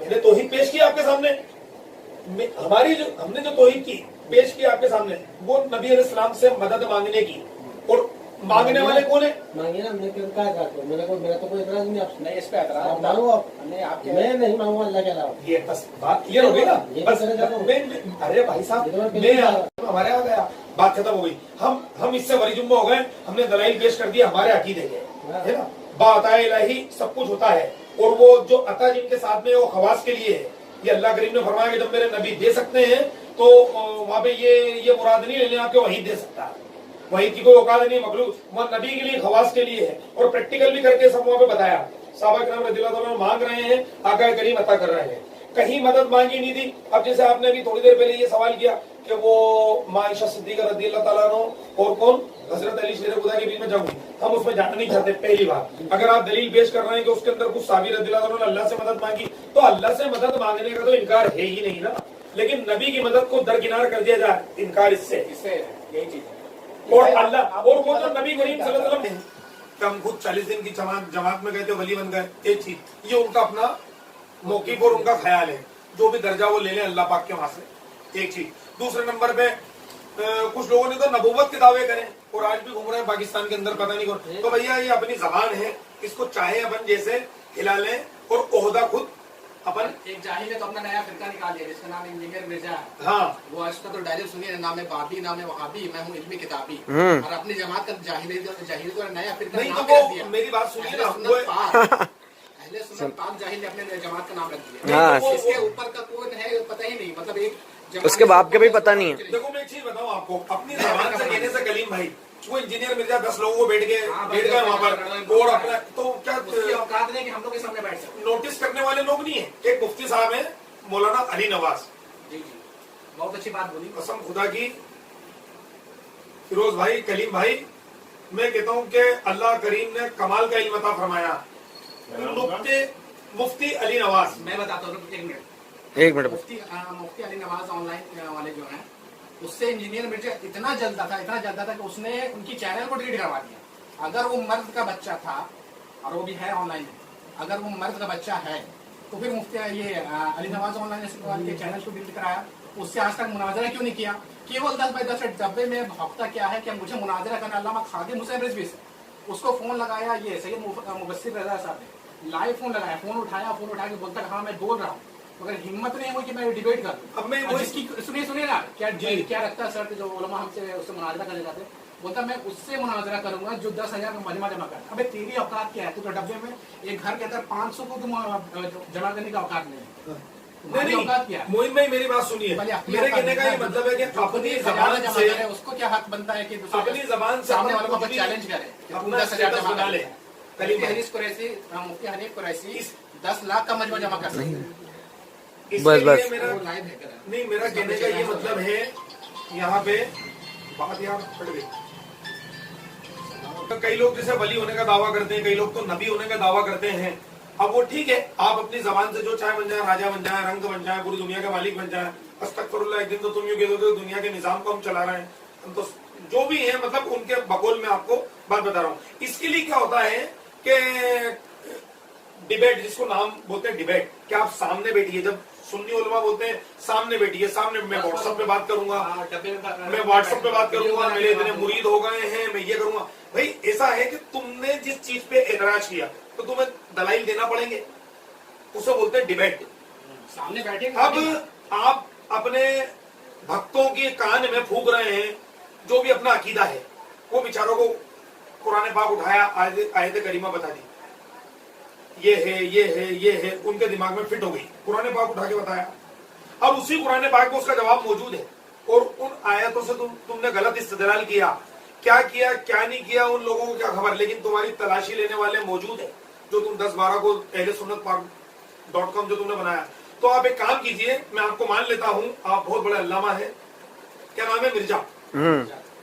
मैंने तौहीद पेश की आपके सामने, हमारी जो हमने जो तौहीद की पेश की आपके सामने वो नबी अलैहिस्सलाम से मदद मांगने की, और मांगने वाले कौन है?
मांगिए ना, मैंने क्या कहा, मेरा तो कोई एतराज नहीं आपसे।
नहीं, इस पे एतराज
आप मांगो, आप
नहीं, आपके
मैं नहीं मांगूंगा अल्लाह के अलावा।
ये बस बात क्लियर हो गई ना।
ये
बस
कहना चाहता हूं।
अरे भाई साहब, मैं हमारे आ गया, बात खत्म हो गई। हम इससे वरी जुम्मा हो गए, हमने दलाइल पेश कर दिया, हमारे अकीदे के, है ना। बात इलाही सब कुछ होता है और वो जो अता जिनके साथ में वो खवास के लिए है, ये अल्लाह करीम ने फरमाया कि जब मेरे नबी दे सकते हैं तो वहां पे ये मुराद नहीं लेने आपके वही दे सकता है, वही की कोई औकात नहीं, मखलूक वो नबी के लिए खवास के लिए है। और प्रैक्टिकल भी करके सब वहां पे बताया, साहबा किराम रज़ियल्लाहु अन्हुम मांग रहे हैं, आका करीम अता कर रहे हैं, कहीं मदद मांगी नहीं थी। अब जैसे आपने अभी थोड़ी देर पहले ये सवाल किया कि वो आयशा सिद्दीक़ा रज़ियल्लाहु ताला अन्हा और कौन हजरत अली शेर खुदा के बीच में जंग हुई, हम उसमें जाना नहीं चाहते। पहली बात, अगर आप दलील पेश कर रहे हैं कि उसके अंदर कुछ सहाबी रज़ियल्लाहु अन्हु ने अल्लाह से मदद मांगी, तो अल्लाह से मदद मांगने का तो इनकार है ही नहीं ना, लेकिन नबी की मदद को दरकिनार कर दिया जाए, इनकार इससे यही चीज है। और अल्लाह और वो जो नबी करीम सल्लल्लाहु अलैहि वसल्लम कि हम खुद 40 दिन की जमात में गए थे, वली बन गए, एक चीज ये उनका अपना मौक़िफ़ और उनका ख्याल है, जो भी दर्जा वो ले लें अल्लाह पाक के वहां से, एक चीज। दूसरे नंबर पे कुछ लोगों ने तो नबूवत के दावे करें और आज भी घूम रहे हैं पाकिस्तान के अंदर, पता नहीं कौन। तो भैया ये अपनी जबान है, इसको चाहे अपन जैसे हिला लें और ओहदा खुद अपन।
एक जाहिल ने तो अपना नया फिरका निकाल लिया जिसका नाम इंजीनियर मिर्जा है।
हाँ,
वो इसका तो डायरेक्ट सुनिए, नाम है बाबी, नाम है वहाबी, मैं हूँ इल्मी किताबी। और अपनी जमात का जाहिल तो नया फिरका
नहीं तो
नाम रख
वो
दिया।
मेरी बात सुनिए ना,
पहले सुन्नत पाक जाहिल ने अपने जमात का नाम रख दिया।
हाँ।
इसके ऊपर का कौन है पता ही नहीं, मतलब एक
उसके बाप के भी पता नहीं है।
देखो मैं एक चीज बताऊं आपको, अपनी जबान से कहने से कलीम भाई, वो इंजीनियर मिर्जा 10 लोगों को बैठ गए वहां पर और अपना, तो क्या
उसकी औकात नहीं कि हम लोग के सामने बैठ सकते।
नोटिस करने वाले लोग नहीं है। एक मुफ्ती साहब है मौलाना अली नवाज,
जी जी, बहुत अच्छी बात बोली।
कसम खुदा की फिरोज भाई, कलीम भाई, मैं कहता हूं कि अल्लाह करीम ने कमाल का इल्म अता फरमाया। मुफ्ती अली नवाज,
मैं बताता हूँ
एक मिनट।
मुफ्ती अली नवाज ऑनलाइन वाले जो हैं, उससे इंजीनियर मिर्जा इतना जलता था कि उसने उनकी चैनल को डिलीट करवा दिया। अगर वो मर्द का बच्चा था, और वो भी है ऑनलाइन, अगर वो मर्द का बच्चा है तो फिर मुफ्ती ये अली नवाज ऑनलाइन के चैनल को डिलीट कराया। उससे आज तक मुनाजरा क्यों नहीं किया? केवल 10 बाई 10 डब्बे में भौंकता क्या है कि मुझे मुनाजरा करना अल्लामा खादिम हुसैन रिजवी से। उसको फोन लगाया ये सैयद मुबस्सिर रजा साहब ने, लाइव फोन लगाया, फोन उठाया के बोलता हाँ मैं बोल रहा हूँ, मगर हिम्मत नहीं हुई कि मैं डिबेट करूं।
अब मैं
जिसकी सुनिए ना क्या रखता है सर, जो उलमा हमसे उससे मुनाजरा करने जाते, बोलता मैं उससे मुनाजरा करूंगा जो 10,000 का मजमा जमा करता। अबे तेरी औकात क्या है? तू तो डब्बे में एक घर के अंदर 500 को तुम जमा करने का औकात नहीं है।
नहीं
औकात क्या है?
मोइन भाई मेरी बात सुनिए, मेरे कहने का ये मतलब है कि अपनी जबान से
उसको क्या हक बनता है कि
अपनी जबान से
सामने वालों को चैलेंज करे,
अपना
10,000 जमा
बना ले।
मुफ्ती हनीफ कुरैशी 10 लाख का मजमा जमा कर सकते हैं।
बस
मेरा
नहीं, मेरा कहने का ये मतलब है, यहाँ पे बात यार फट गई। कई लोग जैसे वली होने का दावा करते हैं, कई लोग तो नबी होने का दावा करते हैं। अब वो ठीक है, आप अपनी जबान से जो चाहे बन जाए, राजा बन जाए, रंग बन जाए, पूरी दुनिया का मालिक बन जाए, अस्तगफिरुल्लाह, एक दिन तो तुम यूं कह दो दुनिया के निजाम को हम चला रहे हैं, हम तो जो भी है, मतलब उनके बकौल में आपको बात बता रहा हूँ। इसके लिए क्या होता है कि डिबेट, जिसको नाम बोलते हैं डिबेट, कि आप सामने बैठिए। जब सुन्नी उलमा बोलते हैं सामने बैठिए, सामने मैं व्हाट्सएप पे बात करूंगा, मैं व्हाट्सएप पे बात करूंगा, मेरे इतने मुरीद हो गए हैं, मैं ये करूंगा। भाई ऐसा है कि तुमने जिस चीज पे एतराज किया तो तुम्हें दलाइल देना पड़ेंगे, उसे बोलते हैं डिबेट।
सामने बैठे
अब आप अपने भक्तों के कान में फूंक रहे हैं जो भी अपना अकीदा है, वो बेचारों को कुरान पाक उठाया, आयत करीमा बता दी, ये है, ये है, ये है, उनके दिमाग में फिट हो गई, कुरान पाक उठा के बताया। अब उसी कुरान पाक में उसका जवाब मौजूद है, और उन आयतों से तुमने गलत इस्तेदलाल किया, क्या किया क्या नहीं किया उन लोगों को क्या खबर, लेकिन तुम्हारी तलाशी लेने वाले मौजूद है, जो तुम 10-12 को ahlesunnatpark.com जो तुमने बनाया। तो आप एक काम कीजिए, मैं आपको मान लेता हूँ, आप बहुत बड़े अल्लामा है, क्या नाम है, मिर्जा,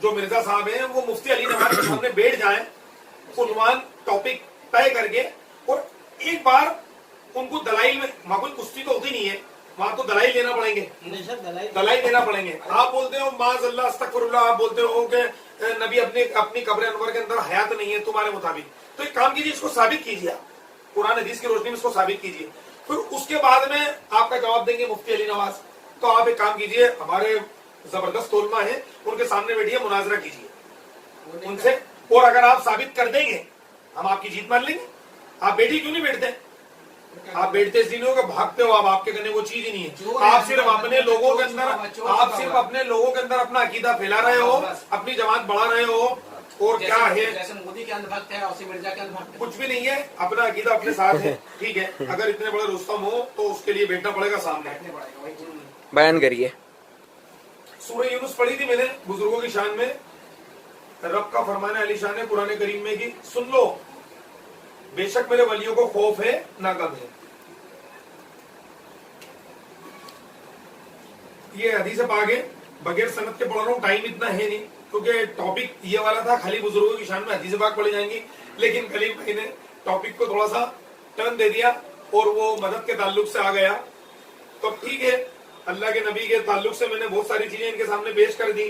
जो मिर्जा साहब हैं, वो मुफ्ती अली नवाज के सामने बैठ जाएं, उन्वान टॉपिक तय करके, और एक बार उनको दलाइल में, वहां कोई कुश्ती तो होती नहीं है, वहां तो दलाइल देना पड़ेंगे, दलाइल देना पड़ेंगे। आप बोलते हो माज़अल्लाह अस्तगफिरुल्लाह, आप बोलते हो कि नबी अपनी कब्र अनवर के अंदर हयात नहीं है तुम्हारे मुताबिक, तो एक काम कीजिए, इसको साबित कीजिए, कुरान हदीस की रोशनी में इसको साबित कीजिए, फिर उसके बाद में आपका जवाब देंगे मुफ्ती अली नवाज। तो आप एक काम कीजिए, हमारे जबरदस्त उलमा है, उनके सामने बैठिए, मुनाजरा कीजिए उनसे, और अगर आप साबित कर देंगे हम आपकी जीत मान लेंगे। आप बैठी क्यों नहीं बैठते? आप बैठते इसलिए हो कि भागते हो, आपके करने वो चीज ही नहीं है। आप सिर्फ अपने लोगों के अंदर, आप सिर्फ अपने लोगों के अंदर अपना अकीदा फैला रहे हो, अपनी जमात बढ़ा रहे हो, اور क्या है,
जैसे मोदी के अंधभक्त है, वैसे मिर्जा के अंधभक्त है।
कुछ भी नहीं है, अपना अकीदा अपने साथ है, ठीक है। अगर इतने बड़े रुस्तम हो तो उसके लिए बैठना पड़ेगा सामने।
बयान करिए।
सूरह यूनुस पढ़ी थी मैंने बुजुर्गों की शान में, रब का फरमान है अली शान है कुरान करीम में कि सुन लो, बेशक मेरे वलियों को खौफ है ना गम है। ये हदीस पाक है, बगैर सनद के पढ़ रहा हूँ, टाइम इतना है नहीं क्योंकि टॉपिक ये वाला था खाली बुजुर्गों की शान में हदीस पाक पढ़ी जाएंगी, लेकिन कलीम भाई ने टॉपिक को थोड़ा सा टर्न दे दिया और वो मदद के ताल्लुक से आ गया। तो ठीक है, अल्लाह के नबी के ताल्लुक से मैंने बहुत सारी चीजें इनके सामने पेश कर दी,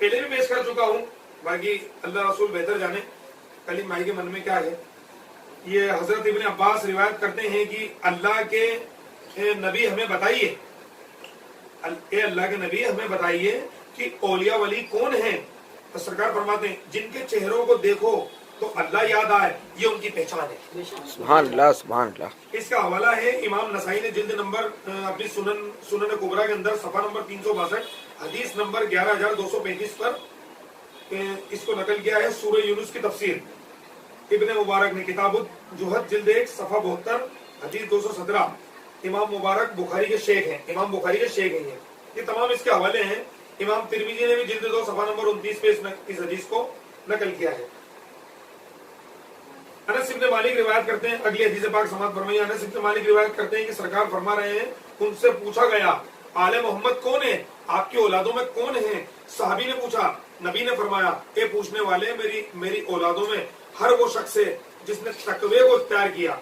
पहले भी पेश कर चुका हूँ, बाकी अल्लाह रसूल बेहतर जाने कलीम भाई के मन में क्या है। ये हजरत इब्ने अब्बास रिवायत करते हैं कि अल्लाह के नबी हमें बताइए, अल्लाह के नबी हमें बताइए कि औलिया वली कौन है। तो सरकार फरमाते हैं जिनके चेहरों को देखो तो अल्लाह याद आए, ये उनकी पहचान है।
सुभान अल्लाह, सुभान अल्लाह।
इसका हवाला है इमाम नसाई ने जिल्द नंबर अपनी सुनन कुबरा के अंदर सफा नंबर 362 हदीस नंबर 11235 पर इसको नकल किया है। सूरह यूनुस की तफसीर इब्ने मुबारक ने किताबुल जुहद जिल्द 1 सफा 72 हदीस 217, इमाम मुबारक बुखारी के शेख हैं, इमाम बुखारी के शेख हैं ये तमाम इसके हवाले हैं। इमाम तिरमिजी ने भी जिल्द 2 सफा नंबर 29 पे इस हदीस को नकल किया है। अनस इब्ने मालिक रिवायत करते हैं, अगली हदीस पाक समाप्त फरमाइए। अनस इब्ने मालिक रिवायत करते हैं कि सरकार फरमा रहे हैं, उनसे पूछा गया आले मोहम्मद कौन है, आपकी औलादों में कौन है। सहाबी ने पूछा, नबी ने फरमाया, ए पूछने वाले, मेरी औलादों में हर वो शख्स है जिसने तकवे को इख्तियार किया,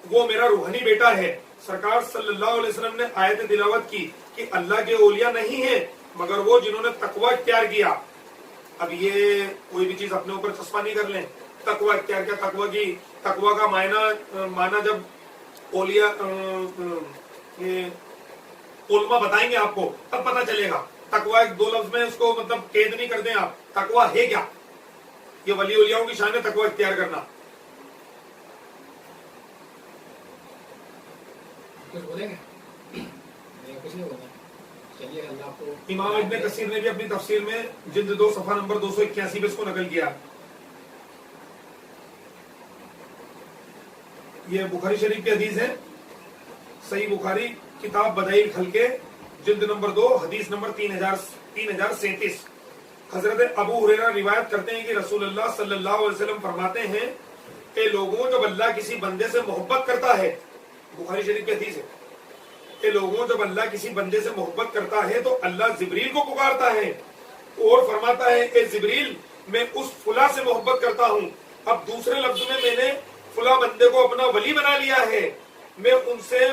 वो मेरा रूहानी बेटा है। सरकार सल्लल्लाहु अलैहि वसल्लम ने आयत तिलावत की कि अल्लाह के औलिया नहीं है मगर वो जिन्होंने तकवा इख्तियार किया। अब ये कोई भी चीज अपने ऊपर चस्पा नहीं कर लें, तकवा इख्तियार किया, तकवा का मायना जब औलिया उलमा बताएंगे आपको तब पता चलेगा। तकवा एक दो लफ्ज में उसको मतलब कैद नहीं कर दें आप, तकवा है क्या, ये वली औलियाओं की शान है तकवा इख्तियार करना।
कुछ बोलेंगे? नहीं, कुछ नहीं बोलना। चलिए, अल्लाह आपको।
इमाम इब्ने कसीर ने भी अपनी तफसीर में जिल्द 2 सफा नंबर 281 पे इसको नकल किया। ये बुखारी शरीफ की हदीस है, सही बुखारी किताब बदाइल खलके जिल्द नंबर 2 हदीस नंबर 3037। हजरत अबू हुरैरा रिवायत करते हैं कि रसूलुल्लाह सल्लल्लाहु अलैहि वसल्लम फरमाते हैं कि लोगों जब अल्लाह किसी बंदे से मोहब्बत करता है, बुखारी शरीफ की हदीस है कि लोगों जब अल्लाह किसी बंदे से मोहब्बत करता है तो अल्लाह जिब्रील को पुकारता है और फरमाता है कि जिब्रील मैं उस फुला से मोहब्बत करता हूँ। अब दूसरे लफ्ज में मैंने फुला बंदे को अपना वली बना लिया है, मैं उनसे,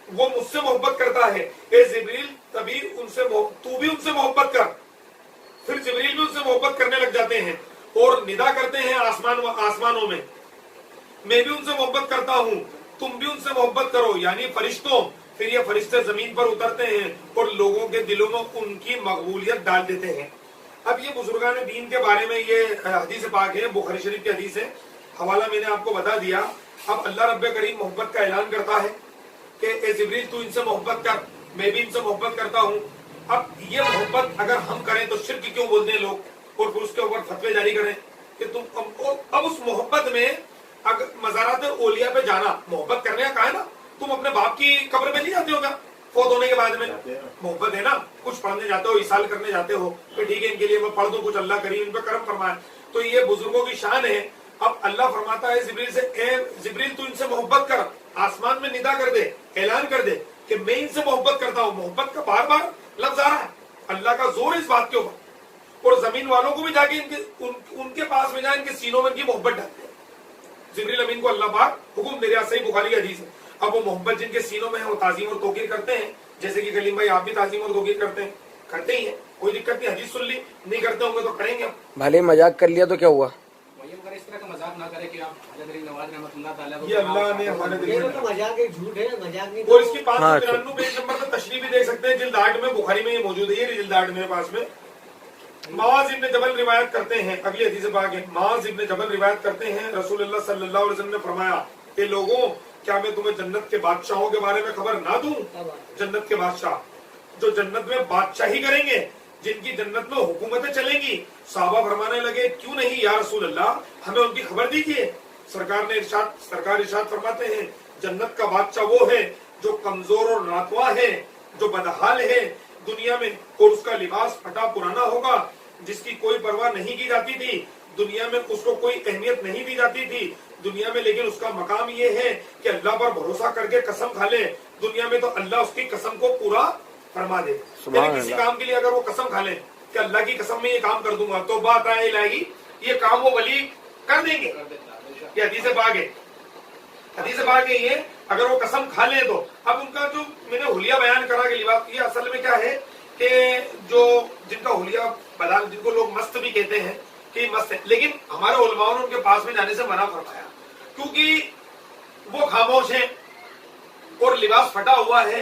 वो मुझसे मोहब्बत करता है, ए जिब्रील तभी तू भी उनसे मोहब्बत कर। फिर जिब्रील भी उनसे मोहब्बत करने लग जाते हैं और निदा करते हैं आसमानों में, मैं भी उनसे मोहब्बत करता हूँ, तुम भी उनसे मोहब्बत करो, यानी फरिश्तों। फिर ये फरिश्ते जमीन पर उतरते हैं और लोगों के दिलों में उनकी मकबूलियत डाल देते हैं। अब ये बुजुर्गान दीन के बारे में ये हदीस पाक है, बुखारी शरीफ की हदीस है, हवाला मैंने आपको बता दिया। अब अल्लाह रब्बे करीम मोहब्बत का ऐलान करता है कि ए जिब्रील तू इनसे मोहब्बत कर, मैं भी इनसे मोहब्बत करता हूँ। अब ये मोहब्बत अगर हम करें तो शिर्क क्यों बोलते हैं लोग और फिर उसके ऊपर फतवे जारी करें कि तुम अब उस मोहब्बत में अगर मज़ारात औलिया पे जाना मोहब्बत करने का कहा है ना, तुम अपने बाप की कब्र पे नहीं जाते हो क्या फौत होने के बाद में? मोहब्बत है ना, कुछ पढ़ने जाते हो, इसाल करने जाते हो, तो ठीक है इनके लिए मैं पढ़ दूं कुछ, अल्लाह करीम इन पे करम फरमाए। तो ये बुजुर्गों की शान है। अब अल्लाह फरमाता है जिब्रील से, ए जिब्रील तू इनसे मोहब्बत कर, आसमान में निदा कर दे, ऐलान कर दे कि मैं इनसे मोहब्बत करता हूँ। मोहब्बत का बार बार लफ्ज आ रहा है, अल्लाह का जोर है इस बात के ऊपर। और जमीन वालों को भी जाके उनके पास में जाए, इनके सीनों में इनकी मोहब्बत डालते हैं। जिब्रील अमीन को अल्लाह पाक हुक्म दे रहा, सही बुखारी की हदीस है। अब वो मोहब्बत जिनके सीनों में है वो ताजीम और तौकीर करते हैं, जैसे कि कलीम भाई आप भी ताजीम और तौकीर करते ही हैं, कोई दिक्कत नहीं। हदीस सुन ली, नहीं करते होंगे तो करेंगे।
भले मजाक कर लिया तो क्या हुआ?
वही मगर इस तरह का मजाक ना करे कि आप हज़रत अली नवाज रहमतुल्लाह ताला को,
ये अल्लाह ने हमारे दिल में
तो मजाक है, झूठ है, मजाक नहीं।
और इसकी 593 पेज नंबर पर तशरीह भी देख सकते हैं, जिल्द 8 में, बुखारी में ये मौजूद है। ये जिल्द 8 मेरे पास में मुआज़ इब्न जबल रिवायत करते हैं, अगली हदीस पाक है। मुआज़ इब्न जबल रिवायत करते हैं, रसूलुल्लाह सल्लल्लाहु अलैहि वसल्लम ने फरमाया कि लोगों क्या मैं तुम्हें जन्नत के बादशाहों के बारे में खबर ना दूं? जन्नत के बादशाह जो जन्नत में बादशाही करेंगे, जिनकी जन्नत में हुकूमतें चलेंगी। साहबा फरमाने लगे क्यों नहीं या रसूल अल्लाह, हमें उनकी खबर दीजिए। सरकार इरशाद फरमाते हैं जन्नत का बादशाह वो है जो कमजोर और नातवा है, जो बदहाल है दुनिया में, और उसका लिबास फटा पुराना होगा, जिसकी कोई परवाह नहीं की जाती थी दुनिया में, उसको कोई अहमियत नहीं दी जाती थी दुनिया में, लेकिन उसका मकाम ये है कि अल्लाह पर भरोसा करके कसम खा ले दुनिया में तो अल्लाह उसकी कसम को पूरा फरमा दे। यानी किसी काम के लिए अगर वो कसम खा ले कि अल्लाह की कसम में ये काम कर दूंगा तो बात आए लाएगी, ये काम वो वली कर देंगे। ये हदीस पाक है, हदीस पाक है ये, अगर वो कसम खा ले तो। अब उनका जो मैंने हुलिया बयान करा कि लिबास, ये असल में क्या है कि जो जिनका हुलिया बयान, जिनको लोग मस्त भी कहते हैं कि मस्त है, लेकिन हमारे उलमाओं ने उनके पास में जाने से मना फरमाया, क्योंकि वो खामोश है और लिबास फटा हुआ है,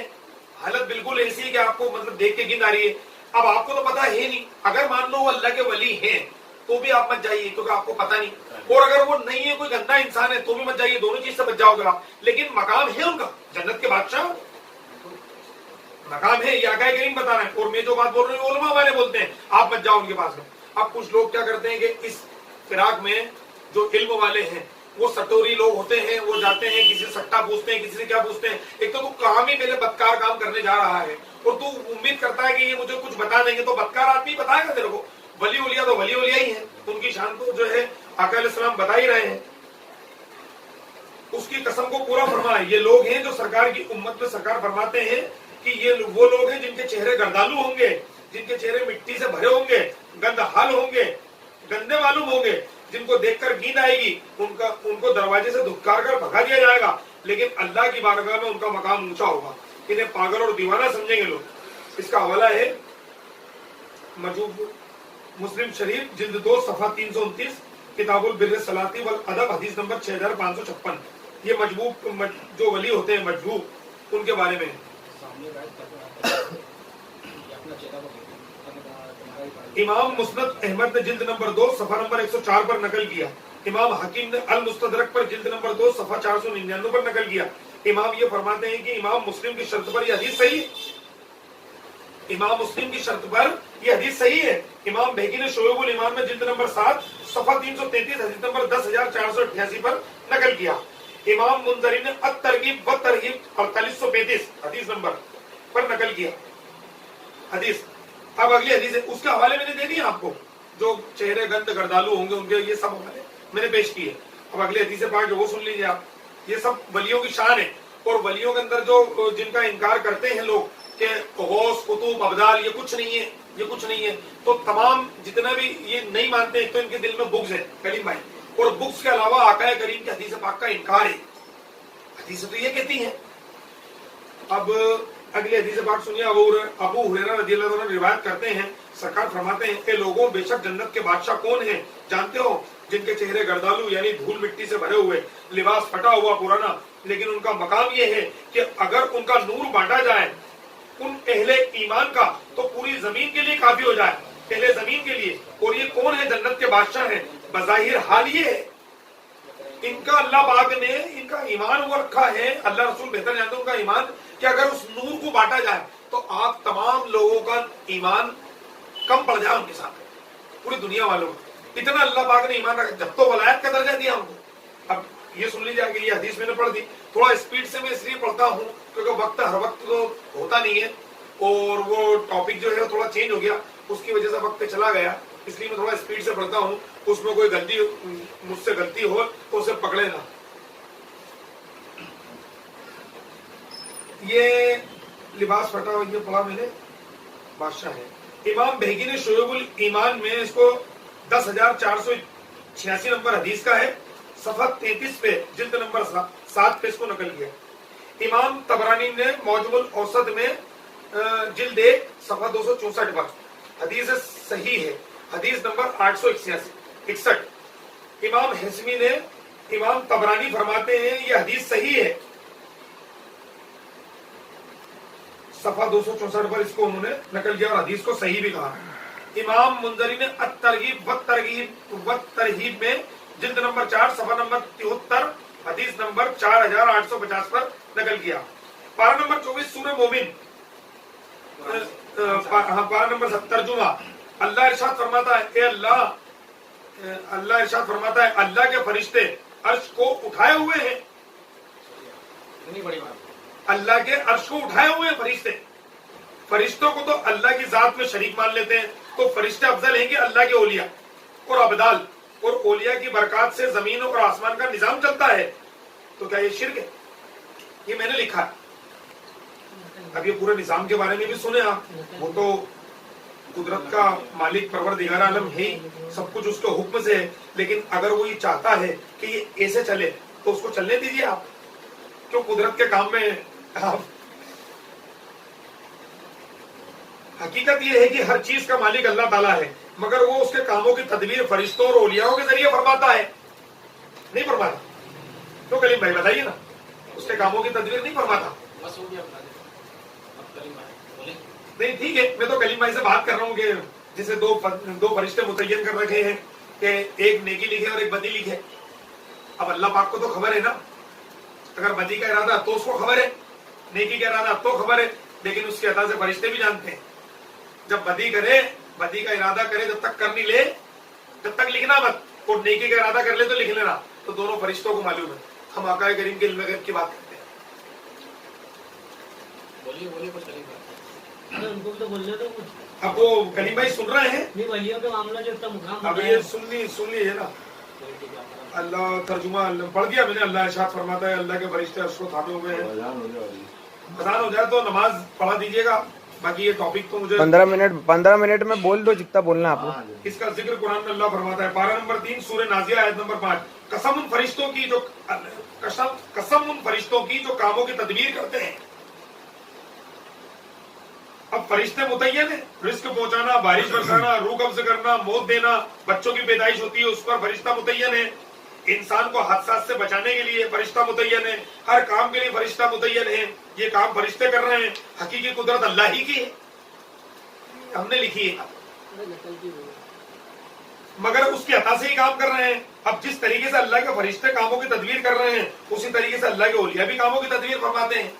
हालत बिल्कुल ऐसी है कि आपको मतलब देख के गिन आ रही है। अब आपको तो पता है नहीं, अगर मान लो वो अल्लाह के वली हैं तो भी आप मत जाइए क्योंकि आपको पता नहीं, और अगर वो नहीं है कोई गंदा इंसान है तो भी मत जाइए, दोनों चीज से बच जाओगे आप। लेकिन मकाम है उनका, जन्नत के बादशाह मकाम है, ये आका करीम बता रहे हैं, और मैं जो बात बोल रही हूँ उलमा वाले बोलते हैं आप मत जाओ उनके पास में। अब कुछ लोग क्या करते हैं कि इस फिराक में जो इल्म वाले हैं वो सटोरी लोग होते हैं, वो जाते हैं किसी से सट्टा पूछते हैं, किसी से क्या पूछते हैं। एक तो तू काम ही पहले बदकार काम करने जा रहा है और तू उम्मीद करता है कि ये मुझे कुछ बता देंगे, तो बदकार आदमी बताएगा तेरे को। वली उलिया तो वली उलिया ही है, उनकी शान तो जो है आका अलैहिस्सलाम बता ही रहे हैं, उसकी कसम को पूरा फरमाए। ये लोग हैं जो सरकार की उम्मत में सरकार फरमाते हैं कि ये वो लोग हैं जिनके चेहरे गर्दालू होंगे, जिनके चेहरे मिट्टी से भरे होंगे, गंदहाल होंगे, गंदे मालूम होंगे, जिनको देखकर नींद आएगी, उनको दरवाजे से धुतकार कर भगा दिया जाएगा, लेकिन अल्लाह की बारगाह में उनका मकाम ऊंचा होगा। इन्हें पागल और दीवाना समझेंगे लोग। इसका हवाला है मजूब मुस्लिम शरीफ जिल्द 2 सफा 329, किताबुल बिर्र सलाती वल अदब, हदीस नंबर 6556। ये मजबूब जो वली होते हैं मजबूब, उनके बारे में इमाम मुस्नद अहमद ने जिल्द नंबर 2 सफा नंबर 104 पर नकल किया। इमाम हकीम ने अल मुस्तदरक पर जिल्द नंबर 2 सफा 499 पर नकल किया। इमाम ये फरमाते हैं कि इमाम मुस्लिम की शर्त पर यह हदीस सही है, इमाम मुस्लिम की शर्त पर यह हदीस सही है। इमाम बैकी ने शोएबुल ईमान में जिल्द नंबर 7 सफा 333 हदीस नंबर 10488 पर नकल किया। इमाम मुंजरी ने अत-तरगीब व तरहीब 4835 हदीस नंबर पर नकल किया हदीस। अब अगली हदीस है, उसके हवाले मैंने दे दिए आपको, जो चेहरे गंद गर्दालू होंगे उनके ये सब हवाले मैंने पेश किए। अब अगली हदीस पाक जो वो सुन लीजिए आप। ये सब वलियों की शान है, और वलियों के अंदर जो जिनका इनकार करते हैं लोग कि गौस कुतुब अब्दाल ये कुछ नहीं है, ये कुछ नहीं है, तो तमाम जितना भी ये नहीं मानते तो इनके दिल में बुग़्ज़ है कलीम भाई, और बुग़्ज़ के अलावा आका करीम के हदीस पाक का इनकार है। हदीस तो ये कहती है। अब अगले हदीस पाक सुनिए। अबू हुरैरा रज़ियल्लाहु अन्हु रिवायत करते हैं, सरकार फरमाते हैं कि लोगों बेशक जन्नत के बादशाह कौन हैं जानते हो? जिनके चेहरे गर्दालू यानी धूल मिट्टी से भरे हुए, लिबास फटा हुआ पुराना, लेकिन उनका मकाम ये है कि अगर उनका नूर बांटा जाए उन अहले ईमान का तो पूरी जमीन के लिए काफी हो जाए, अहले जमीन के लिए। और ये कौन है? जन्नत के बादशाह हैं। बज़ाहिर हाल ये है इनका अल्लाह पाक ने इनका ईमान वो रखा है, अल्लाह रसूल बेहतर जानते हैं उनका ईमान, कि अगर उस नूर को बांटा जाए तो आप तमाम लोगों का ईमान कम पड़ जाए उनके साथ, पूरी दुनिया वालों को। इतना अल्लाह पाक ने ईमान रखा, जब तो वलायत का दर्जा दिया हमको। अब ये सुन लीजिए कि ये हदीस मैंने पढ़ दी, थोड़ा स्पीड से मैं इसलिए पढ़ता हूँ क्योंकि वक्त हर वक्त तो होता नहीं है, और वो टॉपिक जो है थोड़ा चेंज हो गया, उसकी वजह से वक्त चला गया, इसलिए मैं थोड़ा स्पीड से पढ़ता हूँ। उसमें कोई गलती मुझसे गलती हो तो उसे पकड़े ना। ये लिबास फटा हुआ ये पढ़ा मैंने, बादशाह है। इमाम बहकी ने शोएबुल ईमान में इसको 10,486 नंबर हदीस का है, सफा 33 पे जिल्द नंबर 7 पे इसको नकल किया। इमाम तबरानी ने मौजमुल औसत में जिल्द 1 सफा 264 पर हदीस सही है, हदीस नंबर 861। इमाम हिस्मी ने, इमाम तबरानी फरमाते हैं ये हदीस सही है, सफा 264 पर इसको उन्होंने नकल किया और हदीस को सही भी कहा। इमाम मुंजरी ने अत-तरगीब व तरहीब में जिल्द नंबर 4 सफा नंबर 73 हदीस नंबर 4850 पर नकल किया। पारा नंबर 24 सूरह मोमिन पारा नंबर 7 तर्जुमा। अल्लाह इरशाद फरमाता है, ए अल्लाह इरशाद फरमाता है, अल्लाह के फरिश्ते अर्श को उठाए हुए हैं।
इतनी बड़ी बात।
अल्लाह के अर्श को उठाए हुए हैं फरिश्ते। फरिश्तों को तो अल्लाह की जात में शरीक मान लेते हैं, तो फरिश्ते अफजल हैं कि अल्लाह के औलिया और अबदाल और औलिया की बरकत से जमीन और आसमान का निजाम चलता है। तो क्या ये शिर्क है? ये मैंने लिखा है। अब ये पूरे निजाम के बारे में भी सुने आप, वो तो कुदरत का मालिक परवरदिगार आलम है, सब कुछ उसके हुक्म से है। लेकिन अगर वो ये चाहता है कि ये ऐसे चले तो उसको चलने दीजिए आप, क्यों कुदरत के काम में आप। हकीकत ये है कि हर चीज का मालिक अल्लाह ताला है, मगर वो उसके कामों की तदबीर फरिश्तों और औलियाओं के जरिए फरमाता है, नहीं फरमाता। तो कलीम भाई बताइए ना, उसके कामों की तदबीर नहीं फरमाता।
बस हो गया,
नहीं ठीक है, मैं तो कलीम भाई से बात कर रहा हूँ कि जिसे दो फरिश्ते मुतय्यन कर रखे हैं कि एक नेकी लिखे और एक बदी लिखे। अब अल्लाह पाक को तो खबर है ना, अगर बदी का इरादा तो उसको खबर है, नेकी का इरादा तो खबर है, लेकिन उसके अता से फरिश्ते भी जानते हैं। जब बदी का इरादा करे, जब तक कर नहीं ले तब तक लिखना मत, और नेकी का इरादा कर ले तो लिख लेना। तो दोनों फरिश्तों को मालूम है। हम आका करीम के इल्म गैब की बात करते हैं।
बोलिए कुछ कलीम भाई।
अरे उनको भी तो बोलने दो कुछ।
अब वो कलीम भाई सुन रहे हैं,
नहीं वलियों का मामला जो इतना मुकाम
अब ये सुन लीजिए ना। अल्लाह तर्जुमा पढ़ दिया मैंने। अल्लाह इरशाद फरमाता है, अल्लाह के फरिश्ते अर्श को थामे हुए हैं। अज़ान हो जाए तो नमाज पढ़ा दीजिएगा। बाकी ये टॉपिक तो मुझे
15 मिनट में बोल दो जितना बोलना है आपको।
इसका जिक्र कुरान में अल्लाह फरमाता है, पारा नंबर 3 सूरह नाज़िया आयत नंबर 5, कसम उन फरिश्तों की जो कामों की तदबीर करते हैं। अब फरिश्ते मुतय्यन है, रिस्क पहुंचाना, बारिश बरसाना, रूह कब्ज करना, मौत देना, बच्चों की पैदाइश होती है उस पर फरिश्ता मुतय्यन है। इंसान को हादसात से बचाने के लिए फरिश्ता मुतय्यन है। हर काम के लिए फरिश्ता मुतय्यन है। ये काम फरिश्ते कर रहे हैं। हकीकी कुदरत अल्लाह ही की है, हमने लिखी है, मगर उसके अता से ही काम कर रहे हैं। अब जिस तरीके से अल्लाह के फरिश्ते कामों की तदबीर कर रहे हैं, उसी तरीके से अल्लाह के औलिया भी कामों की तदबीर फरमाते हैं।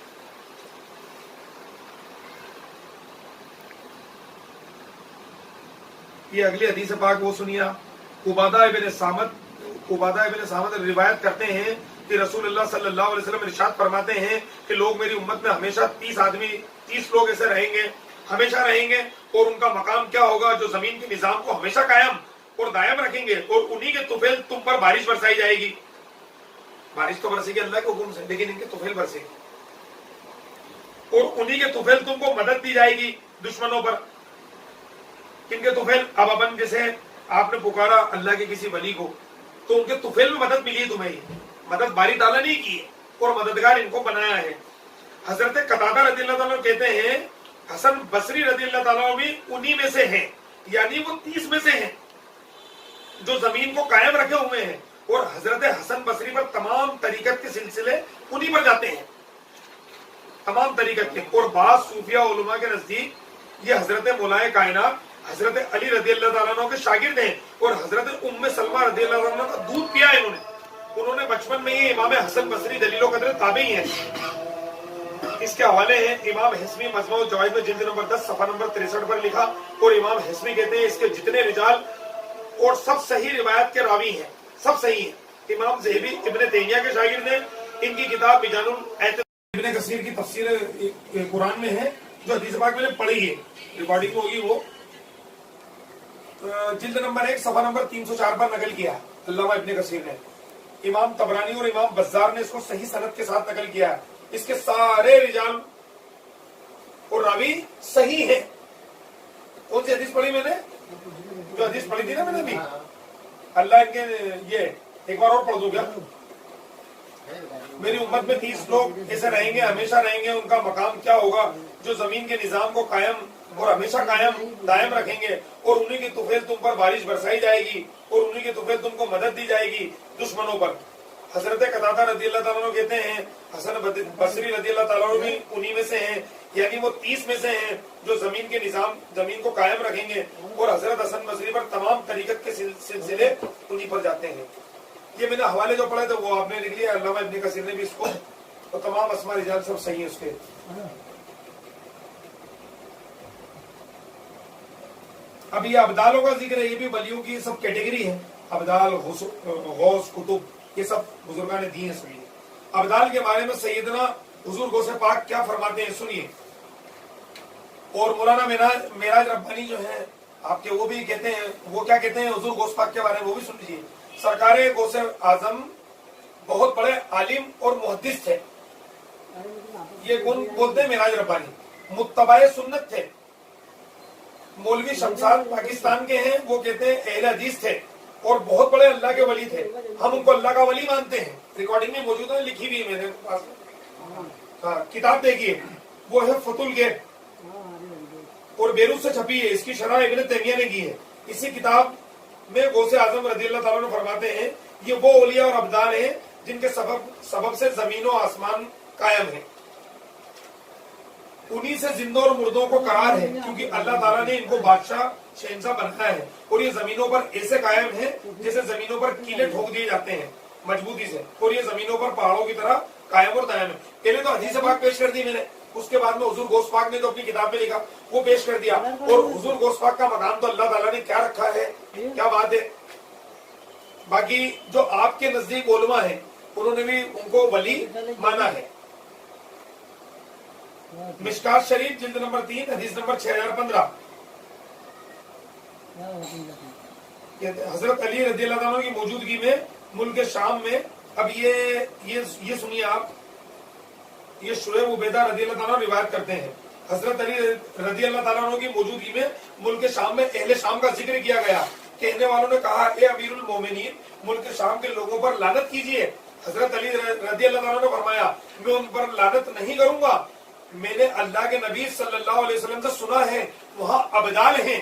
ये अगली हदीस पाक वो सुनिए आप। उबादा इब्न सामत रिवायत करते हैं कि रसूलुल्लाह सल्लल्लाहु अलैहि वसल्लम इरशाद फरमाते हैं कि लोग मेरी उम्मत में हमेशा 30 लोग ऐसे रहेंगे, हमेशा रहेंगे, और उनका मकाम क्या होगा, जो जमीन के निजाम को हमेशा कायम और दायम रखेंगे, और उन्हीं के तुफैल तुम पर बारिश बरसाई जाएगी। बारिश तो बरसेगी अल्लाह के हुक्म से, लेकिन इनके तुफैल बरसेगी, और उन्हीं के तुफैल तुमको मदद दी जाएगी दुश्मनों पर। किनके तुफैल? अब अपन जैसे आपने पुकारा अल्लाह के किसी वली को, तो उनके तुफैल में मदद मिली है तुम्हें। मदद बारी ताला नहीं की है, और मददगार इनको बनाया है। हजरत कतादा रज़ियल्लाहु ताला कहते हैं, हसन बसरी रज़ियल्लाहु ताला भी उन्हीं में से हैं, यानी वो 30 में से हैं जो जमीन को कायम रखे हुए हैं। और हजरत हसन बसरी पर तमाम तरीकत के सिलसिले उन्हीं पर जाते हैं, तमाम तरीकत के। और बाज सूफिया उलमा के नजदीक ये हजरत मौलाए कायनात हजरत अली रज़ियल्लाहु ताला अन्हु के शागिर्द हैं, और हजरत उम्मे सलमा रज़ियल्लाहु अन्हा का दूध पिया है उन्होंने बचपन में ही। इमाम हसन बसरी दलीलो कदर ताबई हैं। इसके हवाले हैं इमाम हिस्मी मजमू जवाइद में जिल्द नंबर 10 सफा नंबर 63 पर लिखा। और इमाम हिस्मी कहते हैं इसके जितने रिजाल और सब सही रिवायत के रावी हैं, सब सही है। इमाम ज़हबी इब्न तैमिया के शागिर्द हैं। इनकी किताब बिजानुल एतकाद इब्न कसीर की तफसीर कुरान में है, जो हदीस पाक मैंने पढ़ी है, रिकॉर्डिंग होगी वो, जिल्द नंबर 1 सफा नंबर 304 पर नकल किया अल्लामा इब्न कसीर ने। इमाम तबरानी और इमाम बज़्ज़ार ने इसको सही सनद के साथ नकल किया। इसके सारे रिजाल और रावी सही है। कौन सी हदीस पढ़ी मैंने? जो हदीस पढ़ी थी ना मैंने भी, अल्लाह इनके ये एक बार और पढ़ दूं क्या? मेरी उम्मत में 30 लोग ऐसे रहेंगे, हमेशा रहेंगे, उनका मकाम क्या होगा, जो जमीन के निजाम को कायम और हमेशा कायम दायम रखेंगे, और उन्हीं की तुफैल तुम पर बारिश बरसाई जाएगी, और उन्हीं की तुफैल तुमको मदद दी जाएगी दुश्मनों पर। हजरत कतादा रज़ियल्लाहु ताला अन्हु कहते हैं, हसन बसरी रज़ियल्लाहु ताला अन्हु भी उन्हीं में से हैं, यानी वो 30 में से हैं जो जमीन के निजाम, जमीन को कायम रखेंगे, और हजरत हसन बसरी पर तमाम तरीकत के सिलसिले उन्हीं पर जाते हैं। ये मैंने हवाले जो पढ़े थे वो आपने लिख लिया, अल्लामा इब्न कसीर ने भी इसको, तो तमाम अस्मा रिजाल सब सही है उसके। اب یہ ابدالوں کا ذکر ہے، یہ بھی ولیوں کی سب کیٹیگری ہے، ابدال، غوث، کتب، یہ سب بزرگان دین ہیں سبھی۔ ابدال کے بارے میں سیدنا حضور غوث پاک کیا فرماتے ہیں سنیے۔ اور مولانا معراج ربانی جو ہے آپ کے، وہ بھی کہتے ہیں، وہ کیا کہتے ہیں حضور غوث پاک کے بارے میں، وہ بھی سن لیجیے۔ سرکار غوث اعظم بہت بڑے عالم اور محدث تھے، یہ کون بولتے ہیں؟ معراج ربانی۔ متبع سنت تھے، مولوی شمشاد پاکستان کے ہیں، وہ کہتے ہیں اہل حدیث تھے اور بہت بڑے اللہ کے ولی تھے، ہم ان کو اللہ کا ولی مانتے ہیں۔ ریکارڈنگ میں موجود ہے، لکھی بھی ہے میرے پاس، ہاں کتاب دیکھیے، وہ ہے فتح الغیب اور بیروت سے چھپی ہے، اس کی شرح ابن تیمیہ نے کی ہے۔ اسی کتاب میں غوث اعظم رضی اللہ تعالیٰ عنہ فرماتے ہیں یہ وہ اولیاء اور ابدال ہیں جن کے سبب سے زمین و آسمان قائم ہے، انہی سے زندوں اور مردوں کو قرار ہے، کیونکہ اللہ تعالیٰ نے ان کو بادشاہ شہنشاہ بنایا ہے، اور یہ زمینوں پر ایسے قائم ہیں جیسے زمینوں پر کیلے ٹھوک دیے جاتے ہیں مضبوطی سے، اور یہ زمینوں پر پہاڑوں کی طرح قائم اور دائم ہے۔ پہلے تو حدیث پاک پیش کر دی میں نے، اس کے بعد میں حضور غوث پاک نے جو اپنی کتاب میں لکھا وہ پیش کر دیا، اور حضور غوث پاک کا مقام تو اللہ تعالیٰ نے کیا رکھا ہے، کیا بات ہے۔ باقی جو آپ کے نزدیک علماء ہیں انہوں نے بھی ان کو ولی مانا ہے۔ مشکات شریف جلد نمبر 3 حدیث نمبر 6015، حضرت علی رضی اللہ عنہ کی موجودگی میں ملک شام میں، اب یہ سنیے آپ، یہ شعیب عبیدہ رضی اللہ تعالیٰ روایت کرتے ہیں، حضرت علی رضی اللہ تعالیٰ عنہ کی موجودگی میں ملک شام میں اہل شام کا ذکر کیا گیا۔ کہنے والوں نے کہا اے امیر المومنین، ملک شام کے لوگوں پر لعنت کیجیے۔ حضرت علی رضی اللہ عنہ نے فرمایا میں ان پر لعنت نہیں کروں گا، میں نے اللہ کے نبی صلی اللہ علیہ وسلم سے سنا ہے وہاں ابدال ہیں۔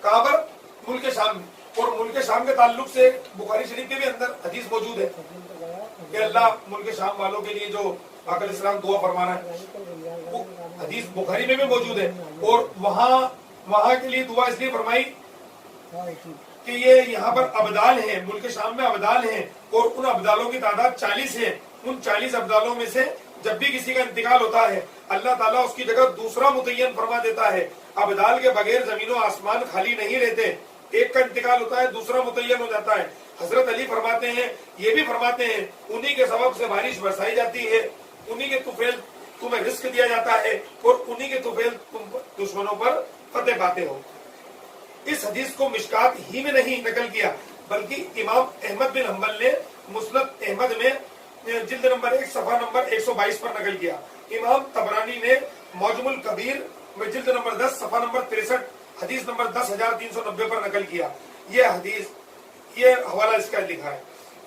کہاں پر؟ ملک شام میں۔ اور ملک شام کے تعلق سے بخاری شریف کے بھی اندر حدیث موجود ہے کہ اللہ ملک شام والوں کے لیے جو آقا علیہ السلام دعا فرمانا ہے، وہ حدیث بخاری میں بھی موجود ہے، اور وہاں کے لیے دعا اس لیے فرمائی کہ یہ یہاں پر ابدال ہیں، ملک شام میں ابدال ہیں، اور ان ابدالوں کی تعداد 40 ہے۔ ان 40 ابدالوں میں سے جب بھی کسی کا انتقال ہوتا ہے اللہ تعالیٰ اس کی جگہ دوسرا متعین فرما دیتا ہے۔ ابدال کے بغیر زمین و آسمان خالی نہیں رہتے، ایک کا انتقال ہوتا ہے دوسرا متعین ہو جاتا ہے۔ حضرت علی فرماتے ہیں، یہ بھی فرماتے ہیں انہی کے سبب سے بارش برسائی جاتی ہے، انہی کے طفیل تمہیں رزق دیا جاتا ہے، اور انہی کے طفیل تم دشمنوں پر فتح پاتے ہو۔ اس حدیث کو مشکات ہی میں نہیں نقل کیا بلکہ امام احمد بن حنبل نے مسند احمد میں جلد نمبر 1 صفحہ نمبر 122 پر نقل کیا۔ امام طبرانی نے معجم الکبیر میں جلد نمبر 10 صفحہ نمبر 63 حدیث نمبر 10390 پر نقل کیا۔ یہ حدیث، یہ حوالہ اس کا لکھا ہے۔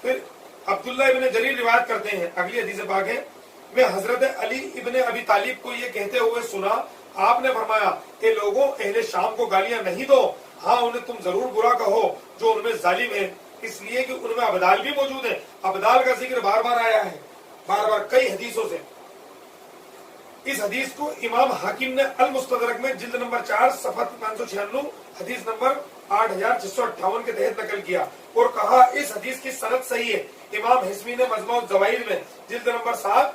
پھر عبداللہ ابن جریر روایت کرتے ہیں، اگلی حدیث پاک ہے، میں حضرت علی ابن ابی طالب کو یہ کہتے ہوئے سنا، آپ نے فرمایا کہ لوگوں اہل شام کو گالیاں نہیں دو، ہاں انہیں تم ضرور برا کہو جو ان میں ظالم ہے، اس لیے کہ ان میں ابدال بھی موجود ہیں۔ ابدال کا ذکر بار بار آیا ہے، بار بار کئی حدیثوں سے۔ اس حدیث کو امام حاکم نے المستدرک میں جلد نمبر 4 صفحہ 596 حدیث نمبر 8658 کے تحت نقل کیا اور کہا اس حدیث کی سند صحیح ہے۔ امام حسمی نے مجموع الزوائد میں جلد نمبر 7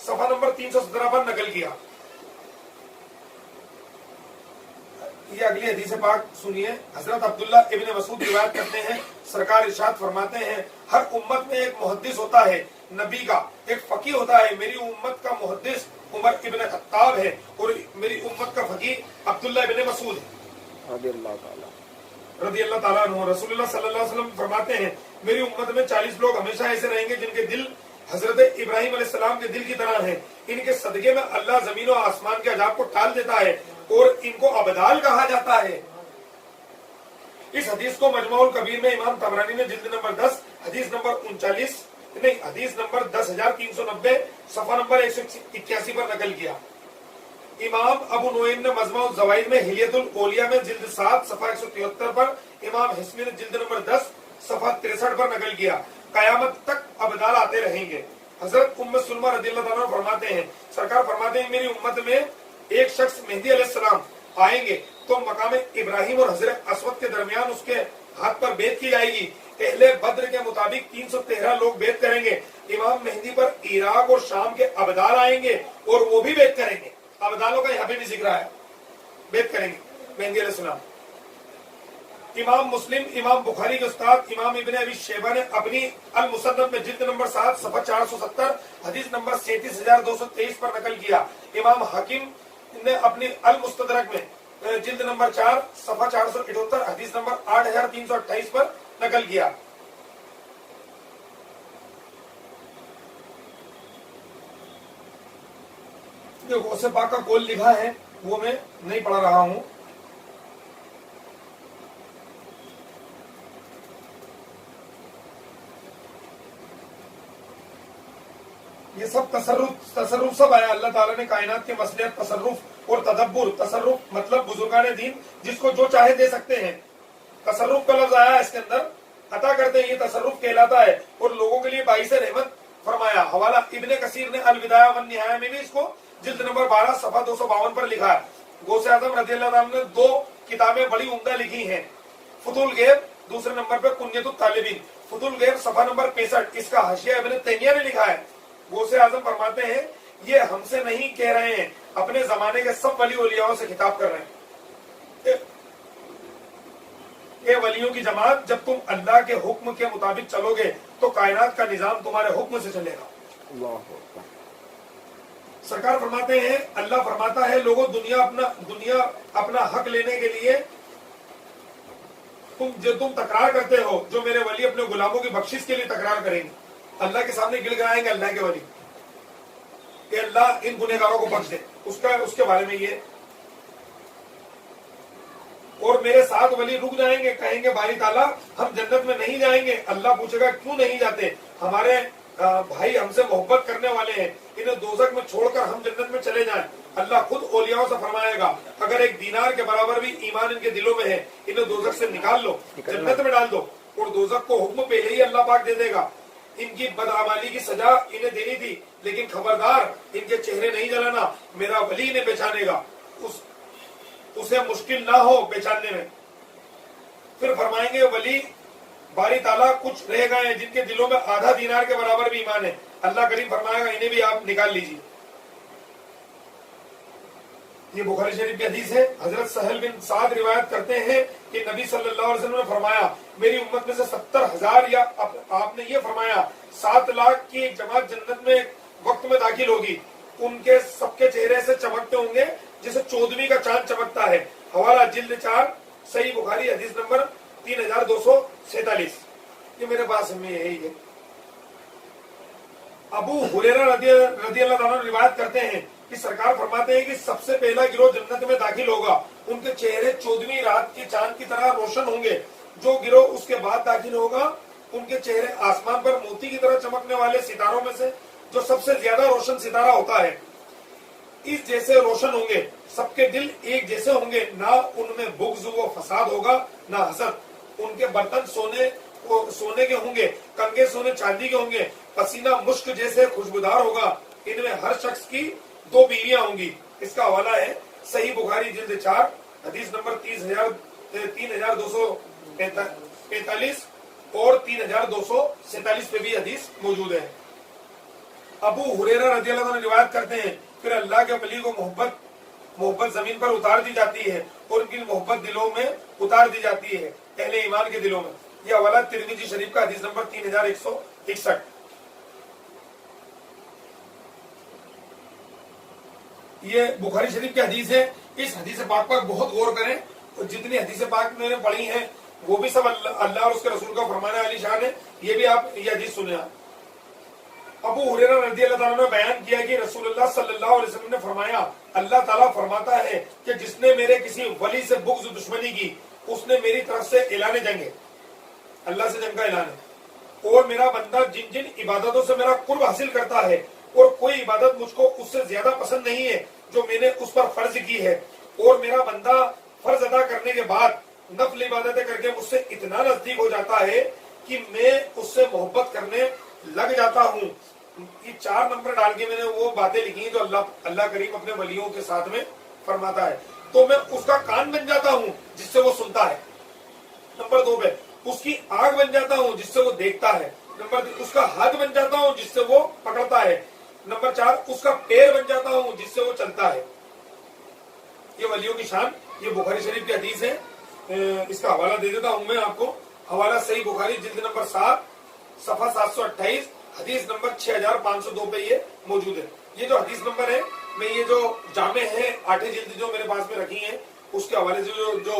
صفحہ نمبر 317 پر نقل کیا۔ یہ اگلی حدیث پاک سنیے، حضرت عبداللہ ابن مسعود روایت کرتے ہیں، سرکار ارشاد فرماتے ہیں ہر امت میں ایک محدث ہوتا ہے، نبی کا ایک فقیہ ہوتا ہے، میری امت کا محدث عمر ابن خطاب ہے اور میری امت کا فقیہ عبداللہ ابن مسعود ہے رضی اللہ تعالیٰ عنہ۔ رسول اللہ صلی اللہ علیہ وسلم فرماتے ہیں میری امت میں 40 لوگ ہمیشہ ایسے رہیں گے جن کے دل حضرت ابراہیم علیہ السلام کے دل کی طرح ہیں، ان کے صدقے میں اللہ زمین و آسمان کے عذاب کو ٹال دیتا ہے اور ان کو ابدال کہا جاتا ہے۔ اس حدیث کو مجموع الکبیر میں امام طبرانی نے جلد نمبر 10 حدیث نمبر 10390 صفحہ نمبر 181 پر نقل کیا۔ امام ابو نعیم نے مجموع الزوائد میں حلیت الاولیاء میں جلد 7 صفحہ 173 پر، امام حسمی نے جلد نمبر 10 صفحہ 63 پر نقل کیا۔ قیامت تک ابدال آتے رہیں گے۔ حضرت ام سلمہ رضی اللہ عنہ فرماتے ہیں، سرکار فرماتے ہیں میری امت میں ایک شخص مہدی علیہ السلام آئیں گے تو مقام ابراہیم اور حضرت اسود کے درمیان اس کے ہاتھ پر بیعت کی جائے گی۔ اہل بدر کے مطابق 313 لوگ بیعت کریں گے۔ امام مہدی پر عراق اور شام کے ابدال آئیں گے اور وہ بھی بیعت کریں گے۔ ابدالوں کا یہاں پہ بھی ذکر ہے، بیعت کریں گے مہدی علیہ السلام۔ इमाम मुस्लिम, इमाम बुखारी के उस्ताद इमाम इब्ने अबी शैबा ने अपनी अल मुसन्नफ में जिल्द नंबर 7 सफा 470 हदीस नंबर 37223 पर नकल किया। इमाम हाकिम ने अपनी अल मुस्तदरक में जिल्द नंबर 4 सफा 478 हदीस नंबर 8328 पर नकल किया। जो गौसे पाक का कौल लिखा है वो मैं नहीं पढ़ रहा हूं। ये सब तसर्रुफ सब आया। अल्लाह ताला ने कायनात के मसलियत, तसर्रुफ और तदब्बुर, तसर्रुफ मतलब बुजुर्गाने दीन जिसको जो चाहे दे सकते हैं। तसर्रुफ का लफ्ज आया इसके अंदर, अता करते हैं, ये तसर्रुफ कहलाता है और लोगों के लिए बाइस रहमत फरमाया। हवाला इब्ने कसीर ने अल विदाया वन निहाया में भी इसको जिल्द नंबर 12 सफा 252 पर लिखा है। गौसे आजम रज़ियल्लाहु अन्हु ने 2 किताबें बड़ी उम्दा लिखी हैं। फुतुल गैब दूसरे नंबर पर कुन्यतुत तालिबीन, फुतुल गैब सफा नंबर 65, इसका हाशिया इब्ने तैमिया ने लिखा है। गौसे आजम फरमाते हैं ये हमसे नहीं कह रहे हैं, अपने जमाने के सब वली औलियाओं से खिताब कर रहे हैं। ये वलियों की जमात, जब तुम अल्लाह के हुक्म के मुताबिक चलोगे तो कायनात का निजाम तुम्हारे हुक्म से चलेगा। सरकार फरमाते हैं, अल्लाह फरमाता है लोगों दुनिया अपना हक लेने के लिए तुम तकरार करते हो, जो मेरे वली अपने गुलामों की बख्शिश के लिए तकरार करेंगे, अल्लाह के सामने गिड़गिड़ाएंगे अल्लाह के वली कि अल्लाह इन गुनहगारों को बख्श दे, उसके बारे में ये। और मेरे साथ वली रुक जाएंगे, कहेंगे बारी ताला हम जन्नत में नहीं जाएंगे। अल्लाह पूछेगा क्यों नहीं जाते? हमारे भाई हमसे मोहब्बत करने वाले हैं, इन्हें दोजख में छोड़कर हम जन्नत में चले जाएं। अल्लाह खुद औलियाओं से फरमाएगा अगर एक दीनार के बराबर भी ईमान इनके दिलों में है, इन्हें दोजख से निकाल लो, जन्नत में डाल दो। और दोजख को हुक्म पहले ही अल्लाह पाक दे देगा। इनकी बदअमाली की सजा इन्हें देनी थी, लेकिन खबरदार इनके चेहरे नहीं जलाना, मेरा वली इन्हें पहचानेगा, उसे मुश्किल ना हो पहचानने में। फिर फरमाएंगे वली बारी ताला कुछ रह गए हैं जिनके दिलों में आधा दीनार के बराबर भी ईमान है, अल्लाह करीम फरमाएगा इन्हें भी आप निकाल लीजिए। ये बुखारी शरीफ की हदीस है। हजरत सहल बिन साद रिवायत करते हैं कि नबी सल्लल्लाहु अलैहि वसल्लम ने फरमाया मेरी उम्मत में से 70,000 या आपने ये फरमाया 7 लाख की एक जमात जन्नत में वक्त में दाखिल होगी, उनके सबके चेहरे से चमकते होंगे जैसे 14वीं का चांद चमकता है। हवाला जिल्द 4 सही बुखारी हदीस नंबर 3247। ये मेरे पास में यही है। अबू हुरैरा रज़ियल्लाहु अन्हु रिवायत करते हैं कि सरकार फरमाते हैं कि सबसे पहला गिरोह जन्नत में दाखिल होगा, उनके चेहरे 14वीं रात के चांद की तरह रोशन होंगे। जो गिरोह उसके बाद दाखिल होगा उनके चेहरे आसमान पर मोती की तरह चमकने वाले सितारों में से जो सबसे ज्यादा रोशन सितारा होता है, इस जैसे रोशन होंगे। सबके दिल एक जैसे होंगे, ना उनमें बुग़्ज़ व फसाद होगा ना हसद। उनके बर्तन सोने के होंगे, कंगे सोने चांदी के होंगे, पसीना मुश्क जैसे खुशबूदार होगा। इनमें हर शख्स की 2 बीवियां होंगी। इसका हवाला है सही बुखारी जिल्द 4 हदीस नंबर 3245 और 3247 पे भी हदीस मौजूद है। अबू हुरैरा रज़ियल्लाहु अन्हु रिवायत करते हैं फिर अल्लाह के वली को मोहब्बत जमीन पर उतार दी जाती है और उनकी मोहब्बत दिलों में उतार दी जाती है, अहले ईमान के दिलों में। यह हवाला तिरमिज़ी शरीफ का हदीस नंबर 3161। ये बुखारी शरीफ की हदीस है। इस हदीस पाक पर बहुत गौर करें और जितनी हदीस पाक मैंने पढ़ी हैं वो भी सब अल्लाह और उसके रसूल का फरमाना अली शान है। ये भी आप ये हदीस सुने। अबू हुरैरा रज़ियल्लाहु अन्हु ने बयान किया कि रसूलुल्लाह सल्लल्लाहु अलैहि वसल्लम ने फरमाया अल्लाह ताला फरमाता है कि जिसने मेरे किसी वली से बुग़्ज़ दुश्मनी की उसने मेरी तरफ से ऐलान जंग है, अल्लाह से जंग का ऐलान है। और मेरा बंदा जिन जिन इबादतों से मेरा कुर्ब हासिल करता है और कोई इबादत मुझको उससे ज्यादा पसंद नहीं है जो मैंने उस पर फर्ज की है, और मेरा बंदा फर्ज अदा करने के बाद नफल इबादतें करके मुझसे इतना नजदीक हो जाता है कि मैं उससे मोहब्बत करने लग जाता हूँ। ये 4 नंबर डाल के मैंने वो बातें लिखी जो अल्लाह करीम अपने वलियों के साथ में फरमाता है। तो मैं उसका कान बन जाता हूँ जिससे वो सुनता है। नंबर 2 पे उसकी आंख बन जाता हूँ जिससे वो देखता है। नंबर 3 उसका हाथ बन जाता हूँ जिससे वो पकड़ता है। नंबर 4 उसका पैर बन जाता हूँ जिससे वो चलता है। ये वलियों की शान, ये बुखारी शरीफ की हदीस है। इसका हवाला दे देता हूं मैं आपको। हवाला सही बुखारी जिल्द नंबर 7 सफा 728 हदीस नंबर 6502 पे ये मौजूद है। ये जो हदीस नंबर है, मैं ये जो जामे है 8 जिल्द जो मेरे पास में रखी है उसके हवाले से जो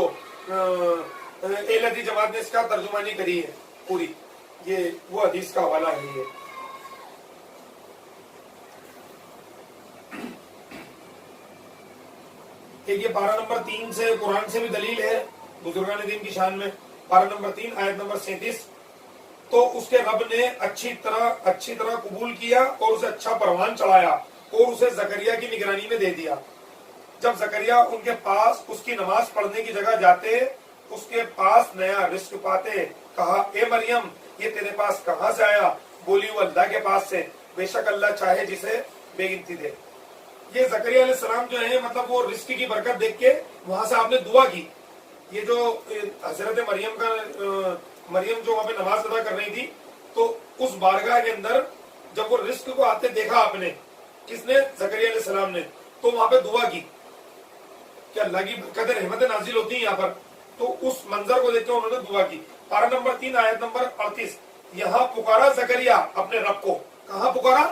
एल हदीस जमात ने इसका तर्जुमानी करी है पूरी, ये वो हदीस का हवाला है। ये पारा नंबर 3 से कुरान से भी दलील है बुजुर्गान दीन की शान में। पारा नंबर 3 आयत नंबर 37, तो उसके रब ने अच्छी तरह कबूल किया और उसे अच्छा परवान चढ़ाया और उसे जकरिया की निगरानी में दे दिया। जब जकरिया उनके पास उसकी नमाज पढ़ने की जगह जाते, उसके पास नया रिस्क पाते, कहा ए मरियम ये तेरे पास कहां से आया? बोली वो अल्लाह के पास से, बेशक अल्लाह चाहे जिसे बेगिनती दे। ये जकरिया अलैहिस्सलाम जो है, मतलब वो रिस्क की बरकत देख के वहां से आपने दुआ की। ये जो हजरत मरियम जो वहां पे नमाज अदा कर रही थी, तो उस बारगाह के अंदर जब वो रिस्क को आते देखा आपने, किसने? जकरिया अलैहिस्सलाम ने। तो वहां पे दुआ की कि अल्लाह की बरकत रहमत नाजिल होती है यहाँ पर। तो उस मंजर को देख के उन्होंने दुआ की। पारा नंबर 3 आयत नंबर 38, यहाँ पुकारा जकरिया अपने रब को। कहाँ पुकारा?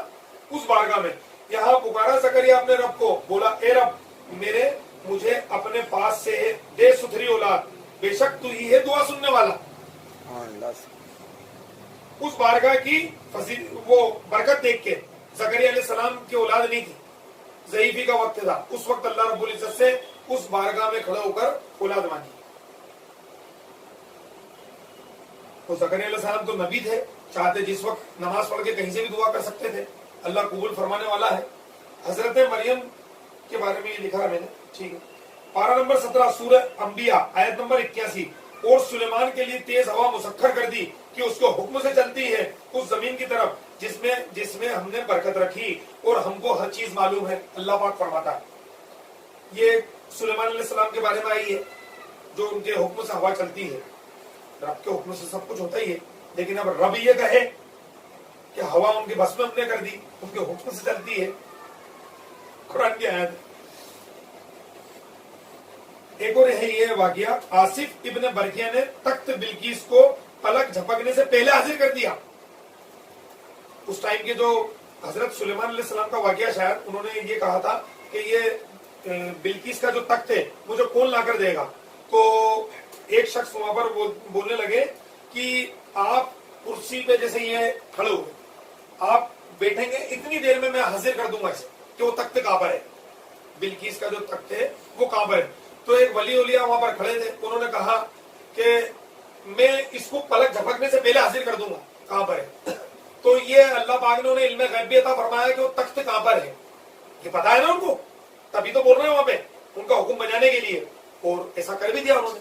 उस बारगाह में। यहाँ पुकारा जकरिया अपने रब को, बोला ए रब मुझे अपने पास से दे सुथरी औलाद, बेशक तू ही है दुआ सुनने वाला। उस बारगाह की वो बरकत देख के, जकरिया अलैहिस्सलाम की औलाद नहीं थी, ज़ईफी का वक्त था, उस वक्त अल्लाह रब्बुल इज्जत से उस बारगाह में खड़े होकर औलाद मांगी। तो जकरिया अलैहिस्सलाम तो नबी थे, चाहते जिस वक्त नमाज पढ़ के कहीं से भी दुआ कर सकते थे, अल्लाह कबूल फरमाने वाला है। हजरत मरियम के बारे में ये लिखा है मैंने, ठीक है। पारा नंबर 17 सूरह अंबिया आयत नंबर 81, और सुलेमान के लिए तेज हवा मुसख्खर कर दी कि उसके हुक्म से चलती है उस जमीन की तरफ जिसमें हमने बरकत रखी और हमको हर चीज मालूम है। अल्लाह पाक फरमाता है, ये सुलेमान अलैहिस्सलाम के बारे में आई है, जो उनके हुक्म से हवा चलती है। रब के हुक्म से सब कुछ होता ही है, लेकिन अब रब ये कहे कि हवा उनके बस में हमने कर दी, उनके हुक्म से चलती है, कुरान की आयत। एक और है ये वाकया, आसिफ इब्न बरकिया ने तख्त बिल्किस को पलक झपकने से पहले हाजिर कर दिया। उस टाइम के जो हजरत सुलेमान अलैहिस्सलाम का वाकया, शायद उन्होंने ये कहा था कि ये बिल्किस का जो तख्त है मुझे कौन लाकर देगा। तो एक शख्स वहां पर बोलने लगे कि आप कुर्सी पे जैसे ये खड़े हुए, आप बैठेंगे, इतनी देर में मैं हाजिर कर दूंगा इसे कि वो तख्त कहां पर है, बिल्किस का जो तख्त है वो कहां पर है। तो एक वली उलिया वहां पर खड़े थे, उन्होंने कहा कि मैं इसको पलक झपकने से पहले हाजिर कर दूंगा, कहां पर है। तो ये अल्लाह पाक ने उन्हें इल्म गैब भी अता फरमाया कि वो तख्त कहां पर है, ये पता है ना उनको, तभी तो बोल रहे हैं वहां पे उनका हुक्म बजाने के लिए, और ऐसा कर भी दिया उन्होंने।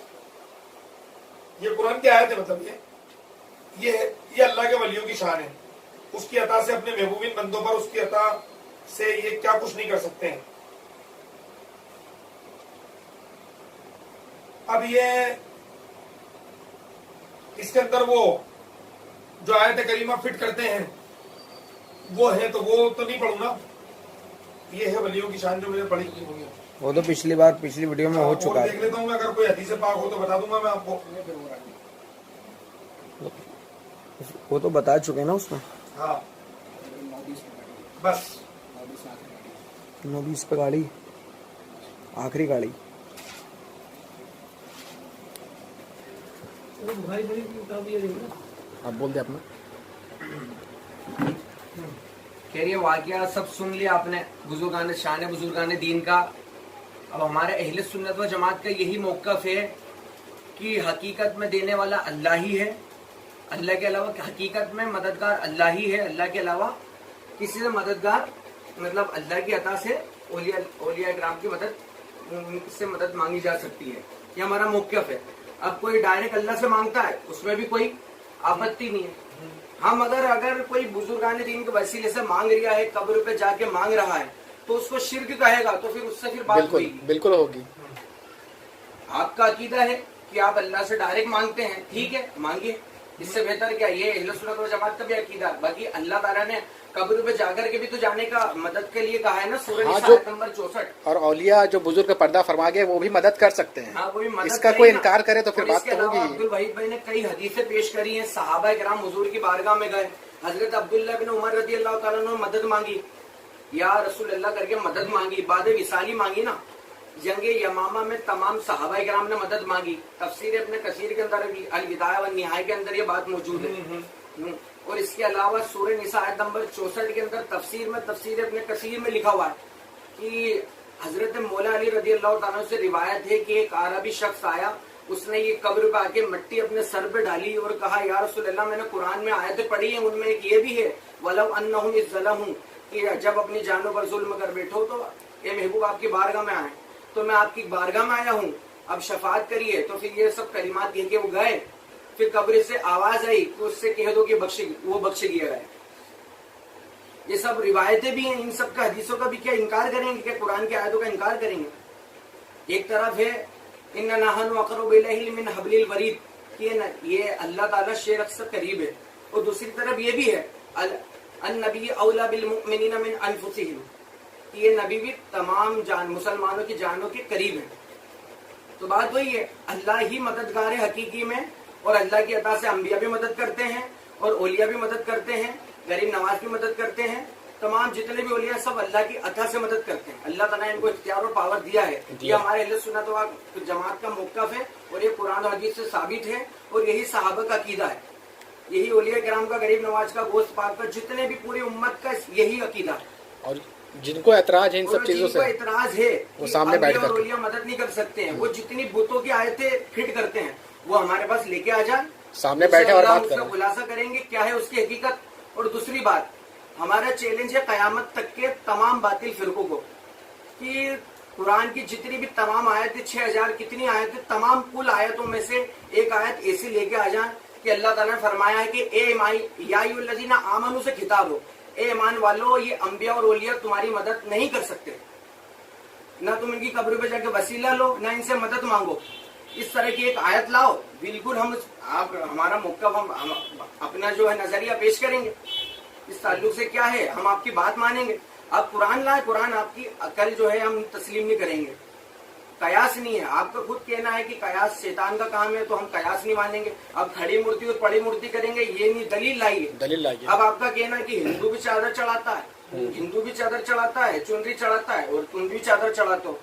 ये कुरान की आयत है, मतलब ये अल्लाह के वलियों की शान है। उसकी अता से अपने महबूबिन बंदों पर उसकी अता से ये क्या कुछ नहीं कर सकते हैं। अब ये इसके अंदर वो जो आयत करीमा फिट करते हैं वो है, तो वो तो नहीं पढ़ू ना। ये है वलियों की शान जो मैंने पढ़ी,
वो तो पिछली वीडियो में हो चुका है।
देख लेता हूँ मैं, अगर कोई हदीस पाक हो तो बता दूंगा मैं आपको।
वो तो बता चुके ना उसमें।
हाँ बस
9:20 पे गाड़ी, आखिरी गाड़ी।
आप बोल दे अपना।
कह रही है वाकया सब सुन लिया आपने, बुजुर्गान शान बुजुर्गान दीन का। अब हमारे अहले सुन्नत व जमात का यही मौक़िफ़ है कि हकीकत में देने वाला अल्लाह ही है, अल्लाह के अलावा हकीकत में मददगार अल्लाह ही है। अल्लाह के अलावा किसी से मददगार, मतलब अल्लाह की अता से औलिया इकराम की मदद मांगी जा सकती है। ये हमारा मौक़िफ़ है। अब कोई डायरेक्ट अल्लाह से मांगता है, उसमें भी कोई आपत्ति नहीं है। हम अगर कोई बुजुर्गान दीन के वसीले से मांग रहा है, कब्र पे जाके मांग रहा है, तो उसको शिर्क कहेगा, तो फिर उससे फिर बात
बिल्कुल होगी।
आपका अकीदा है कि आप अल्लाह से डायरेक्ट मांगते हैं, ठीक है, मांगिए, इससे बेहतर क्या। ये अहले सुन्नत व जमात का भी अकीदा। बाकी अल्लाह ताला ने कब्र पे जाकर के भी तो जाने का मदद के लिए कहा है ना, सूरह
हाँ,
निसा
जो-
आयत नंबर 64।
और औलिया जो बुजुर्ग पर्दा फरमा गए वो भी मदद कर सकते हैं।
हाँ, वो भी मदद
इसका
करेगा।
कोई इनकार करे तो फिर
और
बात
इसके
तो
अलावा
होगी।
अब्दुल वहीद भाई ने कई हदीसें पेश करी हैं। सहाबा किराम हुजूर की बारगाह में गए, हजरत अब्दुल्लाह बिन उमर रजी अल्लाह ताला अन्हु ने मदद मांगी, या रसूल अल्लाह करके मदद मांगी, बाद विसाली मांगी ना। जंगे यमामा में तमाम सहाबा किराम ने मदद मांगी। तफसीर अपने कसीर के अंदर भी अल बिदाया व निहाया के अंदर ये बात मौजूद है। और इसके अलावा सूरह निसा आयत नंबर 64 के अंदर तफसीर अपने कसीर में लिखा हुआ है कि हजरत मौला अली रजी अल्लाह ताला से रिवायत है कि एक अरबी शख्स आया, उसने ये कब्र पे आके मिट्टी अपने सर पे डाली और कहा, या रसूल अल्लाह, मैंने कुरान में आयतें पढ़ी हैं, उनमें एक ये भी है वलव अन्नहुम इज़्ज़लमू, कि जब अपनी जानों पर जुल्म कर बैठो तो ये महबूब आपकी बारगाह में आए, तो मैं आपकी बारगाह में आया हूँ, अब शफात करिए। तो फिर ये सब कलिमात कह के वो गए। फिर कब्र से आवाज आई कि उससे कह दो कि वो बख्श किया गया। ये सब रिवायतें भी हैं, इन सब का हदीसों का भी क्या इनकार करेंगे, क्या कुरान की आयतों का इनकार करेंगे? एक तरफ है इन्ना नहनु अक़रबु इलैहि मिन हब्लिल वरीद, ये अल्लाह ताला शेर से करीब है। और दूसरी तरफ ये भी है अन्नबी औला बिल मुमिनीना मिन अनफुसिहिम, ये नबी भी तमाम मुसलमानों की जानों के करीब है। तो बात वही है, अल्लाह ही मददगार है हकीकी में, और अल्लाह की अता से अंबिया भी मदद करते हैं और औलिया भी मदद करते हैं, गरीब नवाज भी मदद करते हैं। तमाम जितने भी औलिया सब अल्लाह की अता से मदद करते हैं। अल्लाह ताला इनको इख्तियार और पावर दिया है। ये हमारे अहले सुन्नत व जमात का मौक़िफ़ है और ये कुरान और हदीस से साबित है, और यही सहाबा का अकीदा है, यही औलिया किराम का, गरीब नवाज का, गोश्त पाक का, जितने भी पूरी उम्मत का यही अकीदा है।
और जिनको ऐतराज है इन सब चीजों से,
इतराज है
वो सामने बैठ कर
औलिया मदद नहीं कर सकते हैं, वो जितनी बुतों की आयतें फिट करते हैं वो हमारे पास लेके आ जाए,
सामने बैठे और बात
उसका
करें।
खुलासा करेंगे क्या है उसकी हकीकत। और दूसरी बात, हमारा चैलेंज है कयामत तक के तमाम बातिल फिरकों को कि कुरान की जितनी भी तमाम आयतें, 6000 कितनी आयतें, तमाम कुल आयतों में से एक आयत ऐसी लेके आ जाए कि अल्लाह ताला ने फरमाया है कि ए यायुल्लज़ीना आमनू से खिताब हो, ए ईमान वालो, ये अंबिया और औलिया तुम्हारी मदद नहीं कर सकते, ना तुम इनकी कब्र पे जाके वसीला लो, ना इनसे मदद मांगो। इस तरह की एक आयत लाओ, बिल्कुल आप हमारा मौक़िफ़, हम अपना जो है नजरिया पेश करेंगे, इस ताल्लुक से क्या है हम आपकी बात मानेंगे। आप कुरान लाए, कुरान आपकी अकल जो है हम तस्लीम नहीं करेंगे। कयास नहीं है, आपका खुद कहना है कि कयास शैतान का काम है, तो हम कयास नहीं मानेंगे। अब खड़ी मूर्ति और पड़ी मूर्ति करेंगे, ये नहीं, दलील लाइए। अब आपका कहना है कि हिंदू भी चादर चढ़ाता है, हिंदू भी चादर चढ़ाता है, चुनरी चढ़ाता है, और तुम भी चादर चढ़ाते हो,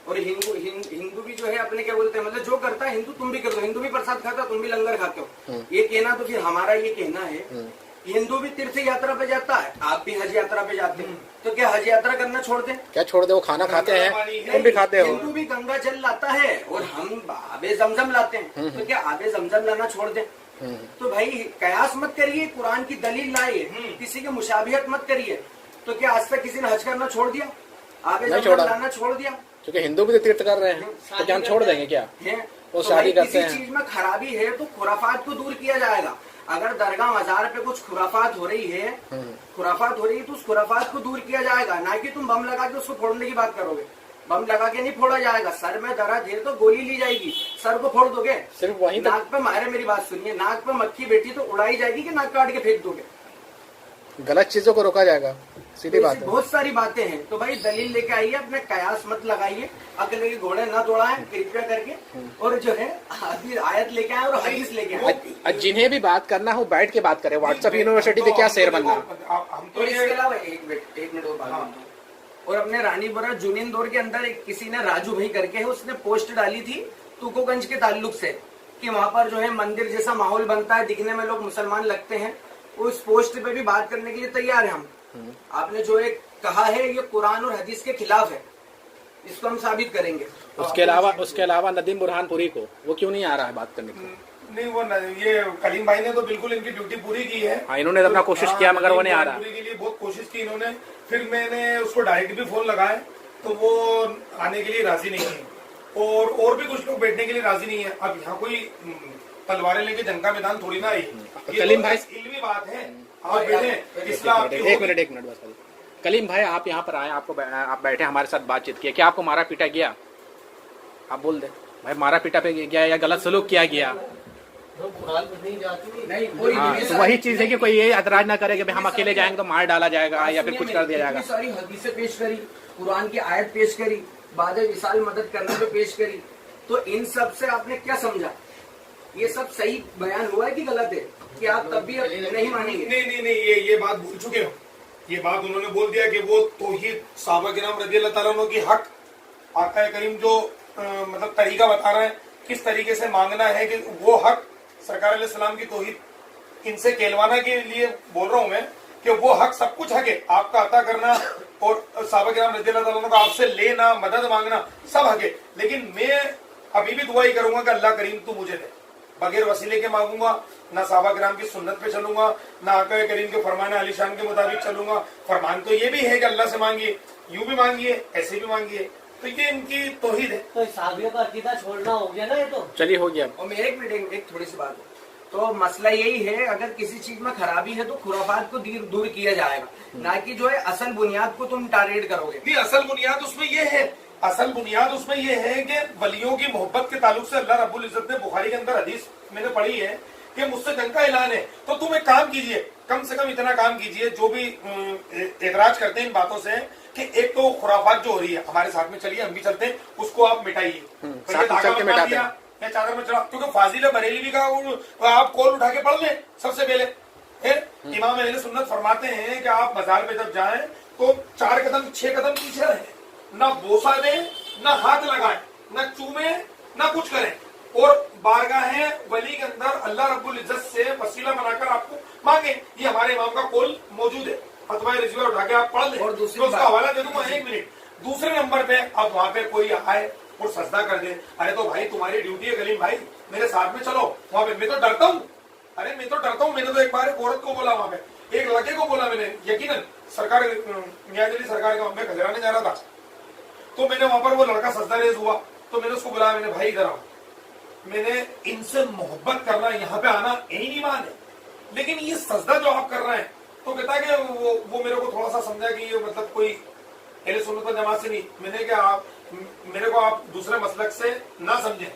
और हिंदू भी जो है अपने क्या बोलते हैं, मतलब जो करता है हिंदू तुम भी करते हो, हिंदू भी प्रसाद खाता है, तुम भी लंगर खाते हो। ये कहना, तो फिर हमारा ये कहना है हिंदू भी तीर्थ यात्रा पे जाता है, आप भी हज यात्रा पे जाते हैं, तो क्या हज यात्रा करना छोड़ दें?
क्या छोड़ दे? वो खाना खाते हैं, तुम भी खाते हो।
हिंदू भी गंगा जल लाता है और हम आबे जमजम लाते हैं, तो क्या आबे जमजम लाना छोड़ दें? तो भाई कयास मत करिए, कुरान की दलील लाइए, किसी की मुशाबिहत मत करिए। तो क्या आज तक किसी ने हज करना छोड़ दिया, आबे जमजम लाना छोड़ दिया?
क्योंकि हिंदू भी तो तीर्थ कर रहे हैं, तो क्या हम छोड़ देंगे क्या? वो शादी करते हैं।
किसी चीज में खराबी है तो खुराफात को दूर किया जाएगा। अगर दरगाह मजार पे कुछ खुराफात हो रही है, तो उस खुराफात को दूर किया जाएगा, ना कि तुम बम लगा के उसको फोड़ने की बात करोगे। बम लगा के नहीं फोड़ा जाएगा, सर में दर्द है तो गोली ली जाएगी, सर को फोड़ दोगे?
सिर्फ वहीं तक।
नाक पे मारे, मेरी बात सुनिए, नाक पे मक्खी बैठी तो उड़ाई जाएगी कि नाक काट के फेंक दोगे?
गलत चीजों को रोका जाएगा, सीधी बात है।
बहुत सारी बातें हैं। तो भाई दलील लेके आइए, अपने कयास मत लगाइए, अकल के घोड़े न दौड़ाएं कृपया करके, और जो है आयत लेके आए और हदीस लेके आए।
जिन्हें भी बात करना हो बैठ के बात करें, व्हाट्सएप यूनिवर्सिटी पे क्या शेर बनना।
और इसके अलावा एक मिनट और बात करता हूं। और अपने रानीपुरा जूनियन दौर के अंदर किसी ने राजू भाई करके है, उसने पोस्ट डाली थी तुकोगंज के ताल्लुक से कि वहां पर जो है मंदिर जैसा माहौल बनता है, दिखने में लोग मुसलमान लगते हैं। उस पोस्ट पे भी बात करने के लिए तैयार है हम। आपने जो एक कहा है ये कुरान और हदीस के खिलाफ है, इसको हम साबित करेंगे।
उसके अलावा नदीम बुरहानपुरी को वो क्यों नहीं आ रहा है बात करने को?
नहीं, वो ये कलीम भाई ने तो बिल्कुल इनकी ड्यूटी पूरी की है।
हाँ, इन्होंने अपना कोशिश किया, मगर वो नहीं आ रहा।
के लिए बहुत कोशिश की इन्होंने, फिर मैंने उसको डायरेक्ट भी फोन लगाए तो वो आने के लिए राजी नहीं है, और भी कुछ लोग बैठने के लिए राजी नहीं है। अब यहाँ कोई तलवारें लेके जंग का मैदान थोड़ी ना आई,
कलीम भाई
इल्मी बात है। आप बैठे, एक
मिनट बस। कलीम भाई आप यहाँ पर आए, आप बैठे हमारे साथ बातचीत किया, क्या आपको मारा पीटा गया? आप बोल दे भाई, मारा पीटा पे गया या गलत सलूक किया गया?
तो कुरान पर नहीं जाती
नहीं कोई
हाँ,
नहीं,
तो वही चीज है कि कोई ये एतराज ना करे कि भाई हम अकेले जाएंगे तो मार डाला जाएगा या फिर कुछ कर दिया जाएगा।
इतनी सारी हदीसें पेश करी, कुरान की आयत पेश करी, बाद विशाल मदद करने पे पेश करी, तो इन सब से आपने क्या समझा? ये सब सही बयान हुआ है कि गलत है कि आप तब भी अब नहीं मानेंगे?
नहीं, ये बात भूल चुके हो। ये बात उन्होंने बोल दिया कि वो तौहीद सहाबा किराम रज़ी अल्लाह ताला अन्हु की हक आका करीम जो मतलब तरीका बता रहा है किस तरीके से मांगना है कि वो हक सरकार अलैहिस्सलाम की तौहीद इनसे कहलवाना के लिए बोल रहा हूं मैं कि वो हक सब कुछ हक है, आपका अता करना और सहाबा किराम रज़ी अल्लाह ताला अन्हु का आपसे लेना, मदद मांगना सब हक है। लेकिन मैं अभी भी दुआ ही करूंगा कि अल्लाह करीम तू मुझे दे, बगैर वसीले के मांगूंगा, ना सहाबा किराम की सुन्नत पे चलूंगा, ना आका करीम के फरमान आलिशान के मुताबिक चलूंगा। फरमान तो ये भी है कि अल्लाह से मांगिए, यूं भी मांगिए, ऐसे भी मांगिए, तो ये इनकी तौहीद है।
तो साबियों का अकीदा छोड़ना हो गया ना ये तो।
चलिए हो गया।
और मेरे एक मिनट एक थोड़ी सी बात है, तो मसला यही है अगर किसी चीज में खराबी है तो खुराफात को दूर किया जाएगा, ना कि जो है असल बुनियाद को तुम टारगेट करोगे।
नहीं, असल बुनियाद उसमें ये है, असल बुनियाद उसमें ये है कि वलियों की मोहब्बत के ताल्लुक से अल्लाह रब्बुल इज्जत ने बुखारी के अंदर हदीस मैंने पढ़ी है कि मुझसे जंग का ऐलान है, तो तुम एक काम कीजिए, कम से कम इतना काम कीजिए, जो भी एतराज करते हैं इन बातों से कि एक तो खुराफात जो हो रही है हमारे साथ में चलिए हम भी चलते हैं, उसको आप मिटाइए, या चादर में चढ़ा, क्योंकि फाजिल बरेलवी का आप कॉल उठा के पढ़ लें सबसे पहले। इमाम अहले सुन्नत फरमाते हैं कि आप मजार पे जब जाएं तो 4 कदम 6 कदम पीछे रहें, ना बोसा दें, ना हाथ लगाएं, ना चूमे, ना कुछ करें, और बारगाह वली के अंदर अल्लाह रब्बुल इज्जत से वसीला बनाकर आपको मांगे। ये हमारे इमाम का कौल मौजूद है, फतवा रिजवी उठा के आप पढ़ लें।
और दूसरी
उसका हवाला दे दूंगा 1 मिनट। दूसरे नंबर पे अब वहां पे कोई आए और सजदा कर दे, अरे तो भाई तुम्हारी ड्यूटी है कलीम भाई, मेरे साथ में चलो वहां पे। मैं तो डरता हूँ, अरे मैं तो डरता हूँ। मैंने तो एक बार एक औरत को बोला, वहां पे एक लड़के को बोला मैंने, यकीनन सरकार मियां अली सरकार का मैं खजराने जा रहा था, तो मैंने वहां पर वो लड़का सजदा रेज हुआ, तो मैंने उसको बुलाया, मैंने भाई इधर आओ, मैंने इनसे मोहब्बत करना, यहाँ पे आना यही ईमान है, लेकिन ये सजदा जो आप कर रहे हैं, तो कहता है कि वो मेरे को थोड़ा सा समझा कि ये मतलब कोई अहले सुन्नत वल जमात से नहीं। मैंने क्या आप मेरे को आप दूसरे मसलक से ना समझे,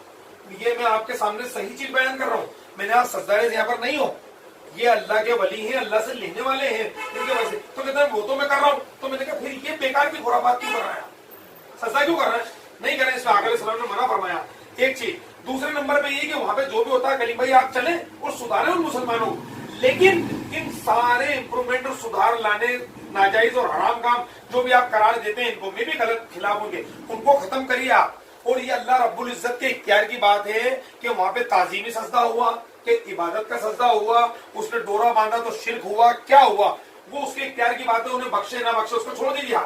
ये मैं आपके सामने सही चीज बयान कर रहा हूँ। मैंने आप सजदारे यहाँ पर नहीं हो, ये अल्लाह के वली हैं, अल्लाह से लेने वाले हैं, इनके वजह से। तो कहता है वो तो मैं कर रहा हूँ, तो मैंने कहा फिर ये बेकार की खुराफात क्यों कर रहा है, सजदा क्यों कर रहा है? नहीं करें, इसमें आका सलाम ने मना फरमाया। एक चीज। दूसरे नंबर पे ये कि वहां पे जो भी होता है कलीम भाई आप चलें और सुधारें उन मुसलमानों को, लेकिन इन सारे इंप्रूवमेंट और सुधार लाने, नाजायज और हराम काम जो भी आप करार देते हैं, इनको मैं भी गलत खिलाफ होंगे, उनको खत्म करिए आप। और ये अल्लाह रब्बुल इज्जत के इख्तियार की बात है कि वहां पे ताजीमी सजदा हुआ, कि इबादत का सजदा हुआ, उसने डोरा बांधा तो शिर्क हुआ, क्या हुआ वो उसके इख्तियार की बात है, उन्हें बख्शे ना बख्शे उसको छोड़ दीजिए।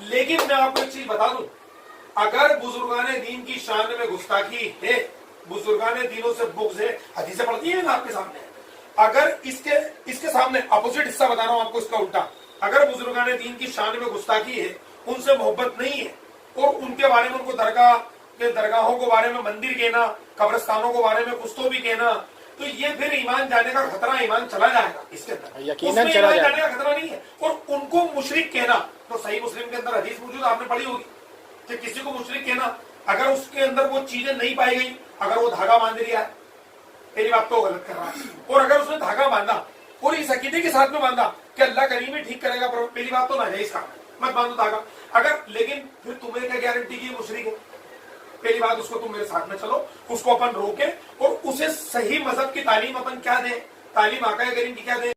लेकिन मैं आपको एक चीज बता दूं, अगर बुजुर्गाने दीन की शान में गुस्ताखी है, बुजुर्गाने दीनों से बुग़्ज़ है, हदीसें पढ़ती है ना आपके सामने, अगर इसके सामने अपोजिट हिस्सा बता रहा हूं आपको, इसका उल्टा, अगर बुजुर्गाने दीन की शान में गुस्ताखी है, उनसे मोहब्बत नहीं है, और उनके बारे में उनको दरगाहों के बारे में मंदिर कहना, कब्रिस्तानों के बारे में कुछ तो भी कहना, तो ये फिर ईमान जाने का खतरा, ईमान चला जाएगा इसके अंदर,
यकीनन चला जाएगा,
जाने का खतरा नहीं है। और उनको मुशरिक कहना, तो सही मुस्लिम के अंदर हदीस मौजूद आपने पढ़ी होगी कि किसी को मुशरिक कहना, अगर उसके अंदर वो चीजें नहीं पाई गई, अगर वो धागा बांध लिया है, पहली बात तो गलत कर रहा है, और अगर उसने धागा बांधा और इस अकीदे के साथ में बांधा कि अल्लाह करीम ही ठीक करेगा, पहली बात तो नाजायज काम है, मत बांधो धागा। अगर लेकिन फिर तुम्हें क्या गारंटी की मुशरिक है? पहली बात, उसको तुम मेरे साथ में चलो, उसको अपन रोके और उसे सही मजहब की तालीम अपन क्या दें, तालीम आका करीम की क्या दें।